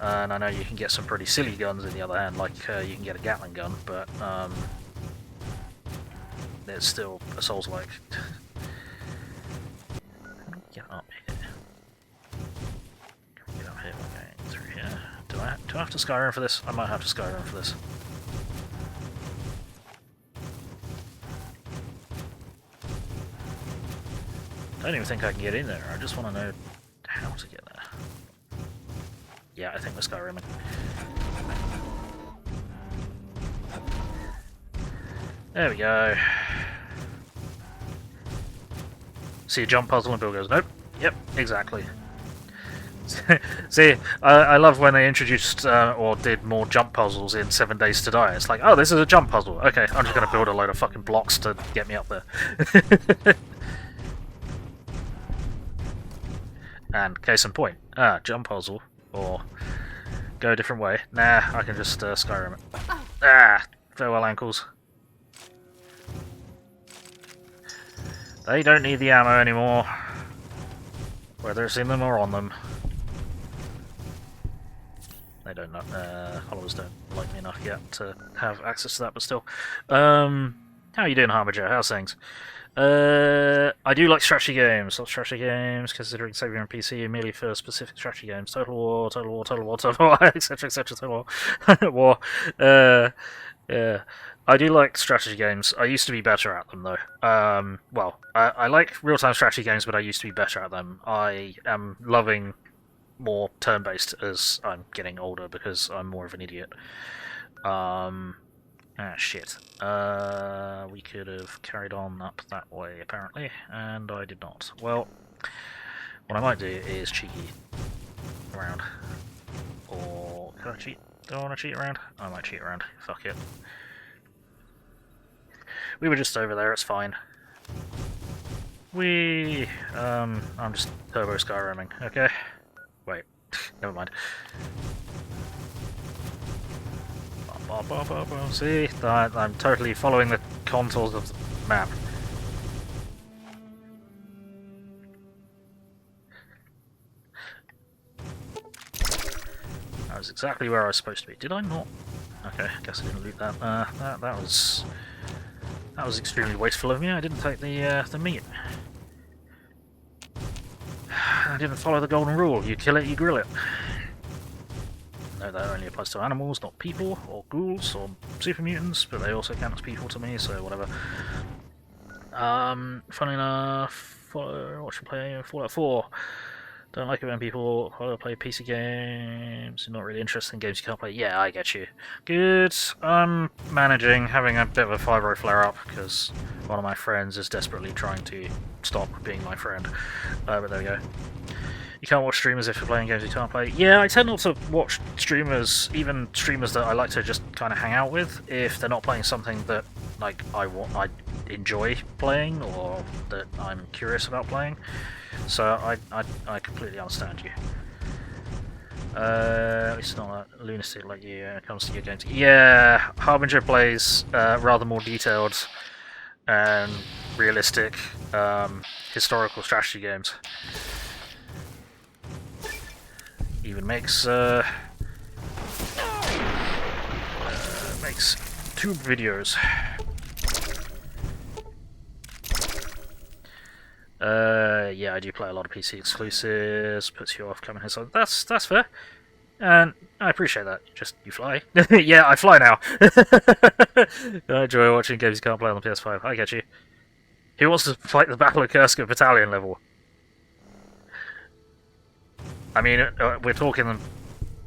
And I know you can get some pretty silly guns in the other hand, like you can get a Gatling gun, but it's still a Souls-like. Get up here. Get up here, we're going through here. Do I have to Skyrim for this? I might have to Skyrim for this. I don't even think I can get in there, I just want to know how to get there. Yeah, I think we're Skyrimming. There we go. See a jump puzzle and Bill goes, nope. Yep, exactly. See, I love when they introduced or did more jump puzzles in 7 Days to Die. It's like, oh, this is a jump puzzle. Okay, I'm just going to build a load of fucking blocks to get me up there. And case in point, jump puzzle, or go a different way. Nah, I can just Skyrim it. Farewell ankles. They don't need the ammo anymore, whether it's in them or on them. They don't know, followers don't like me enough yet to have access to that, but still. How are you doing, Harbinger? How's things? I do like strategy games. Lots of strategy games, considering saving on PC merely for specific strategy games. Total War, Total War, Total War, Total War, etc, etc, Total War. War. Yeah. I do like strategy games. I used to be better at them, though. Well, I like real-time strategy games, but I used to be better at them. I am loving more turn-based as I'm getting older, because I'm more of an idiot. Shit. We could have carried on up that way, apparently, and I did not. Well, what I might do is cheeky around. Or, can I cheat? Do I want to cheat around? I might cheat around. Fuck it. We were just over there, it's fine. I'm just turbo Skyrimming, okay? Wait, never mind. See, I'm totally following the contours of the map. That was exactly where I was supposed to be. Did I not? Okay, I guess I didn't loot that. That was extremely wasteful of me. I didn't take the meat. I didn't follow the golden rule. You kill it, you grill it. No, that only applies to animals, not people, or ghouls, or super mutants, but they also count as people to me, so whatever. Funny enough, what should I play? Fallout 4. Don't like it when people play PC games, not really interested in games you can't play. Yeah, I get you. Good. I'm managing, having a bit of a fibro flare-up, because one of my friends is desperately trying to stop being my friend. But there we go. You can't watch streamers if you're playing games you can't play. Yeah, I tend not to watch streamers, even streamers that I like to just kind of hang out with, if they're not playing something that like I enjoy playing or that I'm curious about playing. So I completely understand you. At least not a lunatic like you when it comes to your games. Yeah, Harbinger plays rather more detailed and realistic historical strategy games. Even makes tube videos. Yeah, I do play a lot of PC exclusives. Puts you off coming here, so that's fair, and I appreciate that. Just you fly. Yeah, I fly now. I enjoy watching games you can't play on the PS5. I get you. Who wants to fight the Battle of Kursk at battalion level? I mean, we're talking.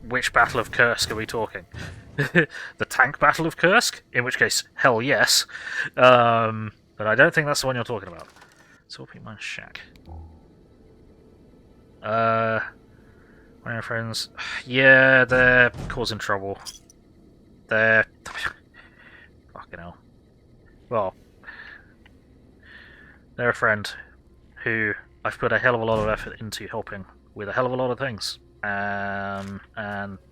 Which Battle of Kursk are we talking? The tank Battle of Kursk? In which case, hell yes. But I don't think that's the one you're talking about. Scorpion Mine Shack. My friends. Yeah, they're causing trouble. They're. Fucking hell. Well. They're a friend who I've put a hell of a lot of effort into helping with a hell of a lot of things. And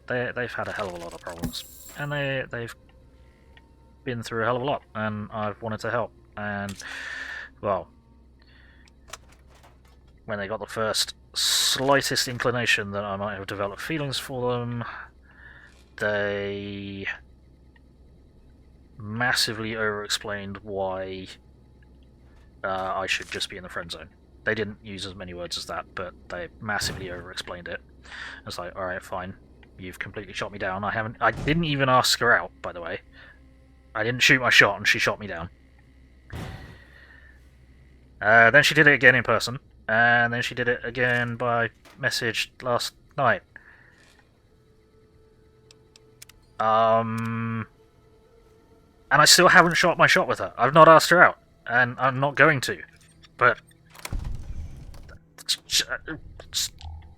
they've had a hell of a lot of problems. And they've been through a hell of a lot. And I've wanted to help. And, well, when they got the first slightest inclination that I might have developed feelings for them, they massively over-explained why I should just be in the friend zone. They didn't use as many words as that, but they massively over-explained it. It's like, alright, fine. You've completely shot me down. I didn't even ask her out, by the way. I didn't shoot my shot, and she shot me down. Then she did it again in person, and then she did it again by message last night. And I still haven't shot my shot with her. I've not asked her out, and I'm not going to. But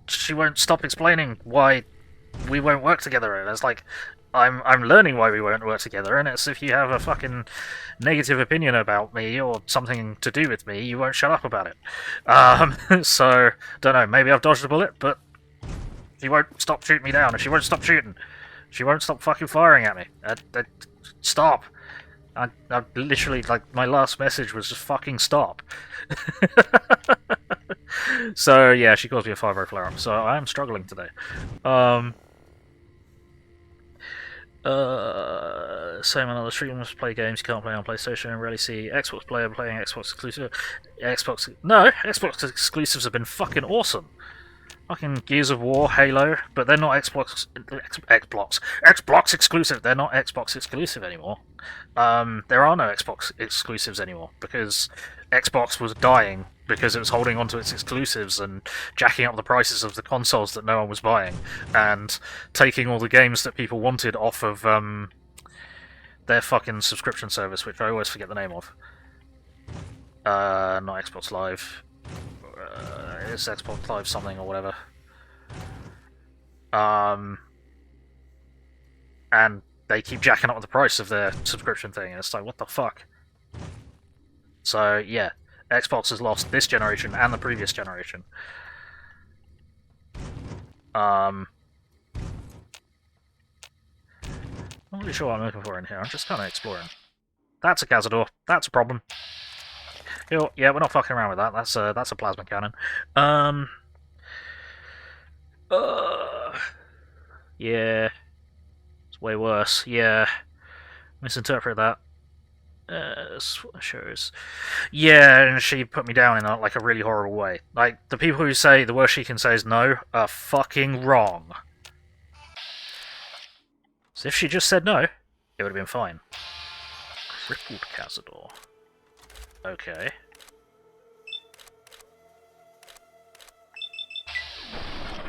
she won't stop explaining why we won't work together. And it's like, I'm learning why we won't work together, and it's if you have a fucking negative opinion about me or something to do with me, you won't shut up about it. So, don't know, maybe I've dodged a bullet, but she won't stop shooting me down, and she won't stop shooting. She won't stop fucking firing at me. Stop. I literally, like, my last message was just fucking stop. So, yeah, she caused me a 5-0 flare-up, so I am struggling today. Same on other streamers, play games you can't play on PlayStation, and rarely see Xbox player playing Xbox exclusive. Xbox exclusives have been fucking awesome. Fucking Gears of War, Halo, but they're not Xbox exclusive. They're not Xbox exclusive anymore. There are no Xbox exclusives anymore because Xbox was dying because it was holding on to its exclusives and jacking up the prices of the consoles that no one was buying and taking all the games that people wanted off of their fucking subscription service, which I always forget the name of. Not Xbox Live. It's Xbox Live something or whatever. And they keep jacking up the price of their subscription thing, and it's like, what the fuck? So, yeah, Xbox has lost this generation and the previous generation. I'm not really sure what I'm looking for in here, I'm just kind of exploring. That's a Cazador, that's a problem. Yeah, we're not fucking around with that. That's a plasma cannon. Yeah, it's way worse. Yeah, misinterpret that. Shows. Yeah, and she put me down in like a really horrible way. Like the people who say the worst she can say is no are fucking wrong. So if she just said no, it would have been fine. Crippled Cazador. Okay.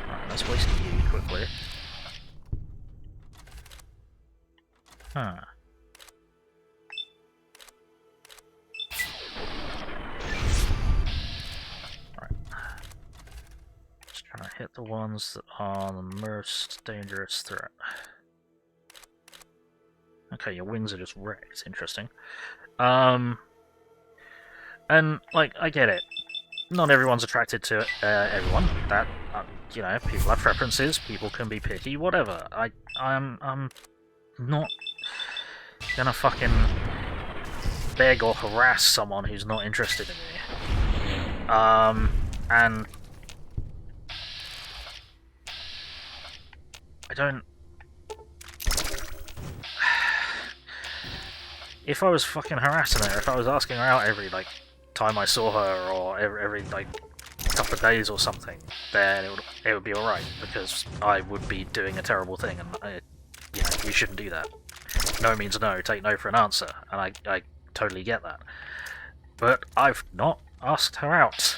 Alright, let's waste you quickly. Huh. Alright. Just trying to hit the ones that are the most dangerous threat. Okay, your wings are just wrecked. Interesting. And, like, I get it. Not everyone's attracted to everyone. That, you know, people have preferences, people can be picky, whatever. I'm not gonna fucking beg or harass someone who's not interested in me. And I don't... If I was fucking harassing her, if I was asking her out every, like, time I saw her, or every like, couple of days or something, then it would be alright, because I would be doing a terrible thing, and, you know, you shouldn't do that. No means no, take no for an answer, and I totally get that. But I've not asked her out.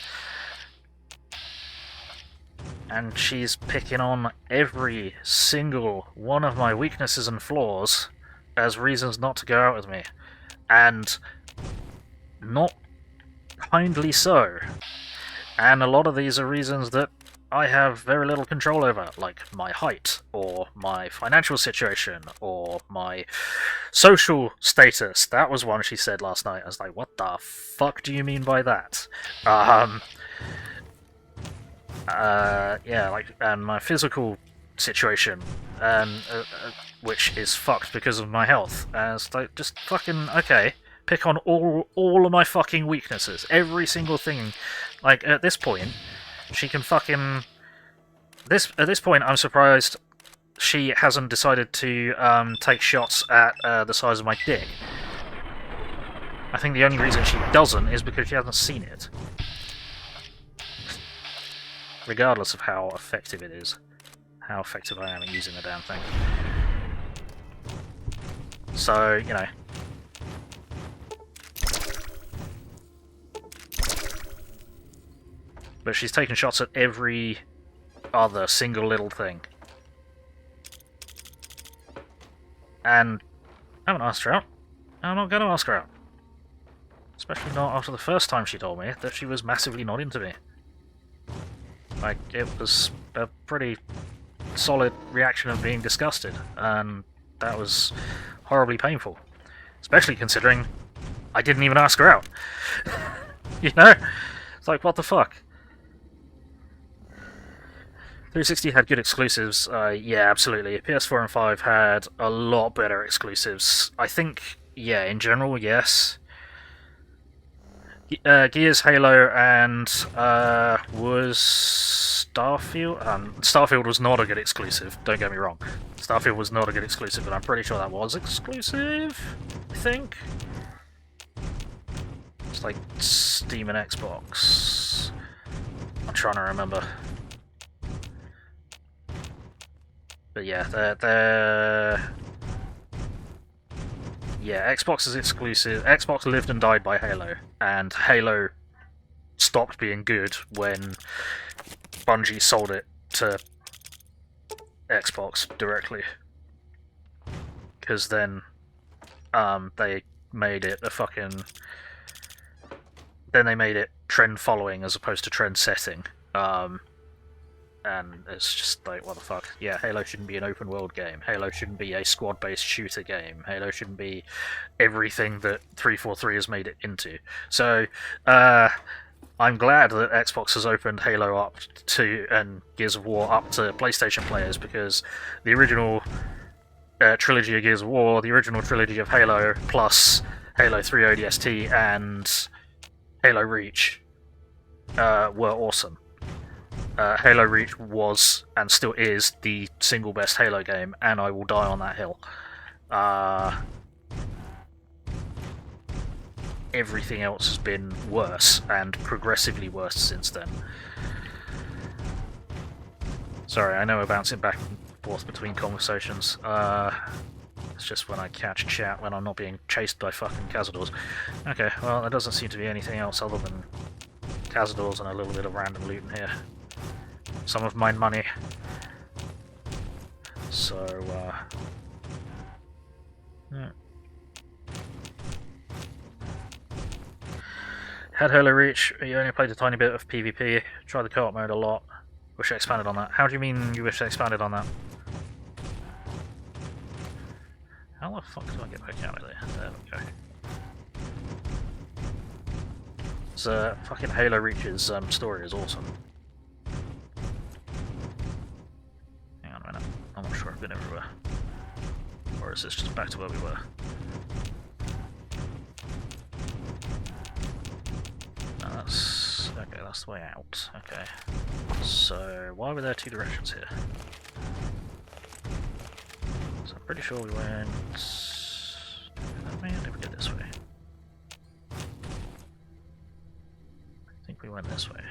And she's picking on every single one of my weaknesses and flaws as reasons not to go out with me. And not kindly so. And a lot of these are reasons that I have very little control over, like my height, or my financial situation, or my social status. That was one she said last night. I was like, what the fuck do you mean by that? Yeah, like, and my physical situation, and which is fucked because of my health. It's like, just fucking, okay, pick on all of my fucking weaknesses, every single thing. Like, at this point, she can fucking... At this point, I'm surprised she hasn't decided to take shots at the size of my dick. I think the only reason she doesn't is because she hasn't seen it. Regardless of how effective it is. How effective I am at using the damn thing. So, you know... But she's taken shots at every other single little thing. And I haven't asked her out. I'm not going to ask her out. Especially not after the first time she told me that she was massively not into me. Like, it was a pretty solid reaction of being disgusted. And that was horribly painful. Especially considering I didn't even ask her out. You know? It's like, what the fuck? 360 had good exclusives, yeah, absolutely. PS4 and 5 had a lot better exclusives. I think, yeah, in general, yes. Gears, Halo, and was Starfield? Starfield was not a good exclusive, don't get me wrong. Starfield was not a good exclusive, but I'm pretty sure that was exclusive, I think. It's like Steam and Xbox. I'm trying to remember. But yeah, yeah, Xbox is exclusive. Xbox lived and died by Halo, and Halo stopped being good when Bungie sold it to Xbox directly. Because then they made it a fucking... Then they made it trend following as opposed to trend setting. And it's just like, what the fuck? Yeah, Halo shouldn't be an open world game. Halo shouldn't be a squad-based shooter game. Halo shouldn't be everything that 343 has made it into. So, I'm glad that Xbox has opened Halo up to, and Gears of War up to PlayStation players, because the original trilogy of Gears of War, the original trilogy of Halo, plus Halo 3 ODST and Halo Reach were awesome. Halo Reach was, and still is, the single best Halo game, and I will die on that hill. Everything else has been worse, and progressively worse since then. Sorry, I know we're bouncing back and forth between conversations. It's just when I catch chat when I'm not being chased by fucking Cazadors. Okay, well, there doesn't seem to be anything else other than Cazadors and a little bit of random loot in here. Some of my money. So, yeah. Had Halo Reach, you only played a tiny bit of PvP, tried the co-op mode a lot. Wish I expanded on that. How do you mean you wish I expanded on that? How the fuck do I get back out of there? There we go. So, fucking Halo Reach's story is awesome. Hang on a minute, I'm not sure I've been everywhere. Or is this just back to where we were? No, that's... okay, that's the way out. Okay. So, why were there two directions here? So I'm pretty sure we went... did we go this way? I think we went this way.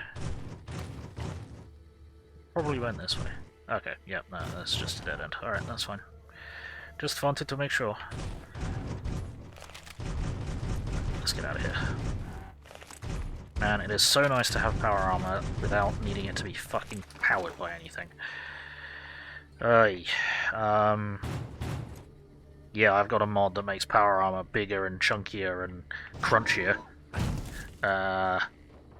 Probably went this way. Okay, yep, no, that's just a dead end. Alright, that's fine. Just wanted to make sure. Let's get out of here. Man, it is so nice to have power armor without needing it to be fucking powered by anything. Yeah, I've got a mod that makes power armor bigger and chunkier and crunchier.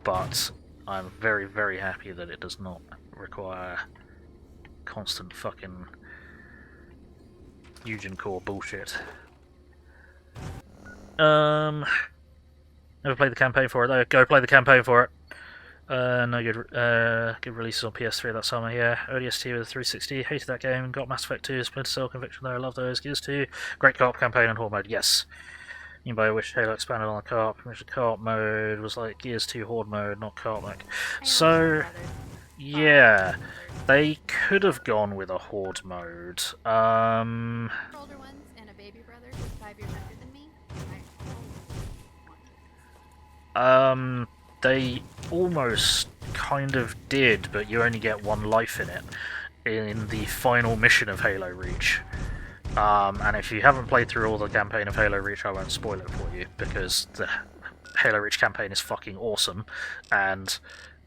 But I'm very, very happy that it does not require constant fucking Eugen Core bullshit. Never played the campaign for it though. Go play the campaign for it. No good releases on PS3 that summer, yeah. ODST with 360, hated that game, got Mass Effect 2, Splinter Cell, Conviction though, I love those. Gears 2, great co-op campaign and Horde mode, yes. Anybody wish Halo expanded on the co-op, which the co-op mode was like Gears 2 Horde mode, not co-op like. So, yeah, they could have gone with a Horde mode. Older ones and a baby brother who's 5 years younger than me. They almost kind of did, but you only get one life in it, in the final mission of Halo Reach. And if you haven't played through all the campaign of Halo Reach, I won't spoil it for you, because the Halo Reach campaign is fucking awesome, and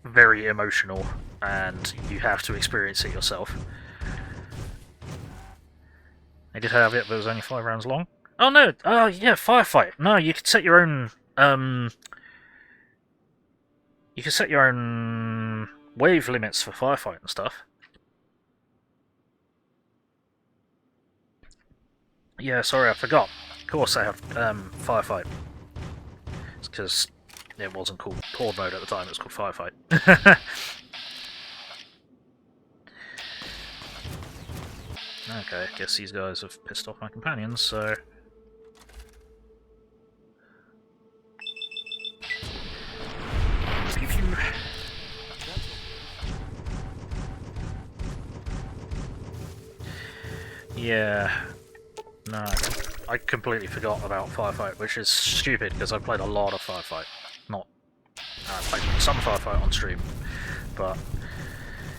very emotional, and you have to experience it yourself. I did have it, but it was only 5 rounds long. Oh no! Oh yeah, firefight! No, you could set your own, you can set your own wave limits for firefight and stuff. Yeah, sorry, I forgot. Of course I have firefight. It's because it wasn't called horde mode at the time, it was called firefight. Okay, I guess these guys have pissed off my companions, so... Yeah... No, I completely forgot about firefight, which is stupid, because I played a lot of firefight. I played some firefight on stream, but...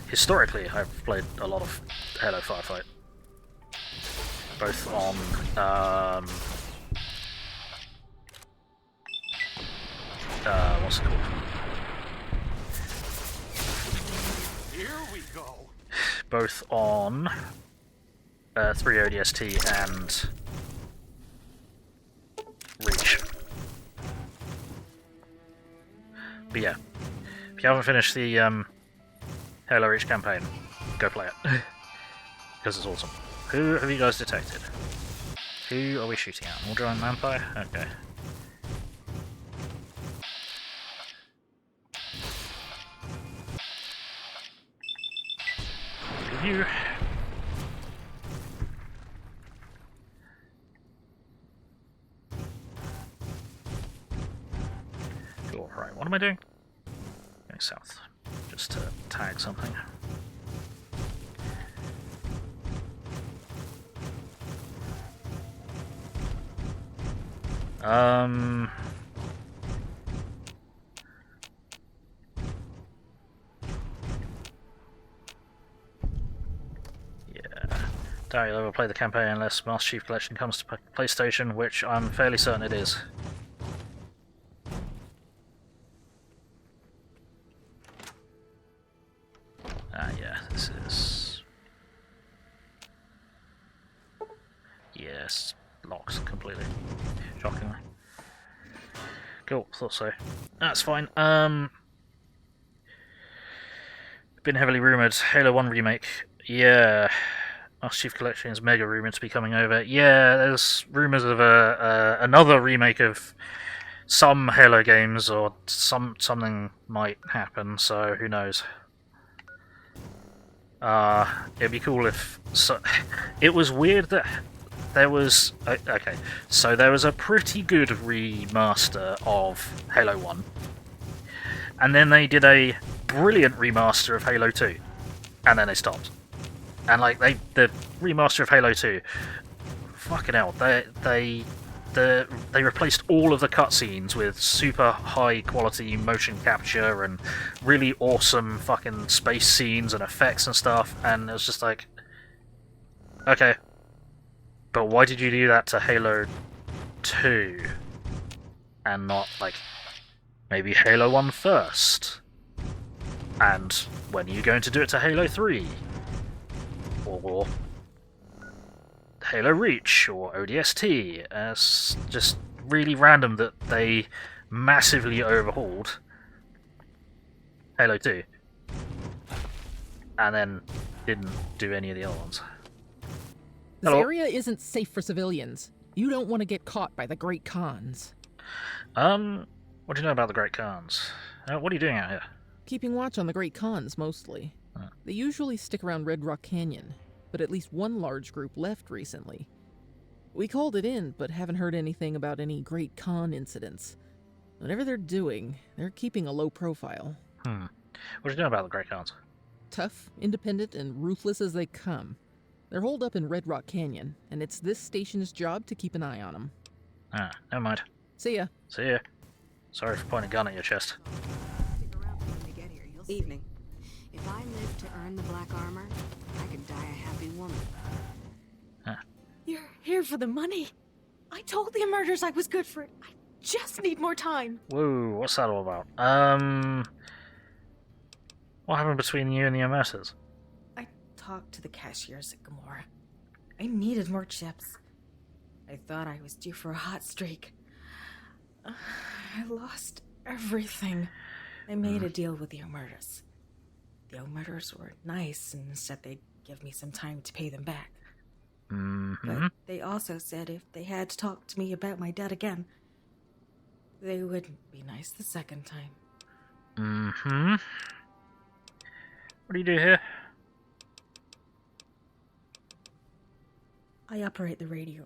Historically, I've played a lot of Halo firefight. Both on what's it called? Here we go. Both on 3 ODST and Reach. But yeah, if you haven't finished the Halo Reach campaign, go play it because it's awesome. Who have you guys detected? Who are we shooting at? More giant vampire? Okay. You. Cool, right, what am I doing? Going south. Just to tag something. Yeah. Doubt you'll ever play the campaign unless Master Chief Collection comes to PlayStation, which I'm fairly certain it is. Yeah, this is... Yes, locked completely. Shockingly. Cool, thought so. That's fine. Been heavily rumoured. Halo 1 remake. Yeah. Master Chief Collection is mega rumoured to be coming over. Yeah, there's rumours of another remake of some Halo games, or something might happen, so who knows. It'd be cool if... It was weird that there was... Okay, so there was a pretty good remaster of Halo 1. And then they did a brilliant remaster of Halo 2. And then they stopped. And like, the remaster of Halo 2... Fucking hell, they replaced all of the cutscenes with super high quality motion capture and really awesome fucking space scenes and effects and stuff, and it was just like, okay, but why did you do that to Halo 2 and not like maybe Halo 1 first? And when are you going to do it to Halo 3? Or Halo Reach, or ODST. It's just really random that they massively overhauled Halo 2 and then didn't do any of the other ones. This area isn't safe for civilians. You don't want to get caught by the Great Khans. What do you know about the Great Khans? What are you doing out here? Keeping watch on the Great Khans, mostly. They usually stick around Red Rock Canyon, but at least one large group left recently. We called it in, but haven't heard anything about any Great Khan incidents. Whatever they're doing, they're keeping a low profile. What do you know about the Great Khans? Tough, independent, and ruthless as they come. They're holed up in Red Rock Canyon, and it's this station's job to keep an eye on them. Never mind. See ya. See ya. Sorry for pointing a gun at your chest. Evening. If I live to earn the black armor, I could die a happy woman. You're here for the money. I told the murders I was good for it. I just need more time. Whoa, what's that all about? What happened between you and the Immersers? I talked to the cashiers at Gamora. I needed more chips. I thought I was due for a hot streak. I lost everything. I made a deal with the Omertas. The Omertas were nice and said they'd give me some time to pay them back. But they also said if they had to talk to me about my dad again, they wouldn't be nice the second time. What do you do here? I operate the radio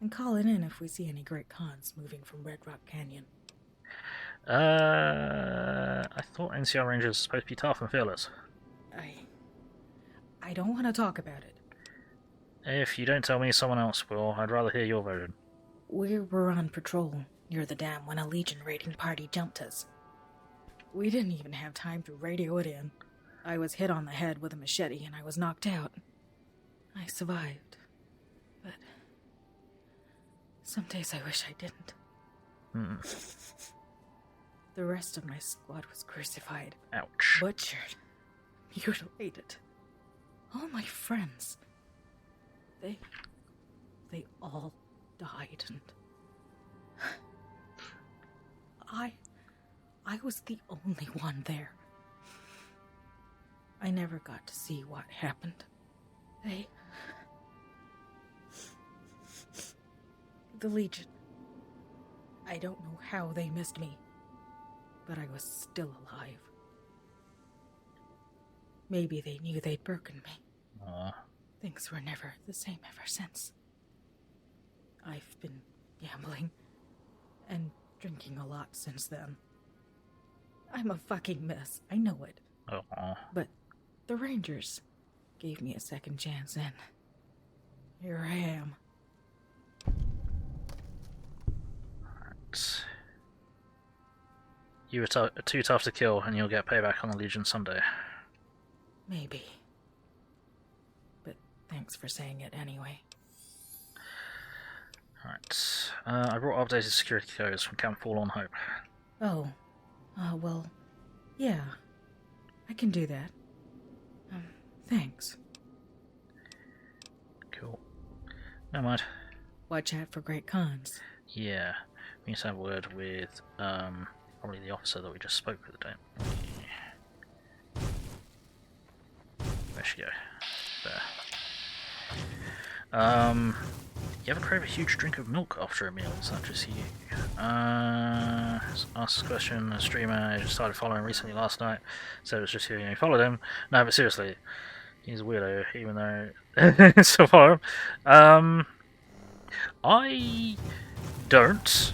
and call it in if we see any great cons moving from Red Rock Canyon. I thought NCR Rangers were supposed to be tough and fearless. I don't want to talk about it. If you don't tell me, someone else will. I'd rather hear your version. We were on patrol near the dam when a Legion raiding party jumped us. We didn't even have time to radio it in. I was hit on the head with a machete and I was knocked out. I survived. But some days I wish I didn't. The rest of my squad was crucified. Ouch. Butchered. Mutilated. All my friends. They all died, and I was the only one there. I never got to see what happened. The Legion. I don't know how they missed me, but I was still alive. Maybe they knew they'd broken me. Things were never the same ever since. I've been gambling and drinking a lot since then. I'm a fucking mess, I know it. But the Rangers gave me a second chance, and here I am. Alright. You were too tough to kill, and you'll get payback on the Legion someday. Maybe. But thanks for saying it anyway. Alright. I brought updated security codes from Camp Forlorn Hope. Oh. Well, yeah. I can do that. Thanks. Cool. Never mind. Watch out for great cons. Yeah. We need to have a word with, probably the officer that we just spoke with, don't we? Where'd she go? There. You ever crave a huge drink of milk after a meal? Is that just you? Ask this question. A streamer I just started following recently last night, so it was just you followed him. No, but seriously, he's a weirdo, even though still follow him. I don't,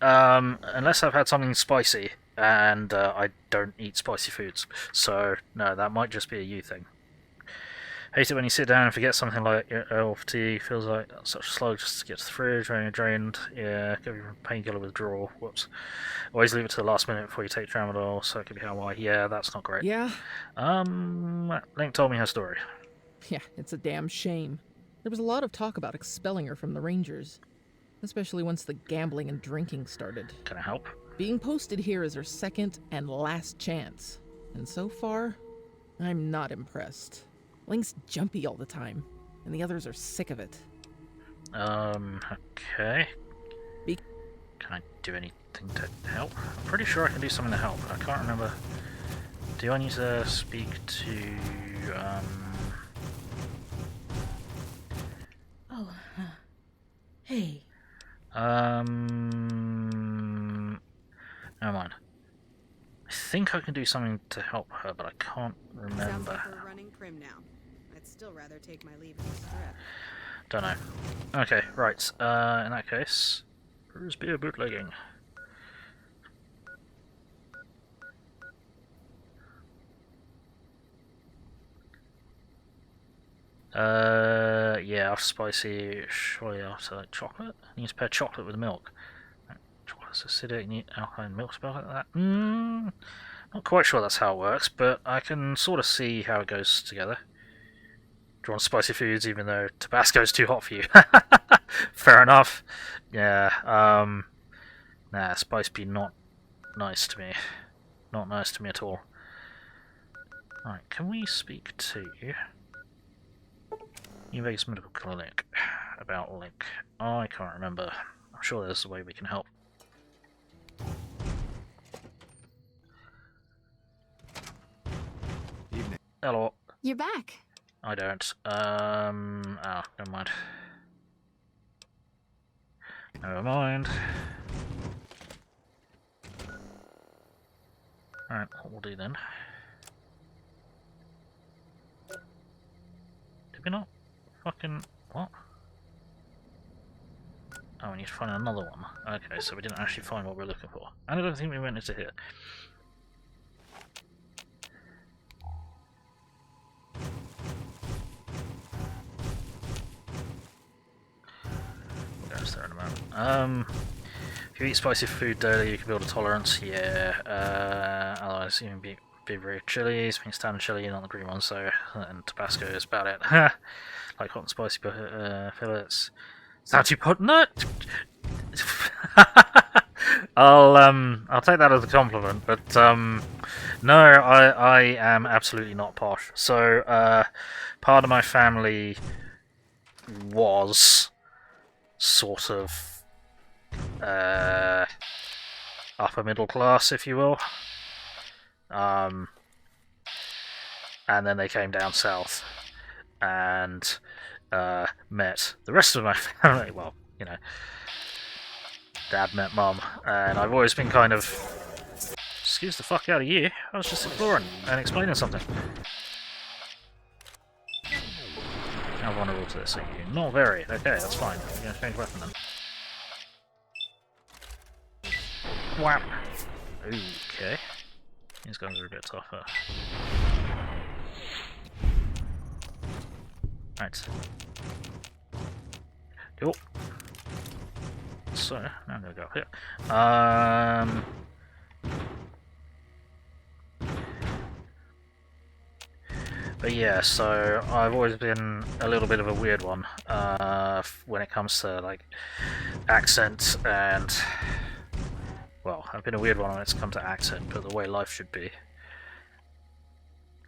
unless I've had something spicy, and I don't eat spicy foods. So no, that might just be a you thing. Hate it when you sit down and forget something like LFT. Feels like such a slog just to get to the fridge when you're drained. Yeah, give you painkiller withdrawal. Whoops. Always leave it to the last minute before you take tramadol, so it could be how why. Yeah, that's not great. Yeah. Link told me her story. Yeah, it's a damn shame. There was a lot of talk about expelling her from the Rangers, especially once the gambling and drinking started. Can I help? Being posted here is her second and last chance, and so far, I'm not impressed. Link's jumpy all the time, and the others are sick of it. Okay. Can I do anything to help? I'm pretty sure I can do something to help. I can't remember. Do I need to speak to, Hey. Never mind. I think I can do something to help her, but I can't remember. Sounds like we're running prim now. I'd still rather take my leave at the strip. Don't know. Okay, right. In that case, Bruce beer bootlegging. Yeah, after spicy, surely after like chocolate. I need to pair chocolate with milk. Chocolate's acidic, you need alkaline milk spell like that. Not quite sure that's how it works, but I can sort of see how it goes together. Drawn spicy foods, even though Tabasco's too hot for you. Fair enough. Yeah, nah, spice be not nice to me. Not nice to me at all. Alright, can we speak to New Vegas Medical Clinic about Link? I can't remember. I'm sure there's a way we can help. Evening. Hello. You're back. I don't. Oh, never mind. Never mind. Alright, what we'll do then. Did we not fucking... what? Oh, we need to find another one. Okay, so we didn't actually find what we're looking for. And I don't think we went into here. We'll go there in a moment. If you eat spicy food daily, you can build a tolerance. Yeah. Otherwise, you can be very chilies. Being standard chili, not the green one. So, and Tabasco is about it. Like hot and spicy fillets. Sound too put? No. I'll take that as a compliment, but no, I am absolutely not posh. So part of my family was sort of upper middle class, if you will, and then they came down south and met the rest of my family. Well, you know, Dad met Mum, and I've always been kind of... Excuse the fuck out of you, I was just exploring and explaining something. How vulnerable to this are you? Not very. Okay, that's fine. I'm gonna change weapon then. Wham! Okay. These guys are a bit tougher. Right. Cool. So, now I'm gonna go up here. But yeah, so I've always been a little bit of a weird one when it comes to like accent and, well, I've been a weird one when it's come to accent, but the way life should be.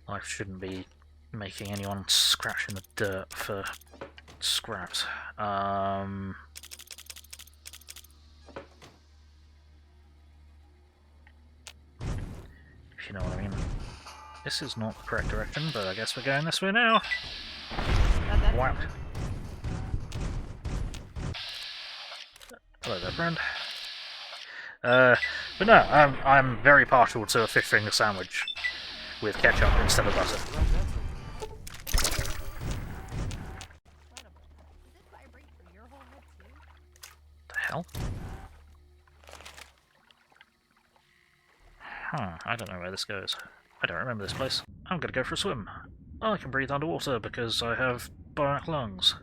Life shouldn't be making anyone scratch in the dirt for scraps. If you know what I mean. This is not the correct direction, but I guess we're going this way now. Wow. Hello there, friend. But no, I'm very partial to a fish finger sandwich with ketchup instead of butter. The hell? Huh, I don't know where this goes. I don't remember this place. I'm gonna go for a swim. I can breathe underwater because I have bionic lungs.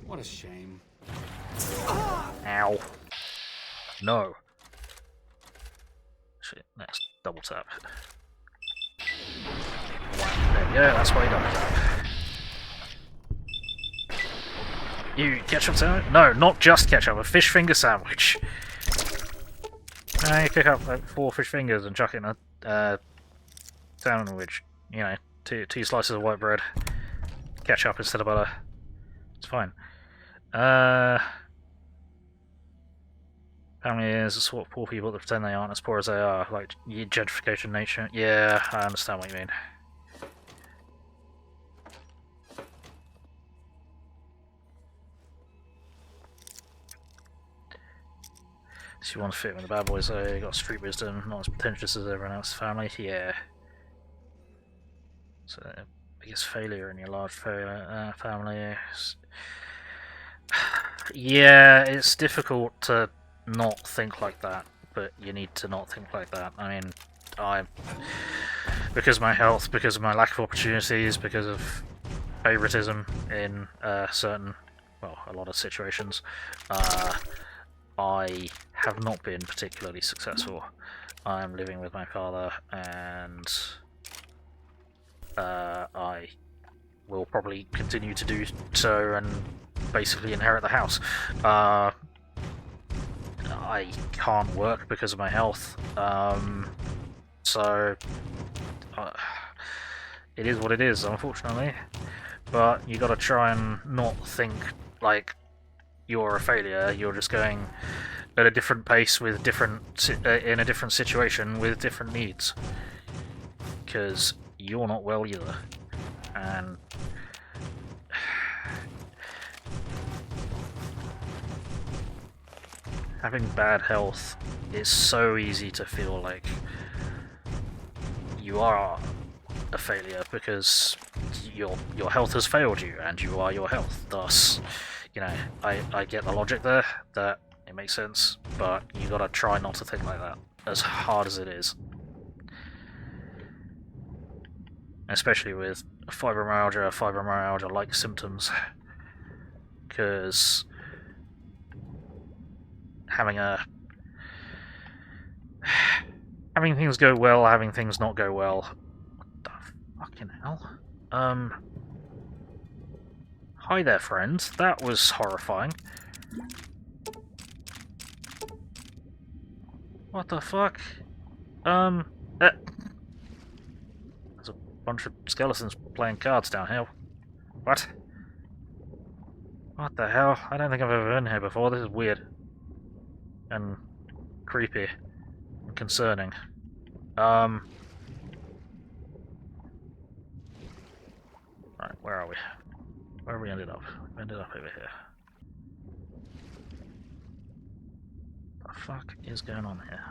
What a shame. Ow. No. Shit, next double tap. There we go, that's why you don't tap. You ketchup sandwich? No, not just ketchup, a fish finger sandwich. You pick up like 4 fish fingers and chuck it in a sandwich. You know, two slices of white bread, ketchup instead of butter. It's fine. Family is a sort of poor people that pretend they aren't as poor as they are, like gentrification nature. Yeah, I understand what you mean. So you want to fit with the bad boys, though. You got street wisdom, not as pretentious as everyone else's family. Yeah. So, biggest failure in your large family. Yeah, it's difficult to not think like that, but you need to not think like that. I mean, because of my health, because of my lack of opportunities, because of favoritism in certain, well, a lot of situations, I have not been particularly successful. I'm living with my father, and I will probably continue to do so and basically inherit the house. I can't work because of my health, so it is what it is, unfortunately. but you gotta try and not think like you're a failure. You're just going at a different pace with in a different situation with different needs. Because you're not well either. And having bad health is so easy to feel like you are a failure because your health has failed you and you are your health. Thus, you know, I get the logic there, that it makes sense, but you gotta try not to think like that, as hard as it is. Especially with fibromyalgia-like symptoms, because having things go well, having things not go well. What the fucking hell? Hi there, friends. That was horrifying. What the fuck? There's a bunch of skeletons playing cards down here. What? What the hell? I don't think I've ever been here before. This is weird. And creepy. And concerning. Right, where are we? Where have we ended up? We ended up over here. What the fuck is going on here?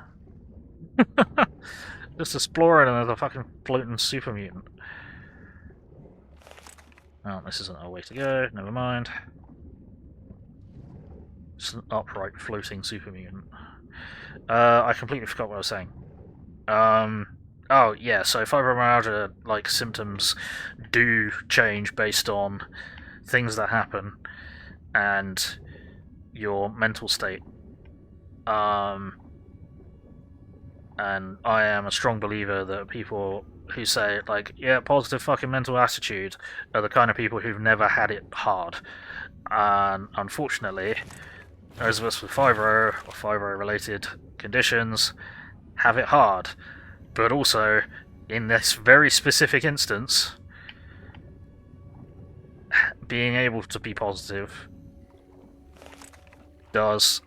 Just exploring and there's a fucking floating super mutant. Oh, this isn't our way to go, never mind. It's an upright floating super mutant. I completely forgot what I was saying. Oh yeah, so fibromyalgia-like symptoms do change based on things that happen and your mental state. And I am a strong believer that people who say, like, yeah, positive fucking mental attitude are the kind of people who've never had it hard. And unfortunately, those of us with fibro or fibro-related conditions have it hard. But also, in this very specific instance, being able to be positive does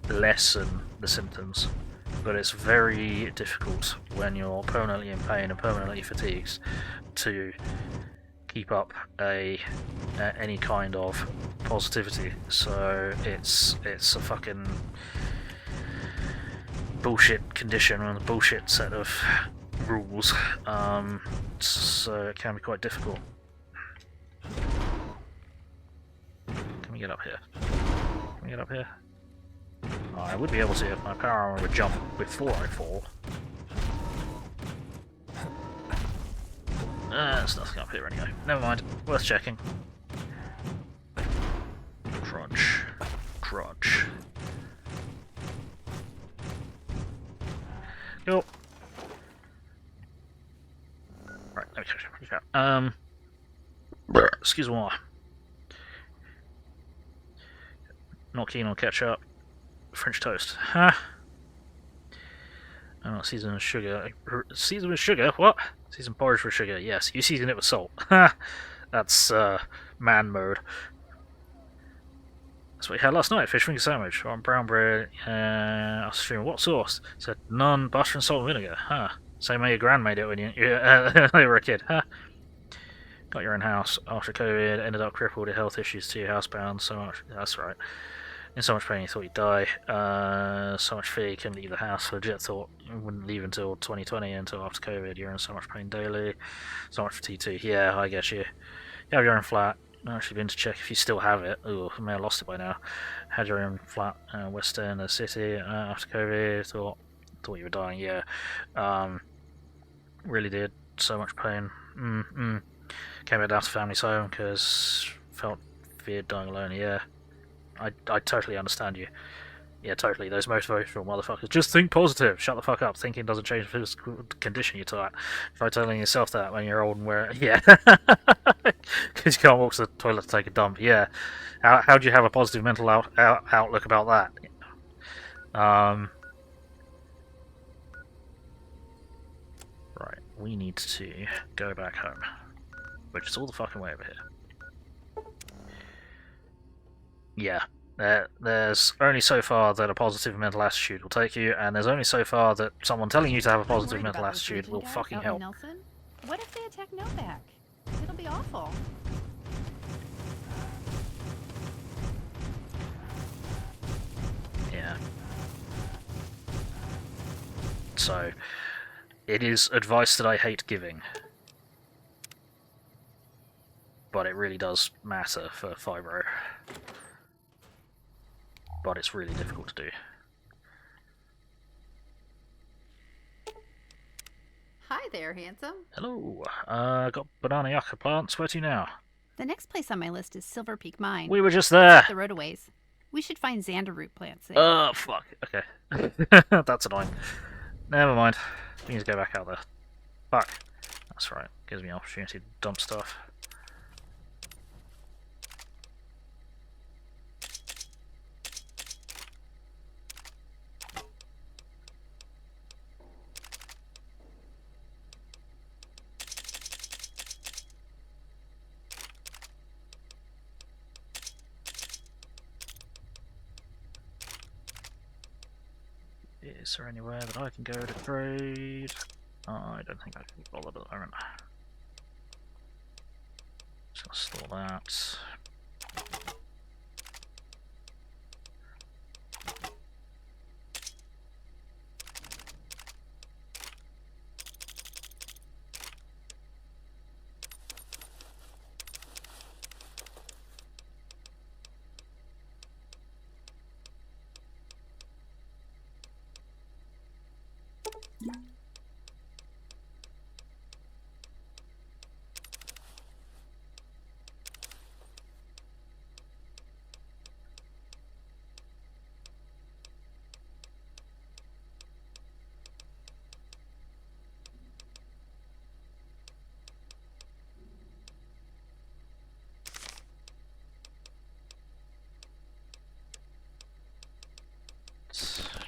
lessen the symptoms. But it's very difficult when you're permanently in pain and permanently fatigued to keep up any kind of positivity. So it's a fucking bullshit condition and a bullshit set of rules. So it can be quite difficult. Can we get up here? Can we get up here? Oh, I would be able to if my power armor would jump before I fall. There's nothing up here anyway. Never mind. Worth checking. Crunch. Crunch. Go. Right, let me check out. Excuse me. Not keen on ketchup. French toast. Huh? Oh, season with sugar. Season with sugar? What? Season porridge with sugar. Yes, you season it with salt. Ha! That's, man mode. That's what we had last night. Fish finger sandwich. On brown bread. I was streaming. What sauce? Said none, butter and salt and vinegar. Huh. Same way your gran made it when you were a kid. Huh. Got your own house after COVID. Ended up crippled with health issues too. Housebound. So much. That's right. In so much pain you thought you'd die. So much fear you couldn't leave the house. Legit thought you wouldn't leave until 2020, until after COVID. You're in so much pain daily. So much for T2. Yeah, I get you. You have your own flat. I've actually been to check if you still have it. Ooh, I may have lost it by now. Had your own flat, west end of the city after COVID. Thought you were dying. Yeah. Really did. So much pain. Came back down to family's home because felt feared dying alone. Yeah. I totally understand you. Yeah, totally. Those motivational motherfuckers. Just think positive. Shut the fuck up. Thinking doesn't change the physical condition, you twat. Try telling yourself that when you're old and wear it. Yeah. Because you can't walk to the toilet to take a dump. Yeah. How do you have a positive mental outlook about that? Right. We need to go back home. which is all the fucking way over here. Yeah. There's only so far that a positive mental attitude will take you, and there's only so far that someone telling you to have a positive mental attitude will fucking help. Nelson? What if they attack Novak? It'll be awful. Yeah. So, it is advice that I hate giving. But it really does matter for Fibro. But it's really difficult to do. Hi there, handsome. Hello. Got banana yucca plants. Where to now? The next place on my list is Silver Peak Mine. We were just there. The roadaways. We should find xander root plants there. Oh, fuck. Okay. That's annoying. Never mind. We need to go back out there. Fuck. That's right. Gives me an opportunity to dump stuff. Is there anywhere that I can go to trade? I don't think I can be bothered at the moment. Just gonna store that.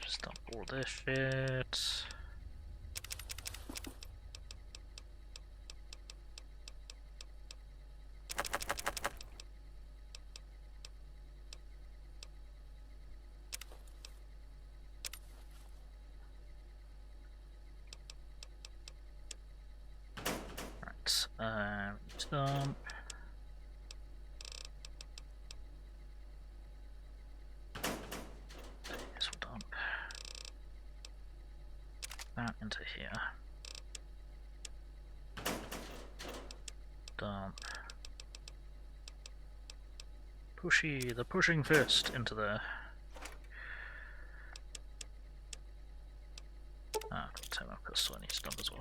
Just dump all this shit. Right, dump. This will dump that into here. Dump. The pushing fist into there. Ah, I've got to take my pistol, I need to dump as well.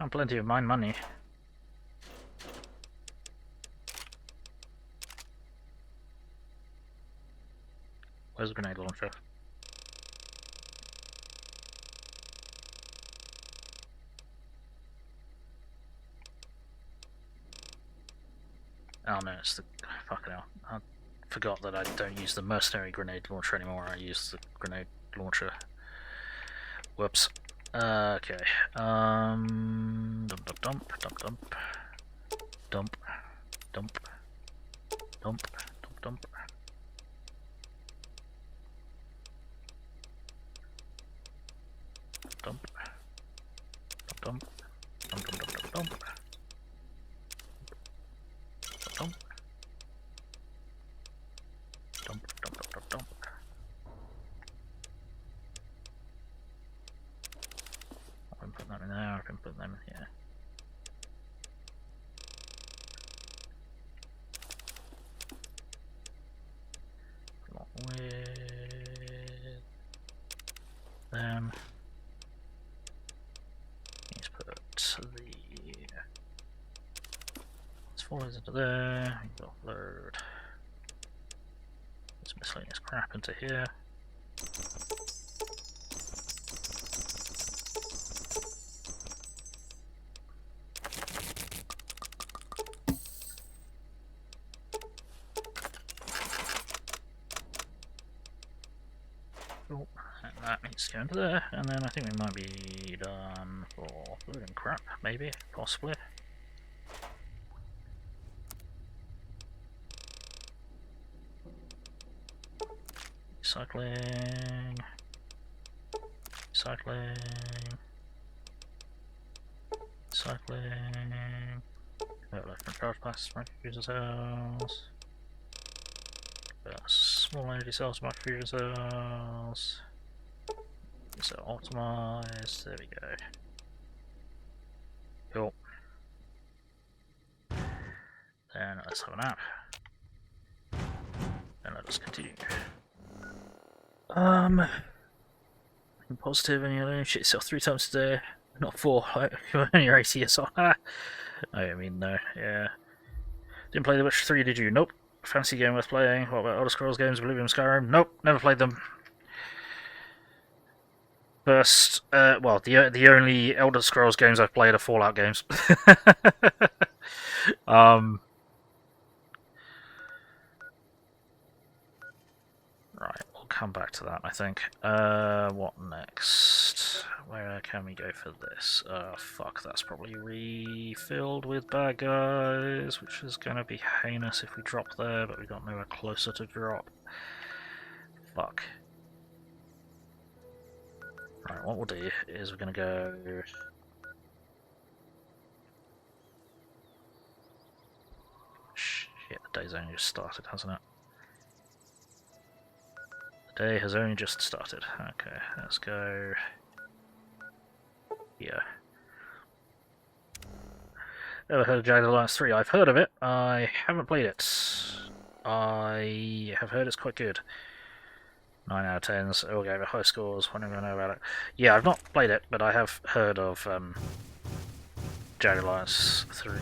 And plenty of mine money. Where's the grenade launcher? Oh no, it's the... fucking hell. I forgot that I don't use the mercenary grenade launcher anymore, I use the grenade launcher. Whoops. Okay. Dump, dump, dump, dump, dump, dump, dump, dump, dump, dump. Dump, dump, dump, dump, dump, dump, dump, dump, dump, dump, dump, dump. I can put them in there, I can put them in here. Along with them. Let's put the spoilers into there, we can load this miscellaneous crap into here. Let's go into there, and then I think we might be done for food and crap, maybe, possibly. Cycling. Cycling. Cycling. Left front charge pass, microfusion cells. Small energy cells, microfusion cells. So optimized, there we go. Cool. Then let's have a nap. Then let us continue. I'm positive and you only shit yourself 3 times a day, not 4, like when you're 80 years old. I mean, no, yeah. Didn't play The Witcher 3, did you? Nope. Fancy game worth playing. What about Elder Scrolls games, Oblivion, Skyrim? Nope, never played them. First, well, the only Elder Scrolls games I've played are Fallout games. Right, we'll come back to that, I think. What next? Where can we go for this? Fuck, that's probably refilled with bad guys, which is going to be heinous if we drop there, but we've got nowhere closer to drop. Fuck. Right, what we'll do is we're going to go... Shit, the day's only just started, hasn't it? The day has only just started. Okay, let's go... here. Ever heard of Jagged Alliance 3? I've heard of it. I haven't played it. I have heard it's quite good. 9 out of 10s, all gave it high scores, whenever I know about it. Yeah, I've not played it, but I have heard of Jagged Alliance 3.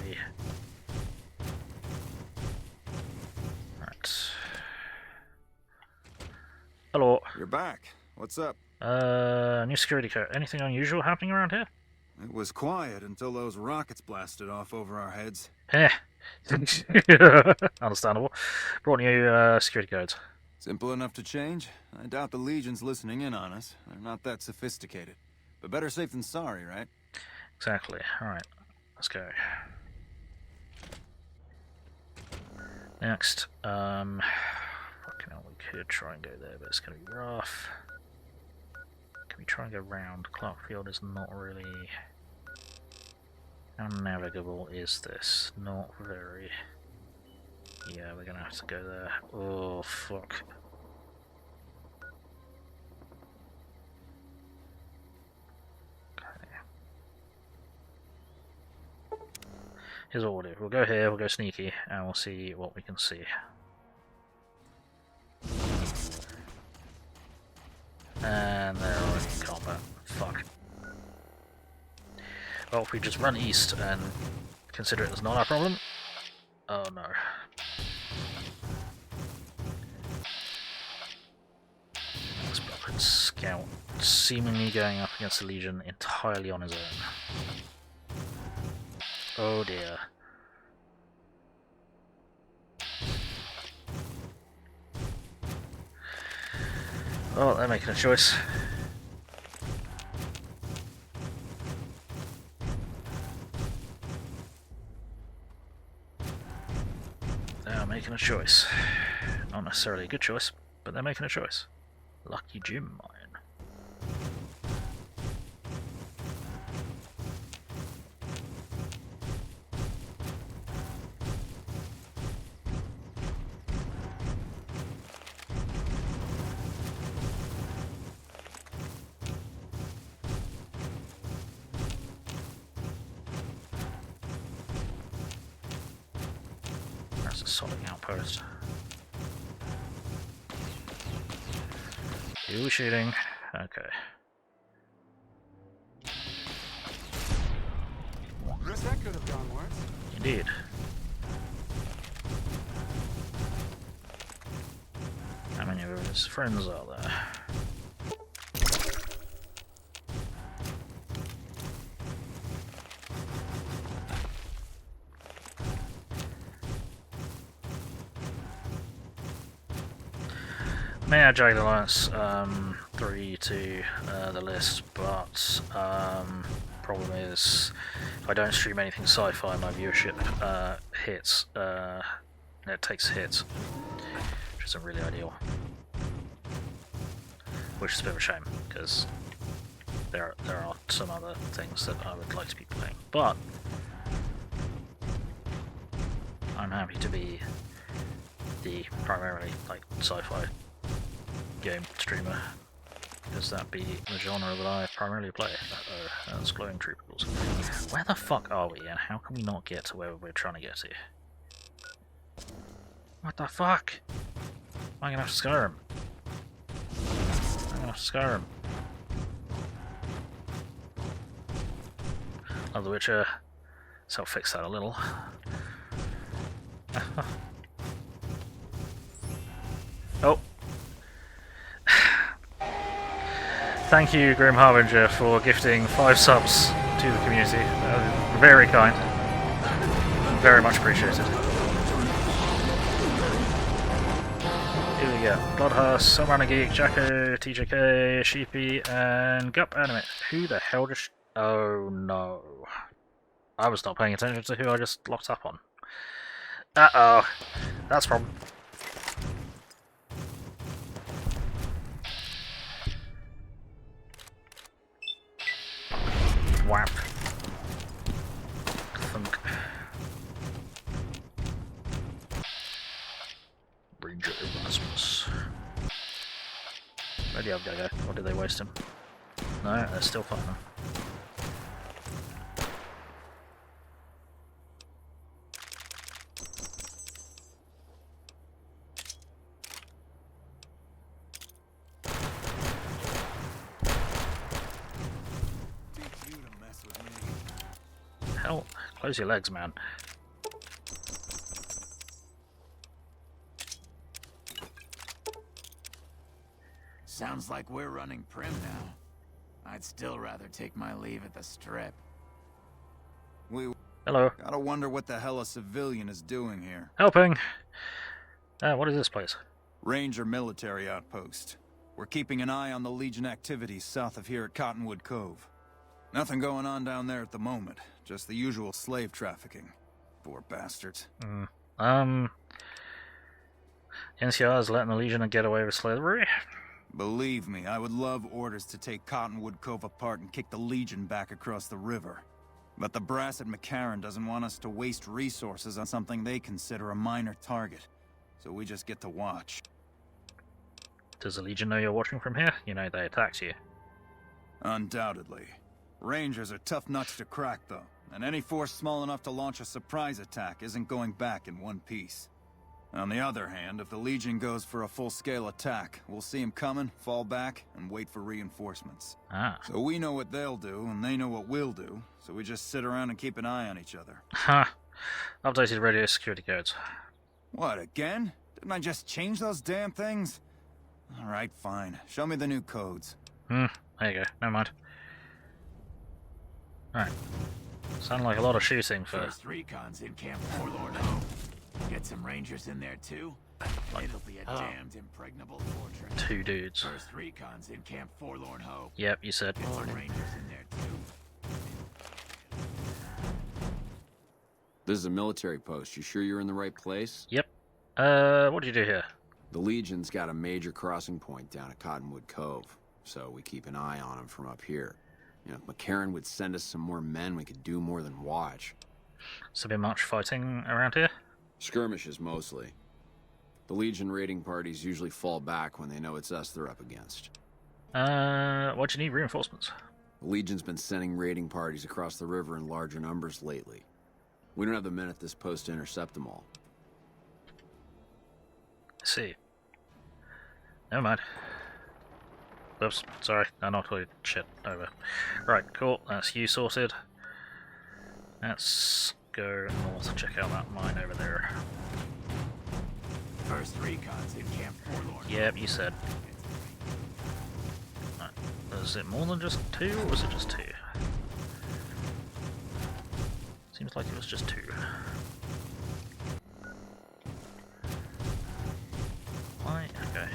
Right. Hello. You're back. What's up? New security code. Anything unusual happening around here? It was quiet until those rockets blasted off over our heads. Eh. Understandable. Brought new security codes. Simple enough to change. I doubt the Legion's listening in on us. They're not that sophisticated. But better safe than sorry, right? Exactly. Alright, let's go. Next, fucking hell, we could try and go there, but it's gonna be rough. Can we try and go round? Clarkfield is not really... How navigable is this? Not very. Yeah, we're gonna have to go there. Oh, fuck. Okay. Here's what we'll do. We'll go here, we'll go sneaky, and we'll see what we can see. And they're already in combat. Fuck. Well, if we just run east and consider it as not our problem. Oh no. Let's put in Scout, seemingly going up against the Legion entirely on his own. Oh dear. Oh, they're making a choice. They're making a choice. Not necessarily a good choice, but they're making a choice. Lucky Jim mine. That's a solid outpost. Who was shooting? Okay. Guess that could have gone worse. Indeed. How many of his friends are there? may add Jagged Alliance 3 to the list, but problem is if I don't stream anything sci-fi, my viewership hits. It takes hits, which isn't really ideal. Which is a bit of a shame because there are some other things that I would like to be playing, but I'm happy to be the primarily like sci-fi game streamer, because that be the genre that I primarily play. That's glowing troopicals. Where the fuck are we, and how can we not get to where we're trying to get to? What the fuck? I'm gonna have to scare him. I'm gonna have to scare him. Love the Witcher, so I'll fix that a little. Oh. Thank you, Grim Harbinger, for gifting 5 subs to the community. Very kind. Very much appreciated. Here we go. Bloodhurst, Samana Geek, Jacko, TJK, Sheepy, and Gup Anime. Who the hell just... Oh no. I was not paying attention to who I just locked up on. Uh-oh. That's a problem. Whap. Thunk. Ranger Erasmus. Where'd the other guy go? Or did they waste him? No, they're still fighting him. Hell, close your legs, man. Sounds like we're running prim now. I'd still rather take my leave at the strip. Hello. Gotta wonder what the hell a civilian is doing here. Helping. What is this place? Ranger military outpost. We're keeping an eye on the Legion activities south of here at Cottonwood Cove. Nothing going on down there at the moment. Just the usual slave trafficking. Poor bastards. NCR is letting the Legion get away with slavery? Believe me, I would love orders to take Cottonwood Cove apart and kick the Legion back across the river. But the brass at McCarran doesn't want us to waste resources on something they consider a minor target. So we just get to watch. Does the Legion know you're watching from here? You know they attacked you. Undoubtedly. Rangers are tough nuts to crack, though, and any force small enough to launch a surprise attack isn't going back in one piece. On the other hand, if the Legion goes for a full-scale attack, we'll see them coming, fall back, and wait for reinforcements. So we know what they'll do, and they know what we'll do, so we just sit around and keep an eye on each other. Ha! Updated radio security codes. What, again? Didn't I just change those damn things? Alright, fine. Show me the new codes. There you go. Never mind. Alright. Sounded like a lot of shooting for... First recon's in Camp Forlorn Hope. Get some rangers in there too? It'll be a damned impregnable fortress. 2 dudes. First recon's in Camp Forlorn Hope. Yep, you said. Get some rangers in there too. This is a military post. You sure you're in the right place? Yep. What do you do here? The Legion's got a major crossing point down at Cottonwood Cove, so we keep an eye on them from up here. You know, if McCarran would send us some more men, we could do more than watch. So been much fighting around here? Skirmishes, mostly. The Legion raiding parties usually fall back when they know it's us they're up against. Why'd you need reinforcements? The Legion's been sending raiding parties across the river in larger numbers lately. We don't have the men at this post to intercept them all. I see. Never mind. Oops, sorry, I knocked all your shit over. Right, cool, that's you sorted. Let's go north and check out that mine over there. First recon's in Camp Forlorn. Yep, you said. Right. Is it more than just 2, or was it just 2? Seems like it was just 2. Why? Okay.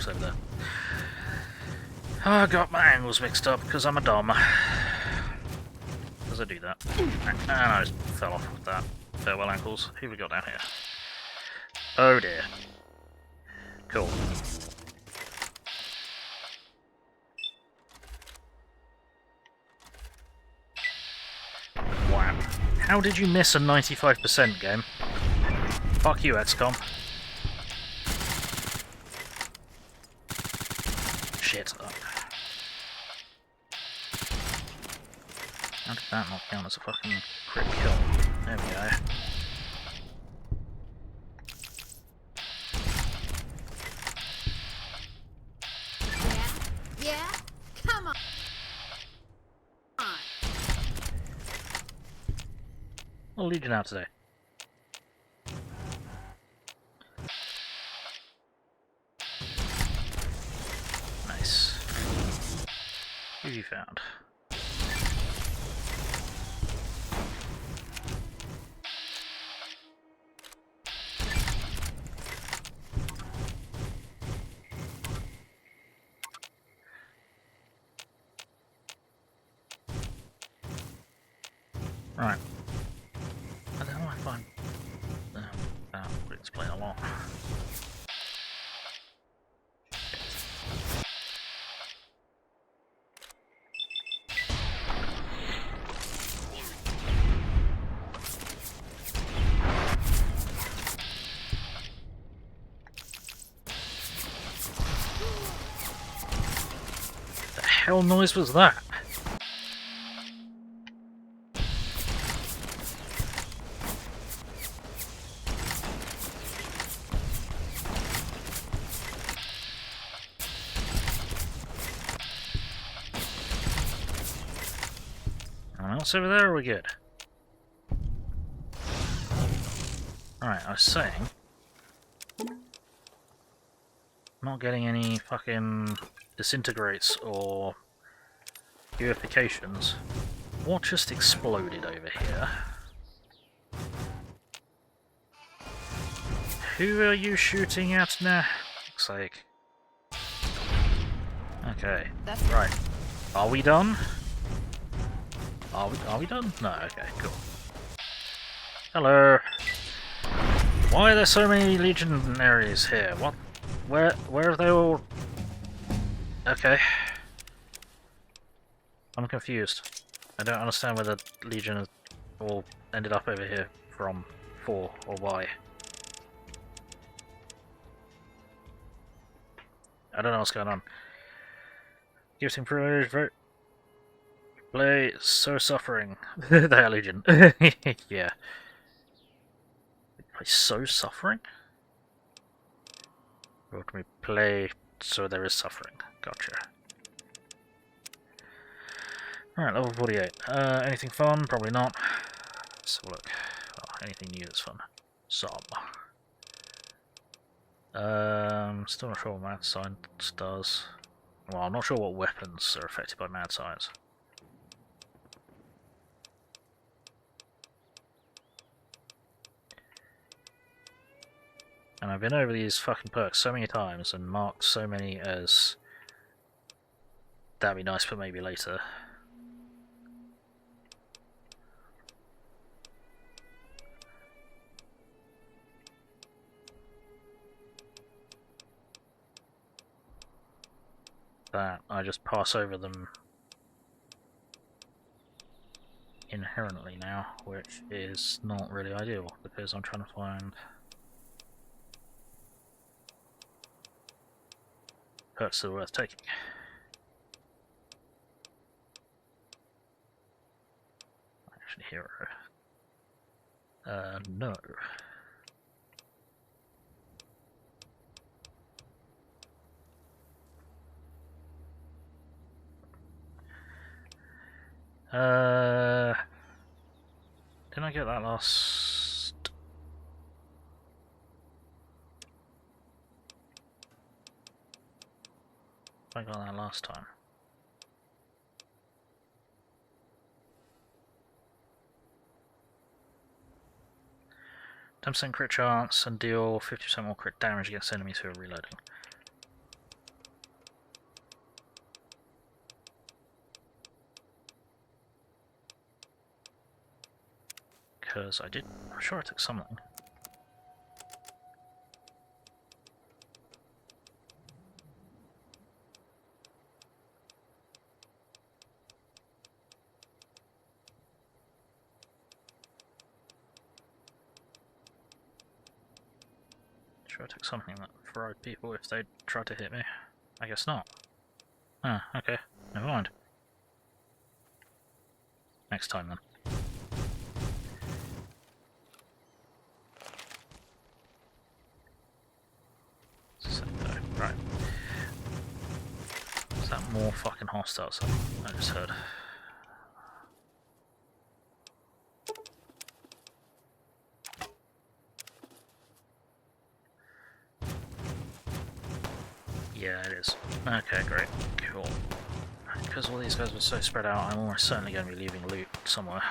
walks over there. Oh, I got my angles mixed up because I'm a dom. Does I do that? And I just fell off with that. Farewell ankles. Who we got down here? Oh dear. Cool. Wow. How did you miss a 95% game? Fuck you, XCOM. Shit. How did that not count as a fucking crit kill? There we go. Yeah? Come on! What Legion out today? Nice. Who have you found? Right. I don't know if I'm... that would explain a lot. The hell noise was that? Over there, are we good? Alright, I was saying... not getting any fucking disintegrates or purifications. What just exploded over here? Who are you shooting at now? Looks like... okay, right. Are we done? Are we done? No, okay, cool. Hello. Why are there so many legionaries here? What? Where are they all? Okay. I'm confused. I don't understand where the Legion has all ended up over here from, for, or why. I don't know what's going on. Gifting privilege, vote. Play So Suffering. The Legion. Yeah. Play So Suffering? Or can we play So There Is Suffering? Gotcha. Alright, level 48. Anything fun? Probably not. Let's have a look. Oh, anything new that's fun? Some. Still not sure what mad science does. Well, I'm not sure what weapons are affected by mad science. And I've been over these fucking perks so many times and marked so many as that'd be nice for maybe later. That I just pass over them inherently now, which is not really ideal because I'm trying to find perks that are worth taking. Actually, hero. No. Didn't I get that last? I got that last time. Percent crit chance and deal 50% more crit damage against enemies who are reloading. because I'm sure I took something. Sure I took something that fried people if they tried to hit me. I guess not. Ah, okay. Never mind. Next time then. Right. Is that more fucking hostiles I just heard? Yeah, it is. Okay, great. Cool. Because all these guys were so spread out, I'm almost certainly going to be leaving loot somewhere.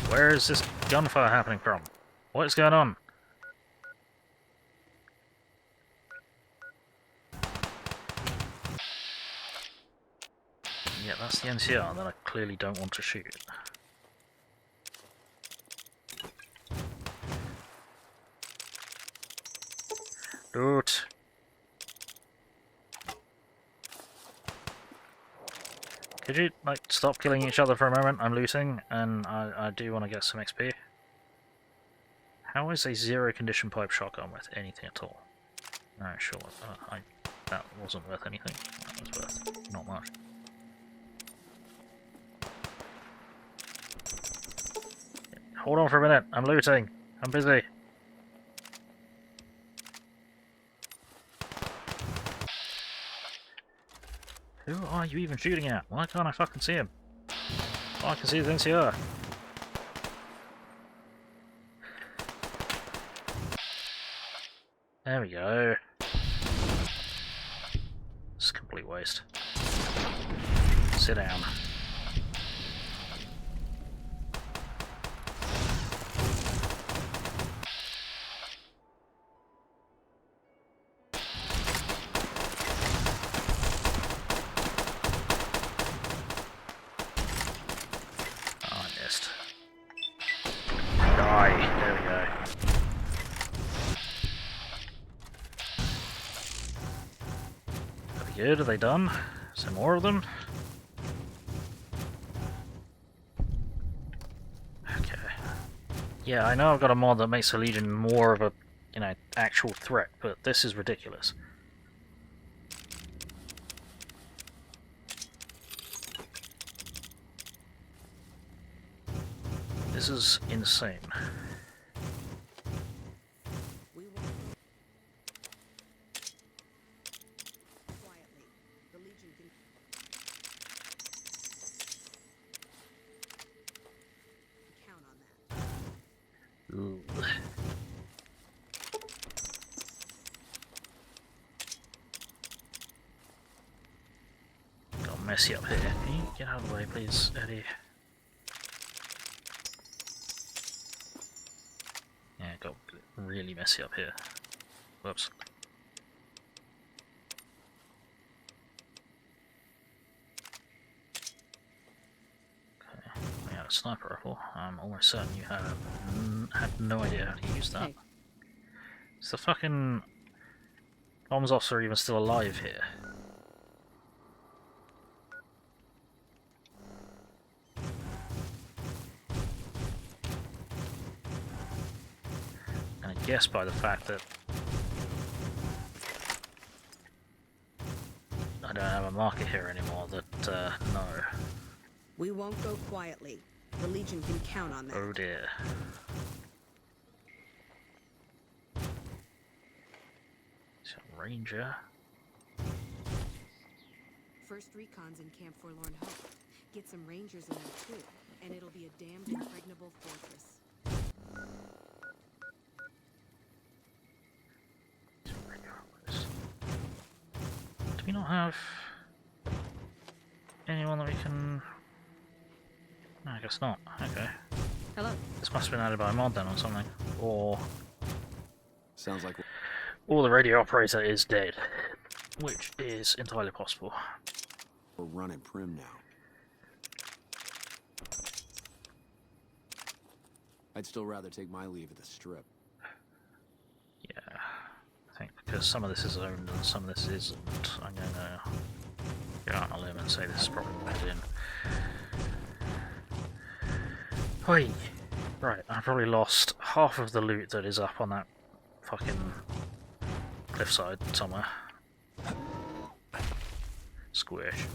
Where is this gunfire happening from? What is going on? Yeah, that's the NCR that I clearly don't want to shoot. Loot! Could you, like, stop killing each other for a moment? I'm looting, and I do want to get some XP. How is a zero condition pipe shotgun worth anything at all? Alright, sure. That wasn't worth anything. That was worth not much. Hold on for a minute. I'm looting. I'm busy. Who are you even shooting at? Why can't I fucking see him? Oh, I can see the NCR. There we go. It's a complete waste. Sit down. Good, are they done? Is there more of them? Okay. Yeah, I know I've got a mod that makes the Legion more of a, you know, actual threat, but this is ridiculous. This is insane. Ooh. Got messy up here. Can you get out of the way, please, Eddie? Yeah, got really messy up here. Whoops. A sniper rifle. I'm almost certain you have had no idea how to use that. Hey. Is the fucking comms officer even still alive here? And I guess by the fact that I don't have a marker here anymore that, no. We won't go quietly. The Legion can count on that. Oh dear. It's a ranger. First recon's in Camp Forlorn Hope. Get some rangers in there too, and it'll be a damned impregnable fortress. Do we not have anyone that we can I guess not. Okay. Hello. This must have been added by a mod then or something. Or... Sounds like... Or the radio operator is dead. Which is entirely possible. We're running prim now. I'd still rather take my leave at the strip. Yeah. I think because some of this is owned and some of this isn't, I'm gonna go out on a limb and say this is probably modded in. Oi! Right, I probably lost half of the loot that is up on that fucking cliffside somewhere. Squish.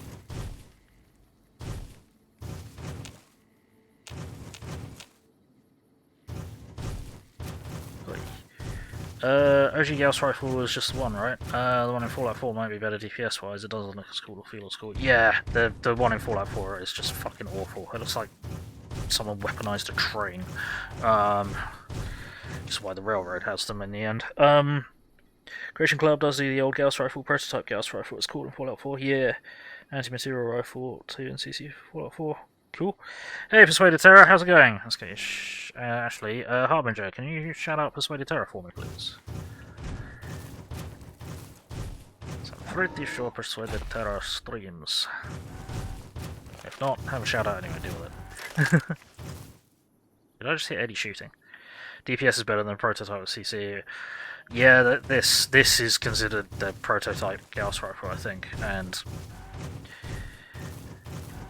OG Gauss rifle was just the one, right? The one in Fallout 4 might be better DPS wise, it doesn't look as cool or feel as cool. Yeah, the one in Fallout 4 is just fucking awful. It looks like someone weaponized a train. Just why the railroad has them in the end. Creation Club does do the old Gauss rifle, prototype Gauss rifle, it's called in Fallout 4, yeah. Anti-material rifle 2 in CC Fallout 4. Cool. Hey, Persuaded Terror, how's it going? Let's get you Ashley. Harbinger, can you shout out Persuaded Terror for me, please? So I'm pretty sure Persuaded Terror streams. If not, have a shout out anyway, deal with it. Did I just hit Eddie shooting? DPS is better than prototype with CC. Yeah, this is considered the prototype Gauss rifle, I think, and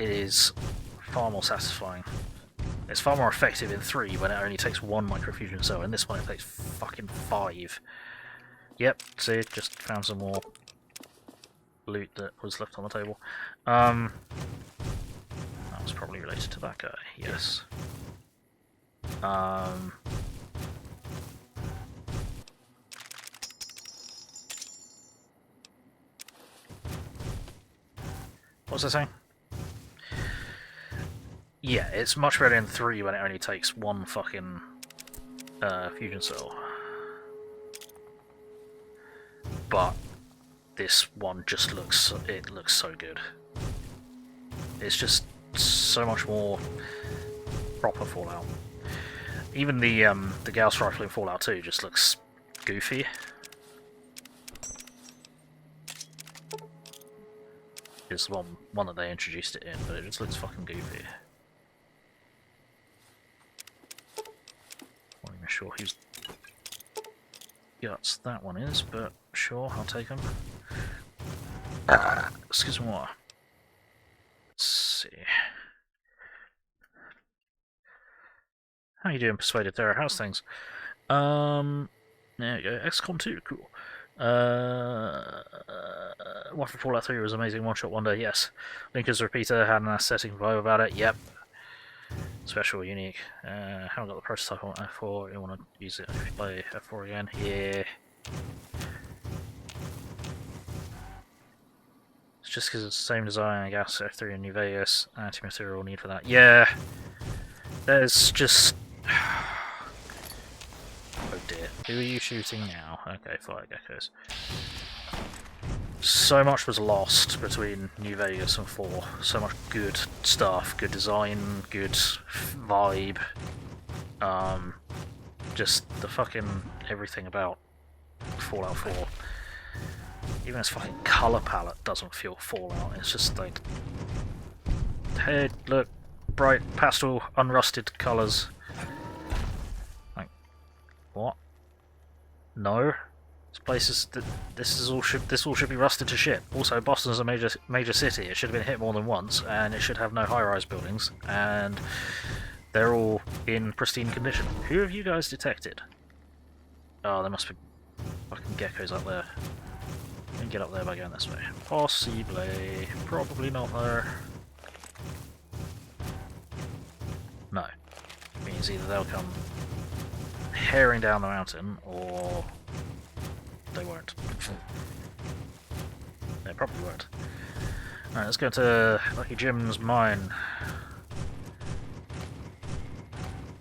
it is far more satisfying. It's far more effective in 3 when it only takes 1 microfusion cell. In this one it takes fucking 5. Yep, see, just found some more loot that was left on the table. That was probably related to that guy, yes. What's that saying? Yeah, it's much better in 3 when it only takes 1 fucking fusion cell. But this one just looks so good. It's just so much more proper Fallout. Even the Gauss rifle in Fallout 2 just looks goofy. It's one that they introduced it in, but it just looks fucking goofy. Not even sure whose guts that one is, but sure, I'll take them. Excuse me, what? Let's see. How you doing, Persuaded Terror? How's things? There you go. XCOM 2, cool. One for Fallout 3 was amazing, one shot wonder, yes. Lincoln's Repeater had an aesthetic vibe about it, yep. Special, unique. Haven't got the prototype on F4, you want to use it if you play F4 again? Yeah. It's just because it's the same design, I guess, F3 in New Vegas, anti-material need for that. Yeah! There's just... Oh dear. Who are you shooting now? Okay, fire geckos. So much was lost between New Vegas and 4. So much good stuff, good design, good vibe. Just the fucking everything about Fallout 4. Even its fucking colour palette doesn't feel Fallout. It's just like, hey, look, bright pastel, unrusted colours. Like, what? No. This all should be rusted to shit. Also, Boston's a major city. It should have been hit more than once, and it should have no high-rise buildings, and they're all in pristine condition. Who have you guys detected? Oh, there must be fucking geckos up there. You can get up there by going this way. Possibly. Probably not there. No. It means either they'll come herring down the mountain, or they won't. They probably won't. Alright, let's go to Lucky Jim's mine.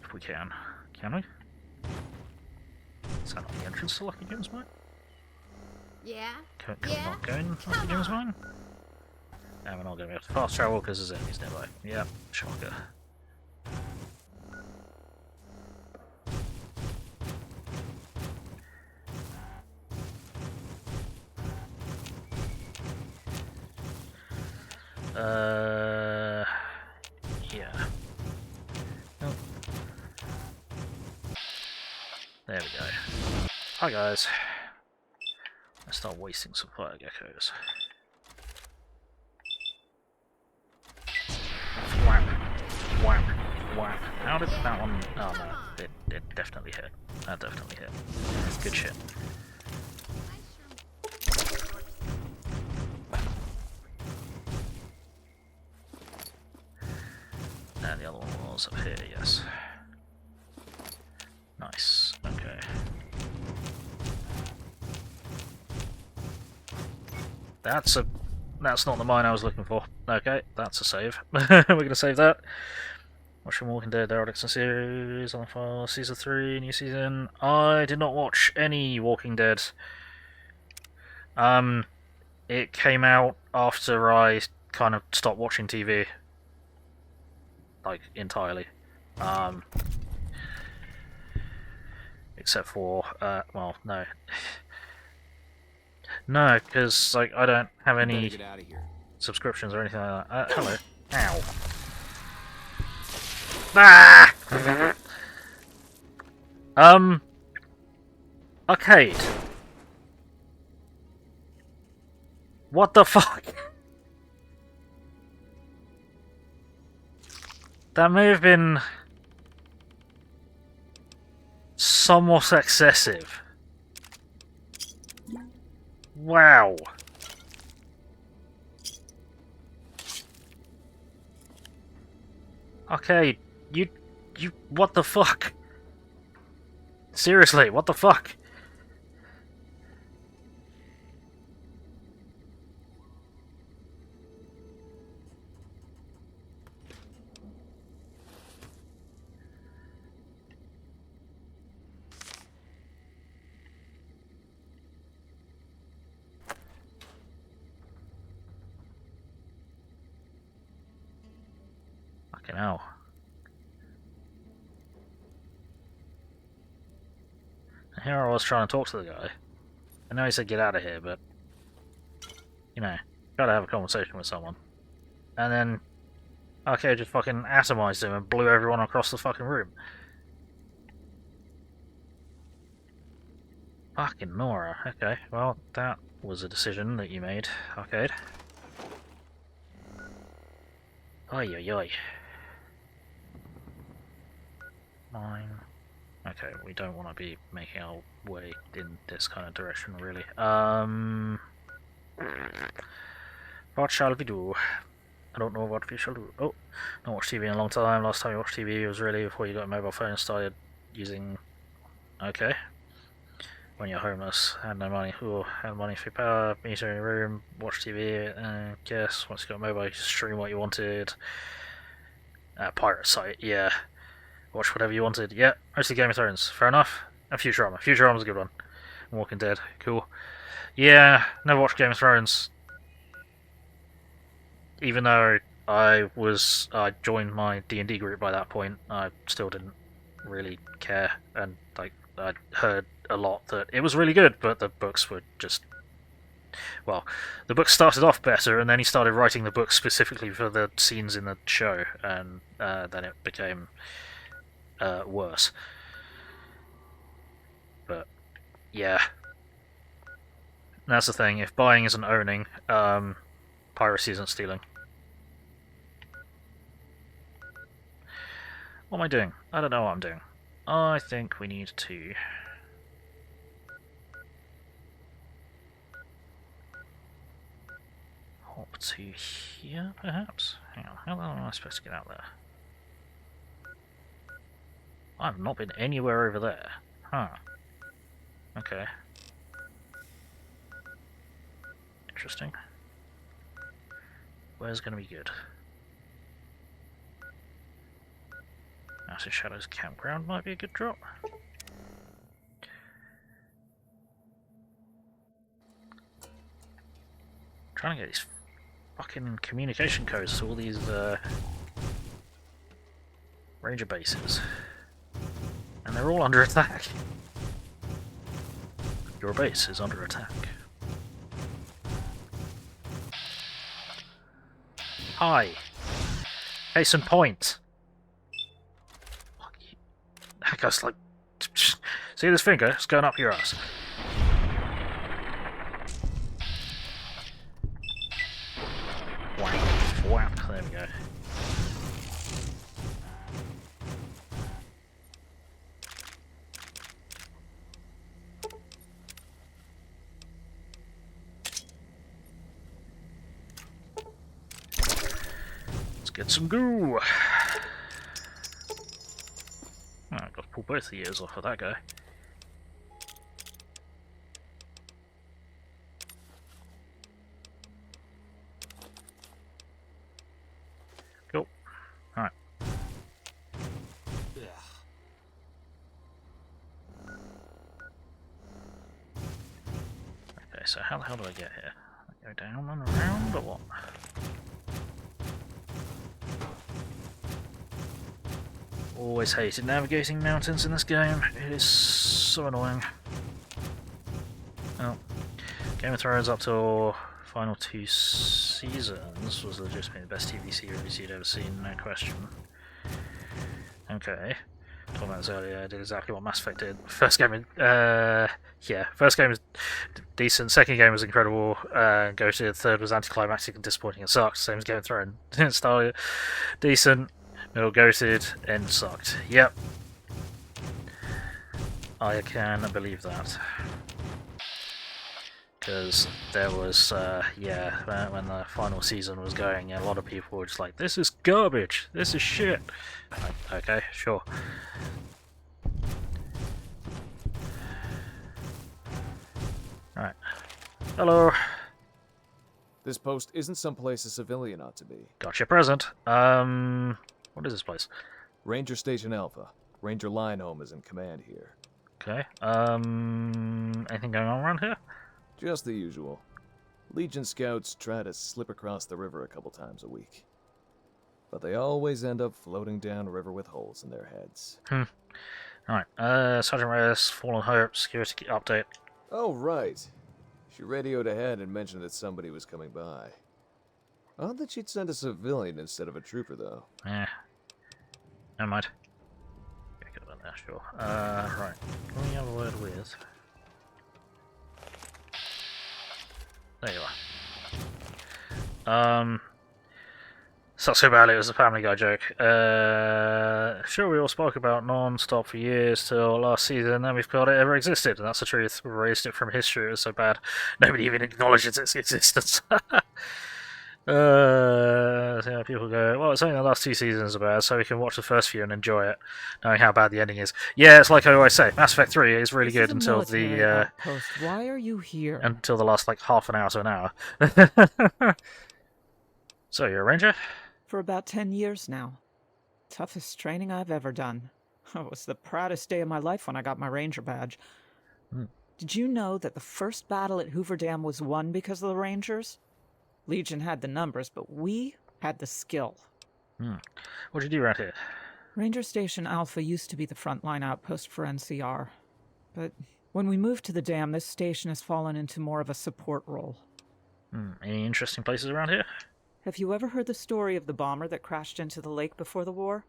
If we can. Can we? Is that not the entrance to Lucky Jim's mine? Yeah? Can we not go in Lucky Jim's mine? No, we're not going to be able to fast travel because there's enemies nearby. Yep, shocker. Yeah. Oh. There we go. Hi guys. Let's start wasting some fire geckos. Whap, whap, whap. How did that one? Oh no, it definitely hit. That definitely hit. Good shit. And the other one was up here, yes. Nice, okay. That's not the mine I was looking for. Okay, that's a save. We're gonna save that. Watching Walking Dead, Aerotech series on file, season 3, new season. I did not watch any Walking Dead. It came out after I kind of stopped watching TV. Like, entirely. Except for, well, no. No, because, like, I don't have any subscriptions or anything like that. Hello. Ow. Ah! Arcade. What the fuck? That may have been somewhat excessive. Wow. Okay, you, what the fuck? Seriously, what the fuck? Fucking hell. Here I was trying to talk to the guy. I know he said get out of here, but you know, gotta have a conversation with someone. And then okay, just fucking atomized him and blew everyone across the fucking room. Fucking Nora. Okay, well, that was a decision that you made, Arcade. Oi oi oi. 9. Okay, we don't want to be making our way in this kind of direction, really. What shall we do? I don't know what we shall do. Oh, not watched TV in a long time. Last time you watched TV was really before you got a mobile phone and started using... Okay. When you're homeless, had no money. Ooh, had money for your power, meter in your room, watch TV, and guess once you got a mobile, you just stream what you wanted. Pirate site, yeah. Watch whatever you wanted. Yeah, mostly Game of Thrones. Fair enough. And Futurama. Futurama's a good one. Walking Dead. Cool. Yeah, never watched Game of Thrones. Even though I joined my D&D group by that point, I still didn't really care. And, like, I'd heard a lot that it was really good, but the books were just... Well, the book started off better, and then he started writing the book specifically for the scenes in the show, and then it became... worse. But yeah, that's the thing. If buying isn't owning, piracy isn't stealing. What am I doing? I don't know what I'm doing. I think we need to hop to here, perhaps. Hang on, how long am I supposed to get out there? I've not been anywhere over there. Huh. Okay. Interesting. Where's gonna be good? Acid Shadows Campground might be a good drop. Trying to get these fucking communication codes to all these ranger bases. And they're all under attack. Your base is under attack. Hi. Case in point. That guy's like... See this finger? It's going up your ass. Whap, whap. There we go. Get some goo! Oh, I've got to pull both the ears off of that guy. Cool. Alright. Okay, so how the hell do I get here? I go down and around, or what? Always hated navigating mountains in this game. It is so annoying. Oh, Game of Thrones up till final 2 seasons was legitimately the best TV series you'd ever seen, no question. Okay, talking about this earlier, I did exactly what Mass Effect did. First game, yeah, first game was decent. Second game was incredible. Ghosted. Third was anticlimactic and disappointing and sucked. Same as Game of Thrones. Started decent. Middle ghosted, end sucked. Yep. I can believe that. Because there was, yeah, when the final season was going, a lot of people were just like, this is garbage, this is shit. Like, okay, sure. Alright. Hello. This post isn't someplace a civilian ought to be. Got your present. What is this place? Ranger Station Alpha. Ranger Lionholm is in command here. Okay. Anything going on around here? Just the usual. Legion scouts try to slip across the river a couple times a week. But they always end up floating down the river with holes in their heads. Alright. Sergeant Reyes, Fallen Hope, security update. Oh, right. She radioed ahead and mentioned that somebody was coming by. Odd that she'd send a civilian instead of a trooper, though. Yeah. Never mind. Okay, go there, sure. Right. Who do you have a word with? There you are. Sucks so badly, it was a Family Guy joke. Sure, we all spoke about non-stop for years till last season, and we've got it ever existed, and that's the truth. We erased it from history, it was so bad. Nobody even acknowledges its existence. So people go, well, it's only the last 2 seasons are bad, so we can watch the first few and enjoy it, knowing how bad the ending is. Yeah, it's like I always say, Mass Effect 3 is really good until the Why are you here? Until the last like half an hour to an hour. So you're a ranger? For about 10 years now. Toughest training I've ever done. Oh, it was the proudest day of my life when I got my ranger badge. Did you know that the first battle at Hoover Dam was won because of the Rangers? Legion had the numbers, but we had the skill. What'd you do around here? Ranger Station Alpha used to be the frontline outpost for NCR. But when we moved to the dam, this station has fallen into more of a support role. Any interesting places around here? Have you ever heard the story of the bomber that crashed into the lake before the war?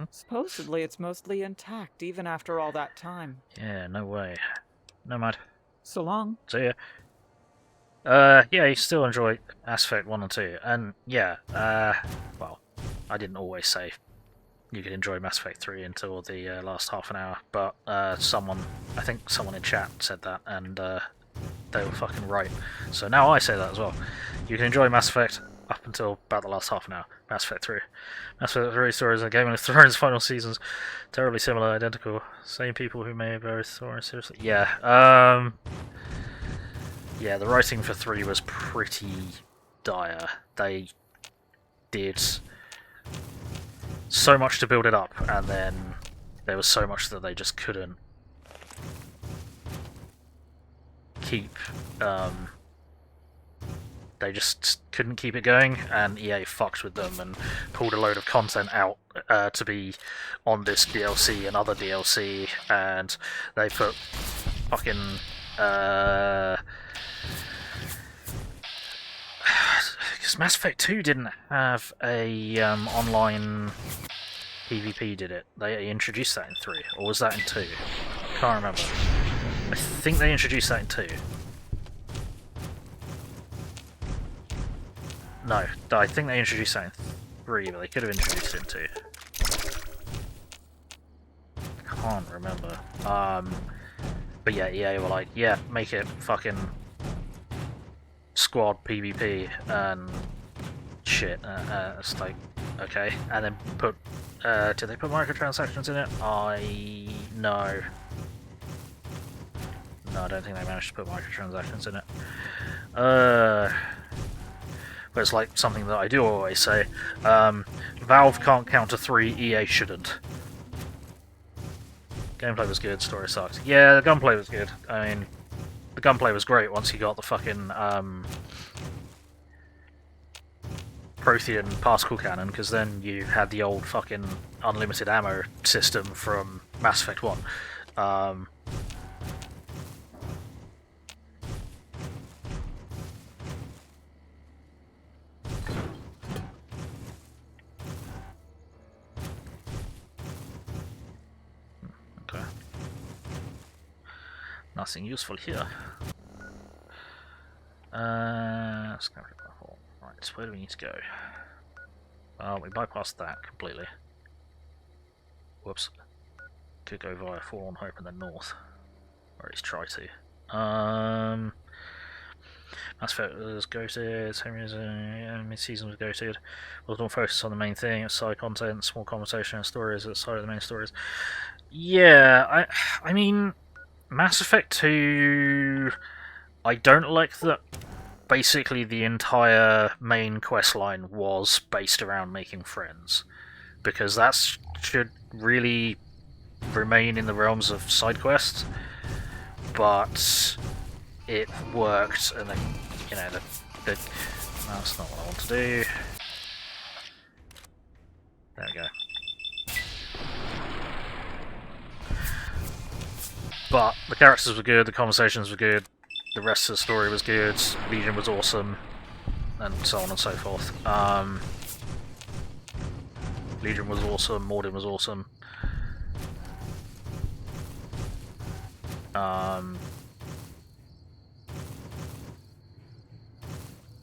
Supposedly it's mostly intact, even after all that time. Yeah, no way. No mind. So long. See ya. Yeah, you still enjoy Mass Effect 1 and 2, and yeah, well, I didn't always say you could enjoy Mass Effect 3 until the last half an hour, but I think someone in chat said that, and they were fucking right. So now I say that as well. You can enjoy Mass Effect up until about the last half an hour. Mass Effect 3. Mass Effect 3 stories and Game of Thrones final seasons, terribly similar, identical. Same people who made both stories, seriously. Yeah, yeah, the writing for 3 was pretty dire. They did so much to build it up, and then there was so much that they just couldn't keep. They just couldn't keep it going, and EA fucked with them and pulled a load of content out to be on this DLC and other DLC, and they put fucking Because Mass Effect 2 didn't have a online PvP, did it? They introduced that in 3, or was that in 2? Can't remember. I think they introduced that in 2. No, I think they introduced that in 3, but they could have introduced it in 2. Can't remember. But yeah, EA were like, yeah, make it fucking squad PvP and shit. It's like, okay. And then put, did they put microtransactions in it? No. No, I don't think they managed to put microtransactions in it. But it's like something that I do always say. Valve can't counter 3, EA shouldn't. Gameplay was good, story sucked. Yeah, the gunplay was good. I mean, the gunplay was great once you got the fucking Prothean particle cannon, because then you had the old fucking unlimited ammo system from Mass Effect 1. Okay. Nothing useful here. Let's go. Right, where do we need to go? Oh, we bypassed that completely. Whoops. Could go via Forlorn Hope and then north. Or at least try to. Mass Effect was goated, mid-season was goated. Was not focused on the main thing, it's side content, small conversation and stories outside of the main stories. Yeah, I mean, Mass Effect 2, I don't like that basically the entire main quest line was based around making friends, because that should really remain in the realms of side quests, but it worked, and then, you know, that's not what I want to do. There we go. But the characters were good, the conversations were good, the rest of the story was good, Legion was awesome, and so on and so forth. Legion was awesome, Mordin was awesome.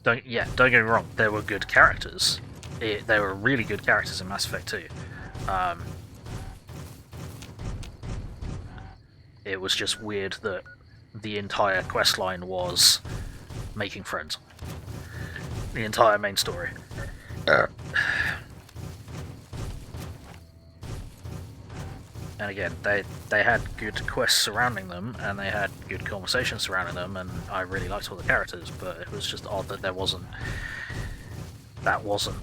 Don't get me wrong, there were good characters. There were really good characters in Mass Effect 2. It was just weird that the entire questline was making friends. The entire main story. And again, they had good quests surrounding them, and they had good conversations surrounding them, and I really liked all the characters, but it was just odd that that wasn't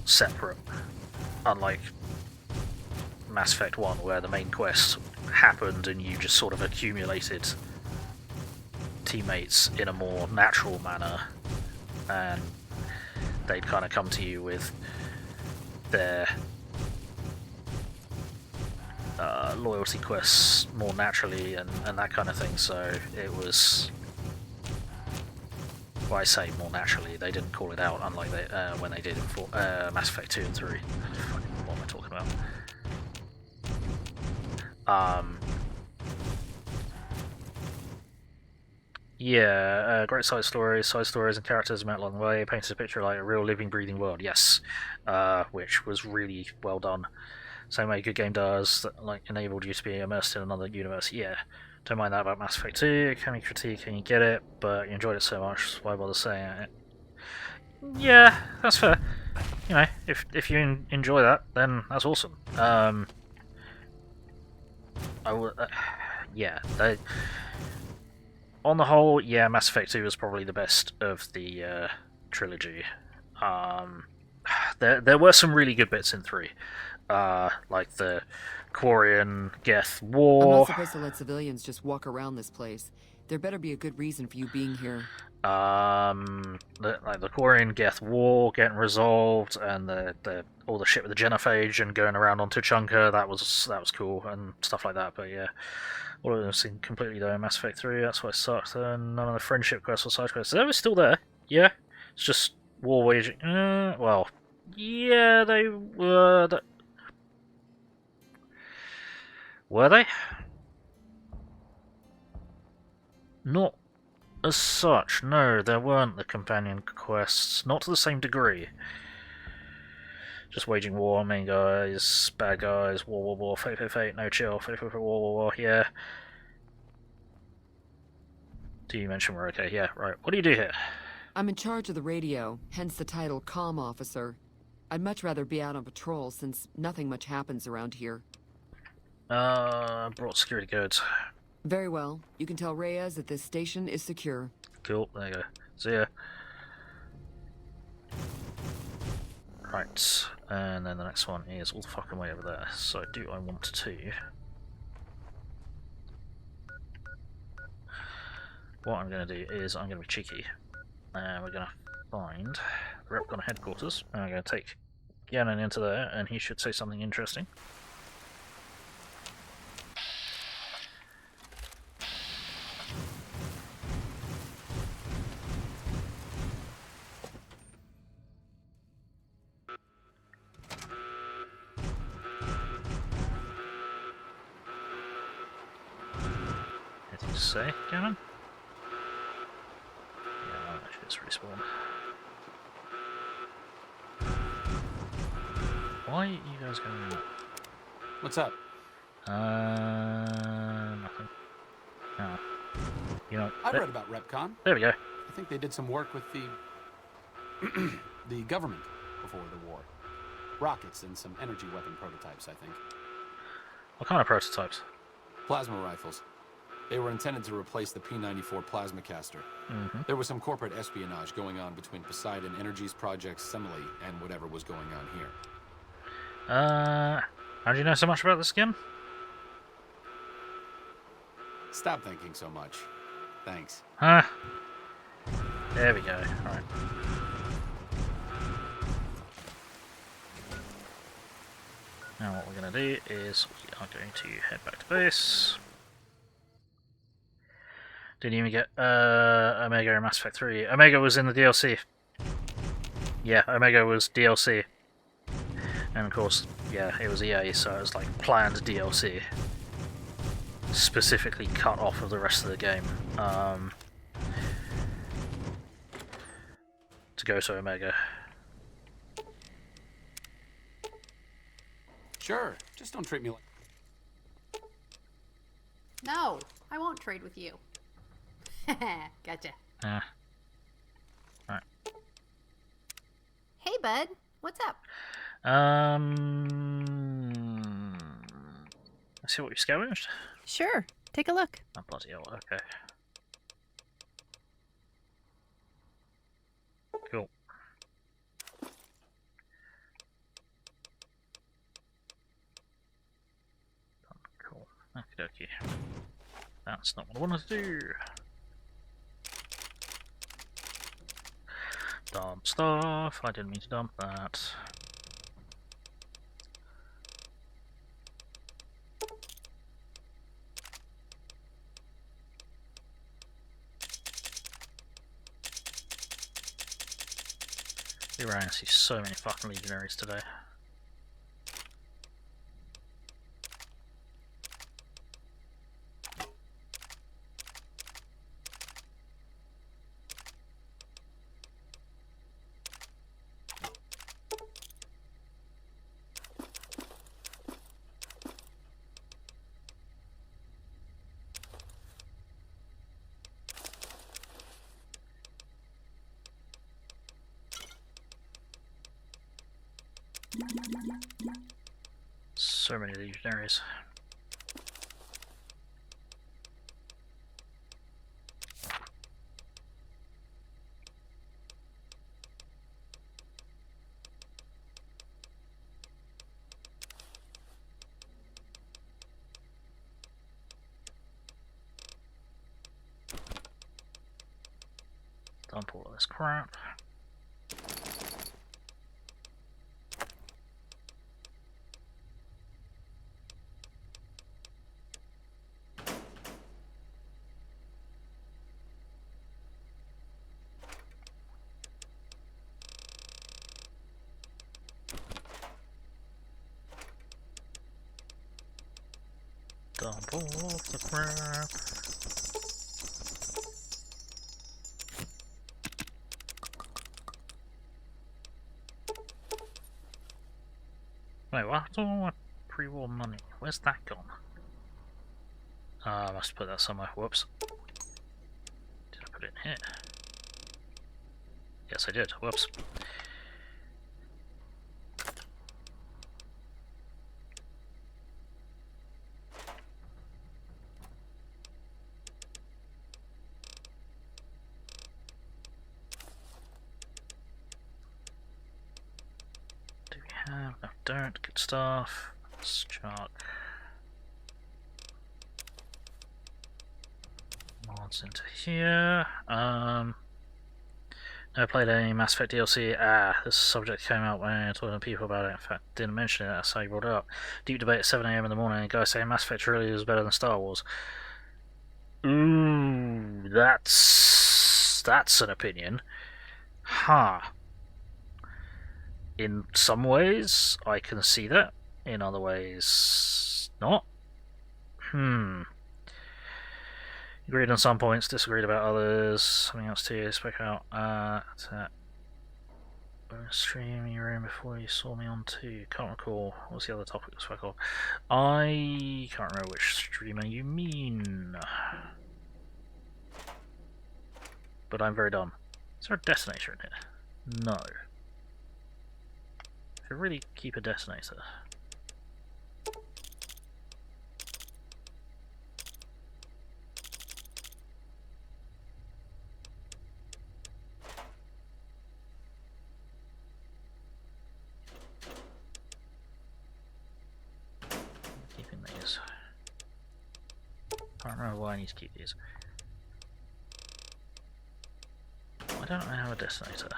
separate. Unlike Mass Effect 1, where the main quest happened and you just sort of accumulated teammates in a more natural manner, and they'd kind of come to you with their loyalty quests more naturally and that kind of thing, so it was... Well, I say more naturally, they didn't call it out, unlike they, when they did in Mass Effect 2 and 3. What am I talking about? Yeah, great side stories and characters met along the way, painted a picture like a real living, breathing world, yes, which was really well done. Same way a good game does, that like enabled you to be immersed in another universe, yeah. Don't mind that about Mass Effect 2, can you critique and you get it, but you enjoyed it so much, so why bother saying it? Yeah, that's fair. You know, if you enjoy that, then that's awesome. I would, yeah, on the whole, yeah, Mass Effect 2 is probably the best of the trilogy. There were some really good bits in 3, like the Quarian Geth War. I'm not supposed to let civilians just walk around this place. There better be a good reason for you being here. Like the Quarian Geth War getting resolved, and all the shit with the genophage and going around on Tuchanka, that was cool and stuff like that. But yeah, all of them seemed completely there in Mass Effect 3. That's why it sucked. And none of the friendship quests or side quests. They were still there. Yeah, it's just war waging. Well, yeah, they were. Were they? Not as such. No, there weren't the companion quests. Not to the same degree. Just waging war, main guys, bad guys, war, fate, no chill, fate, war, yeah. Do you mention we're okay? Yeah, right. What do you do here? I'm in charge of the radio, hence the title Comm Officer. I'd much rather be out on patrol since nothing much happens around here. Brought security codes. Very well. You can tell Reyes that this station is secure. Cool, there you go. See ya. Right, and then the next one is all the fucking way over there. So do I want to... What I'm going to do is I'm going to be cheeky. And we're going to find the Repcon headquarters. And I'm going to take Gannon into there, and he should say something interesting. Anything to say, Gannon? Yeah, actually it's respawn. Why are you guys going? What's up? Nothing. No. You know, I've read about Repcon. There we go. I think they did some work with the the government before the war. Rockets and some energy weapon prototypes, I think. What kind of prototypes? Plasma rifles. They were intended to replace the P-94 plasma caster. There was some corporate espionage going on between Poseidon Energy's project Semele and whatever was going on here. How do you know so much about this again? Stop thinking so much. Thanks. Huh? There we go. Alright. Now what we're going to do is we are going to head back to base. Didn't even get Omega in Mass Effect 3. Omega was in the DLC. Yeah, Omega was DLC. And of course, yeah, it was EA, so it was like planned DLC. Specifically cut off of the rest of the game. To go to Omega. Sure, just don't treat me like... No, I won't trade with you. Gotcha. Yeah. Alright. Hey, bud. What's up? Let's see what we scavenged. Sure. Take a look. Oh, bloody hell, okay. Cool. Cool. Okie dokie. That's not what I wanted to do. Dump stuff. I didn't mean to dump that. We ran into so many fucking legionaries today. So many legionaries. Dump all of this crap. Dump all of the crap. Wait, what? All my pre-war money. Where's that gone? I must put that somewhere. Whoops. Did I put it in here? Yes, I did. Whoops. No, don't. Good stuff. Let's chart. Mods into here. Never played any Mass Effect DLC. This subject came out when talking to people about it. In fact, didn't mention it. That's how you brought it up. Deep debate at 7 AM in the morning. Guys saying Mass Effect really is better than Star Wars. Ooh, that's an opinion. Huh. In some ways, I can see that. In other ways, not. Agreed on some points, disagreed about others. Something else to speak out. Stream you were in before you saw me on too. Can't recall. What's the other topic to speak of? I can't remember which streamer you mean. But I'm very dumb. Is there a detonator in here? No. I really keep a detonator. Keeping these. I don't know why I need to keep these. Why don't I have a detonator?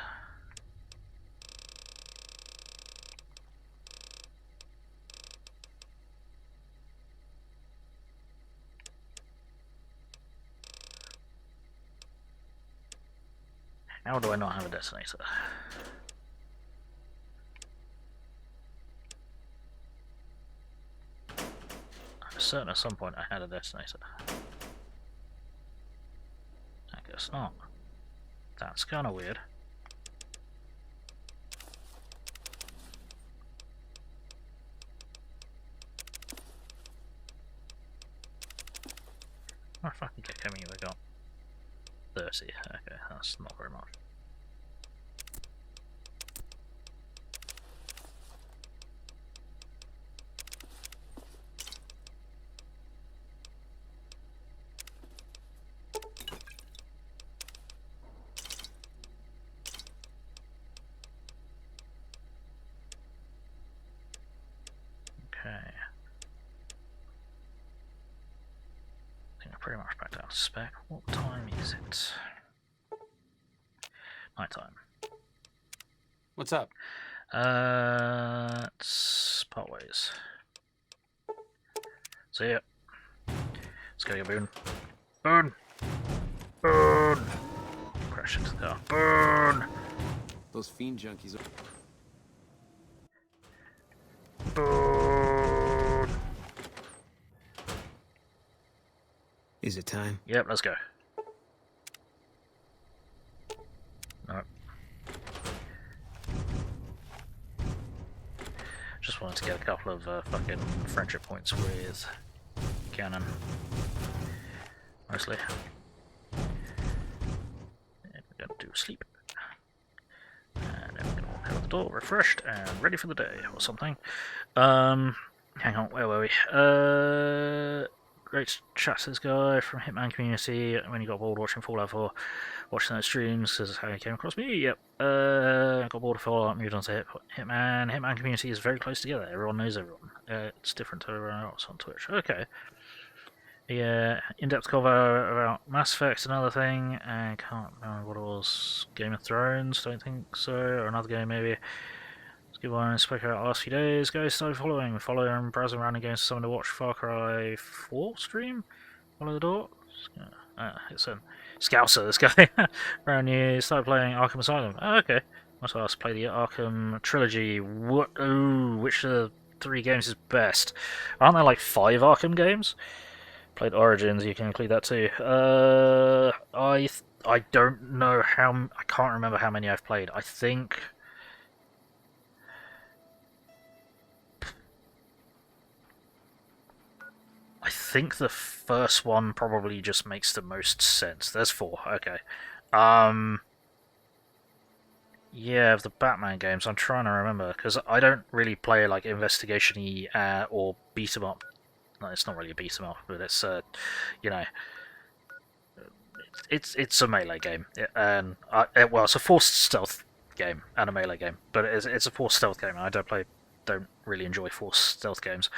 How do I not have a detonator? I'm certain at some point I had a detonator. I guess not. That's kind of weird. Oh, fucking get coming I got 30. Okay, that's not very much. Pretty much back down to spec. What time is it? Night time. What's up? It's part ways. See ya. Let's go, you Boone. Boone! Boone! Crash into the car. Boone! Those fiend junkies. Boone! Is it time? Yep, let's go. Alright. Just wanted to get a couple of fucking friendship points with Cannon. Mostly. And we're going to do sleep. And then we're going to walk out the door refreshed and ready for the day or something. Hang on, where were we? Great chat to this guy from Hitman Community. When you got bored watching Fallout 4, watching those streams, this is how you came across me. Yep. I got bored of Fallout, moved on to Hitman. Hitman Community is very close together. Everyone knows everyone. It's different to everyone else on Twitch. Okay. Yeah, in-depth cover about Mass Effect, another thing. I can't remember what it was. Game of Thrones, don't think so. Or another game, maybe. Good one, spoke about the last few days. Guys, started following and browsing around again, someone to watch Far Cry 4 stream. Follow the door. It's a Scouser, this guy. Brand new. Started playing Arkham Asylum. Oh, okay. Must ask, play the Arkham trilogy. What? Ooh, which of 3 games is best. Aren't there like 5 Arkham games? Played Origins, you can include that too. I don't know how... I can't remember how many I've played. I think the first one probably just makes the most sense. There's 4, okay. Yeah, of the Batman games, I'm trying to remember, because I don't really play like investigation-y or beat-em-up. No, it's not really a beat-em-up, but it's you know, it's a melee game, and well, it's a forced stealth game and a melee game, but it's a forced stealth game. And I don't really enjoy forced stealth games.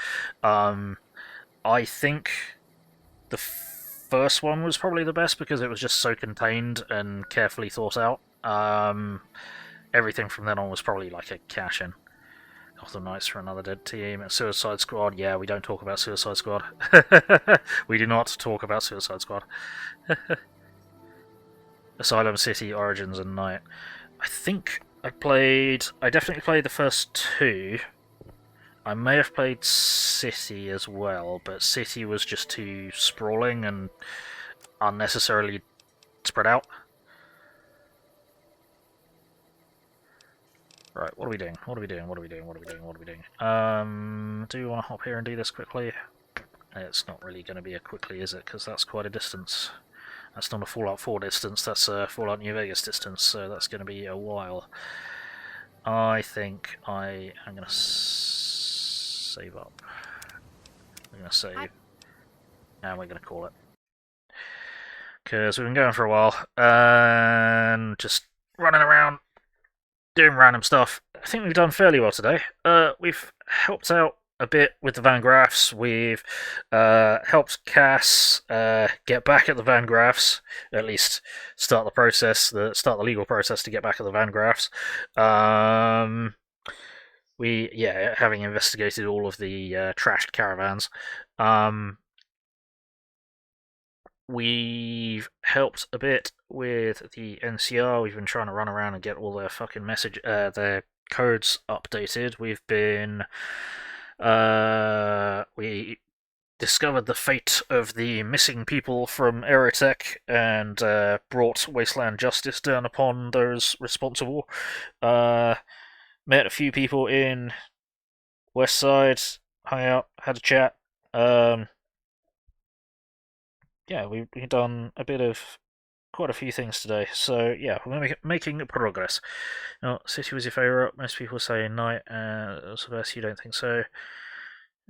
I think the first one was probably the best because it was just so contained and carefully thought out. Everything from then on was probably like a cash-in. Gotham Knights for another dead team. And Suicide Squad, yeah, we don't talk about Suicide Squad. We do not talk about Suicide Squad. Asylum, City, Origins, and Night. I think I definitely played the first 2. I may have played City as well, but City was just too sprawling and unnecessarily spread out. Right, what are we doing? What are we doing? What are we doing? What are we doing? What are we doing? Do we want to hop here and do this quickly? It's not really going to be a quickly, is it? Because that's quite a distance. That's not a Fallout 4 distance, that's a Fallout New Vegas distance, so that's going to be a while. I think I am going to save up. We're going to save. And we're going to call it. Because we've been going for a while, and just running around, doing random stuff. I think we've done fairly well today. We've helped out a bit with the Van Graffs. We've helped Cass get back at the Van Graffs, at least start the legal process to get back at the Van Graffs. Having investigated all of the trashed caravans. We've helped a bit with the NCR. We've been trying to run around and get all their fucking their codes updated. We've been we discovered the fate of the missing people from Aerotech and brought wasteland justice down upon those responsible. Met a few people in Westside, hung out, had a chat. We've done quite a few things today, so yeah, we're making progress. Now, City was your favourite. Most people say Night, Sylvester, you don't think so.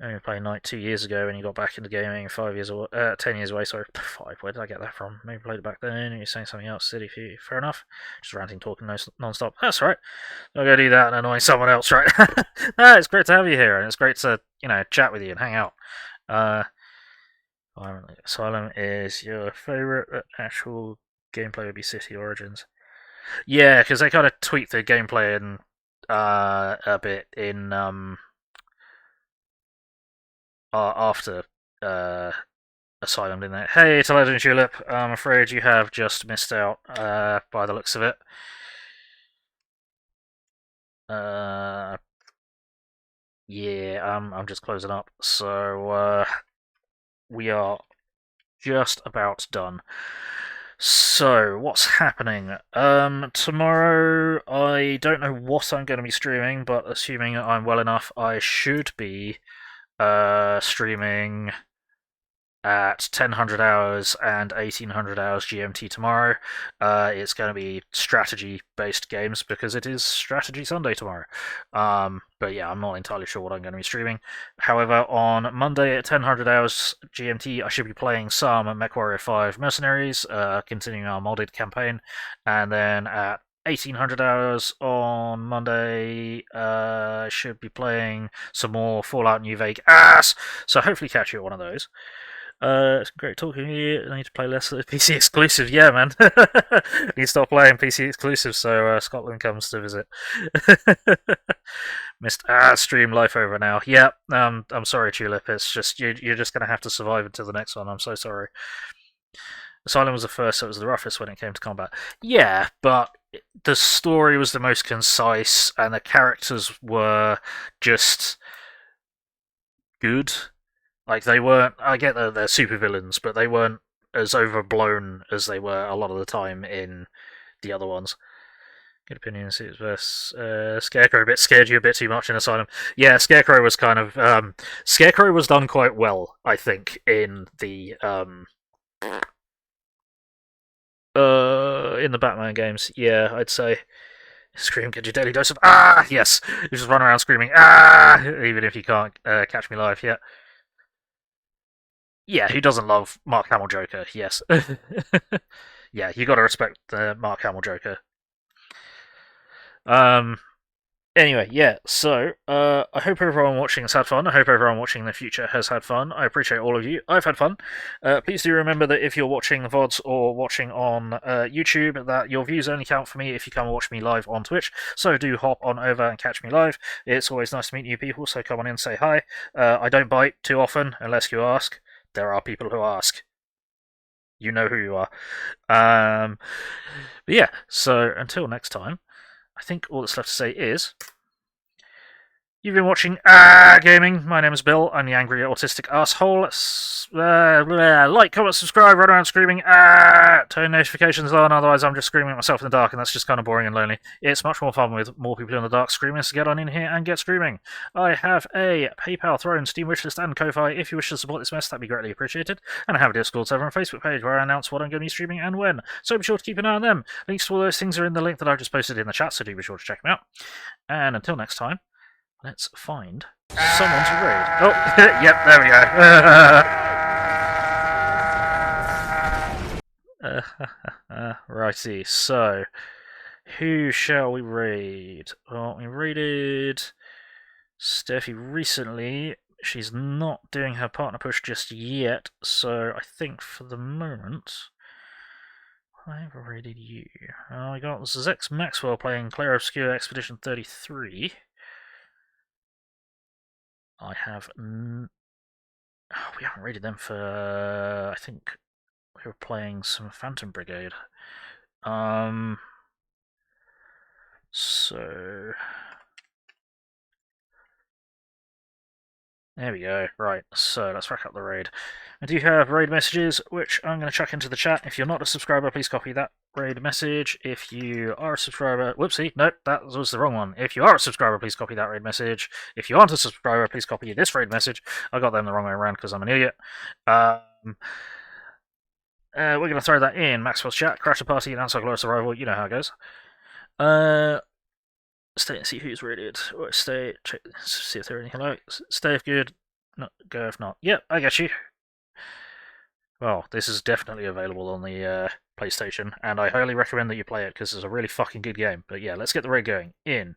I only played Night 2 years ago when you got back into gaming, 10 years away, sorry, 5, where did I get that from? Maybe played it back then, you're saying something else, City, fair enough. Just ranting, talking non-stop, that's right. I'll go do that and annoy someone else, right? No, it's great to have you here, and it's great to, chat with you and hang out. Asylum is your favourite. Actual gameplay would be City Origins. Yeah, because they kind of tweaked the gameplay in a bit in after Asylum, didn't they? Hey, it's Legend Tulip. I'm afraid you have just missed out by the looks of it. I'm just closing up. So we are just about done. So, what's happening? Tomorrow, I don't know what I'm going to be streaming, but assuming I'm well enough, I should be streaming at 1000 hours and 1800 hours GMT tomorrow. It's going to be strategy-based games because it is Strategy Sunday tomorrow. But yeah, I'm not entirely sure what I'm going to be streaming. However, on Monday at 1000 hours GMT, I should be playing some MechWarrior 5 Mercenaries, continuing our modded campaign, and then at 1800 hours on Monday, I should be playing some more Fallout New VegAAAHs, so hopefully catch you at one of those. It's great talking to you. I need to play less of the PC exclusive. Yeah, man. I need to stop playing PC exclusive so Scotland comes to visit. Missed stream life over now. Yeah, I'm sorry, Tulip. It's just you're just gonna have to survive until the next one. I'm so sorry. Asylum was the first, so it was the roughest when it came to combat. Yeah, but the story was the most concise, and the characters were just good. Like, they weren't... I get that they're supervillains, but they weren't as overblown as they were a lot of the time in the other ones. Good opinion, Suits vs. Scarecrow a bit scared you a bit too much in Asylum. Yeah, Scarecrow was kind of... Scarecrow was done quite well, I think, in the Batman games. Yeah, I'd say. Scream, get your daily dose of yes! You just run around screaming even if you can't catch me live yet. Yeah, who doesn't love Mark Hamill Joker? Yes. Yeah, you gotta respect the Mark Hamill Joker. Anyway, yeah, so, I hope everyone watching has had fun. I hope everyone watching in the future has had fun. I appreciate all of you. I've had fun. Please do remember that if you're watching the VODs or watching on YouTube, that your views only count for me if you come and watch me live on Twitch. So do hop on over and catch me live. It's always nice to meet new people, so come on in and say hi. I don't bite too often, unless you ask. There are people who ask. You know who you are. But yeah, so until next time, I think all that's left to say is... You've been watching Gaming. My name is Bill. I'm the angry autistic asshole. Like, comment, subscribe, run around screaming turn notifications on, otherwise I'm just screaming at myself in the dark, and that's just kind of boring and lonely. It's much more fun with more people in the dark screaming, so get on in here and get screaming. I have a PayPal, Throne, Steam wishlist, and Ko-Fi. If you wish to support this mess, that'd be greatly appreciated. And I have a Discord server and Facebook page where I announce what I'm going to be streaming and when, so be sure to keep an eye on them. Links to all those things are in the link that I've just posted in the chat, so do be sure to check them out. And until next time, let's find someone to raid. Oh, yep, there we go. Righty, so who shall we raid? Well, we raided Steffi recently. She's not doing her partner push just yet, so I think for the moment I've raided you. I got Zex Maxwell playing Claire Obscure Expedition 33. I have... we haven't raided them for... I think we were playing some Phantom Brigade. So... There we go. Right, so let's rack up the raid. I do have raid messages, which I'm going to chuck into the chat. If you're not a subscriber, please copy that raid message. If you are a subscriber... Whoopsie, no, that was the wrong one. If you are a subscriber, please copy that raid message. If you aren't a subscriber, please copy this raid message. I got them the wrong way around because I'm an idiot. We're going to throw that in Maxwell's chat. Crash the party, announce our glorious arrival. You know how it goes. Stay and see who's raided. Or stay, check, see if they're anything like. Stay if good, not go if not. Yep, I get you. Well, this is definitely available on the PlayStation, and I highly recommend that you play it because it's a really fucking good game. But yeah, let's get the raid going in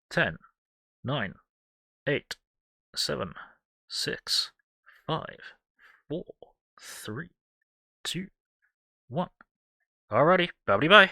10, 9, 8, 7, 6, 5, 4, 3, 2, 1. Alrighty, bye bye.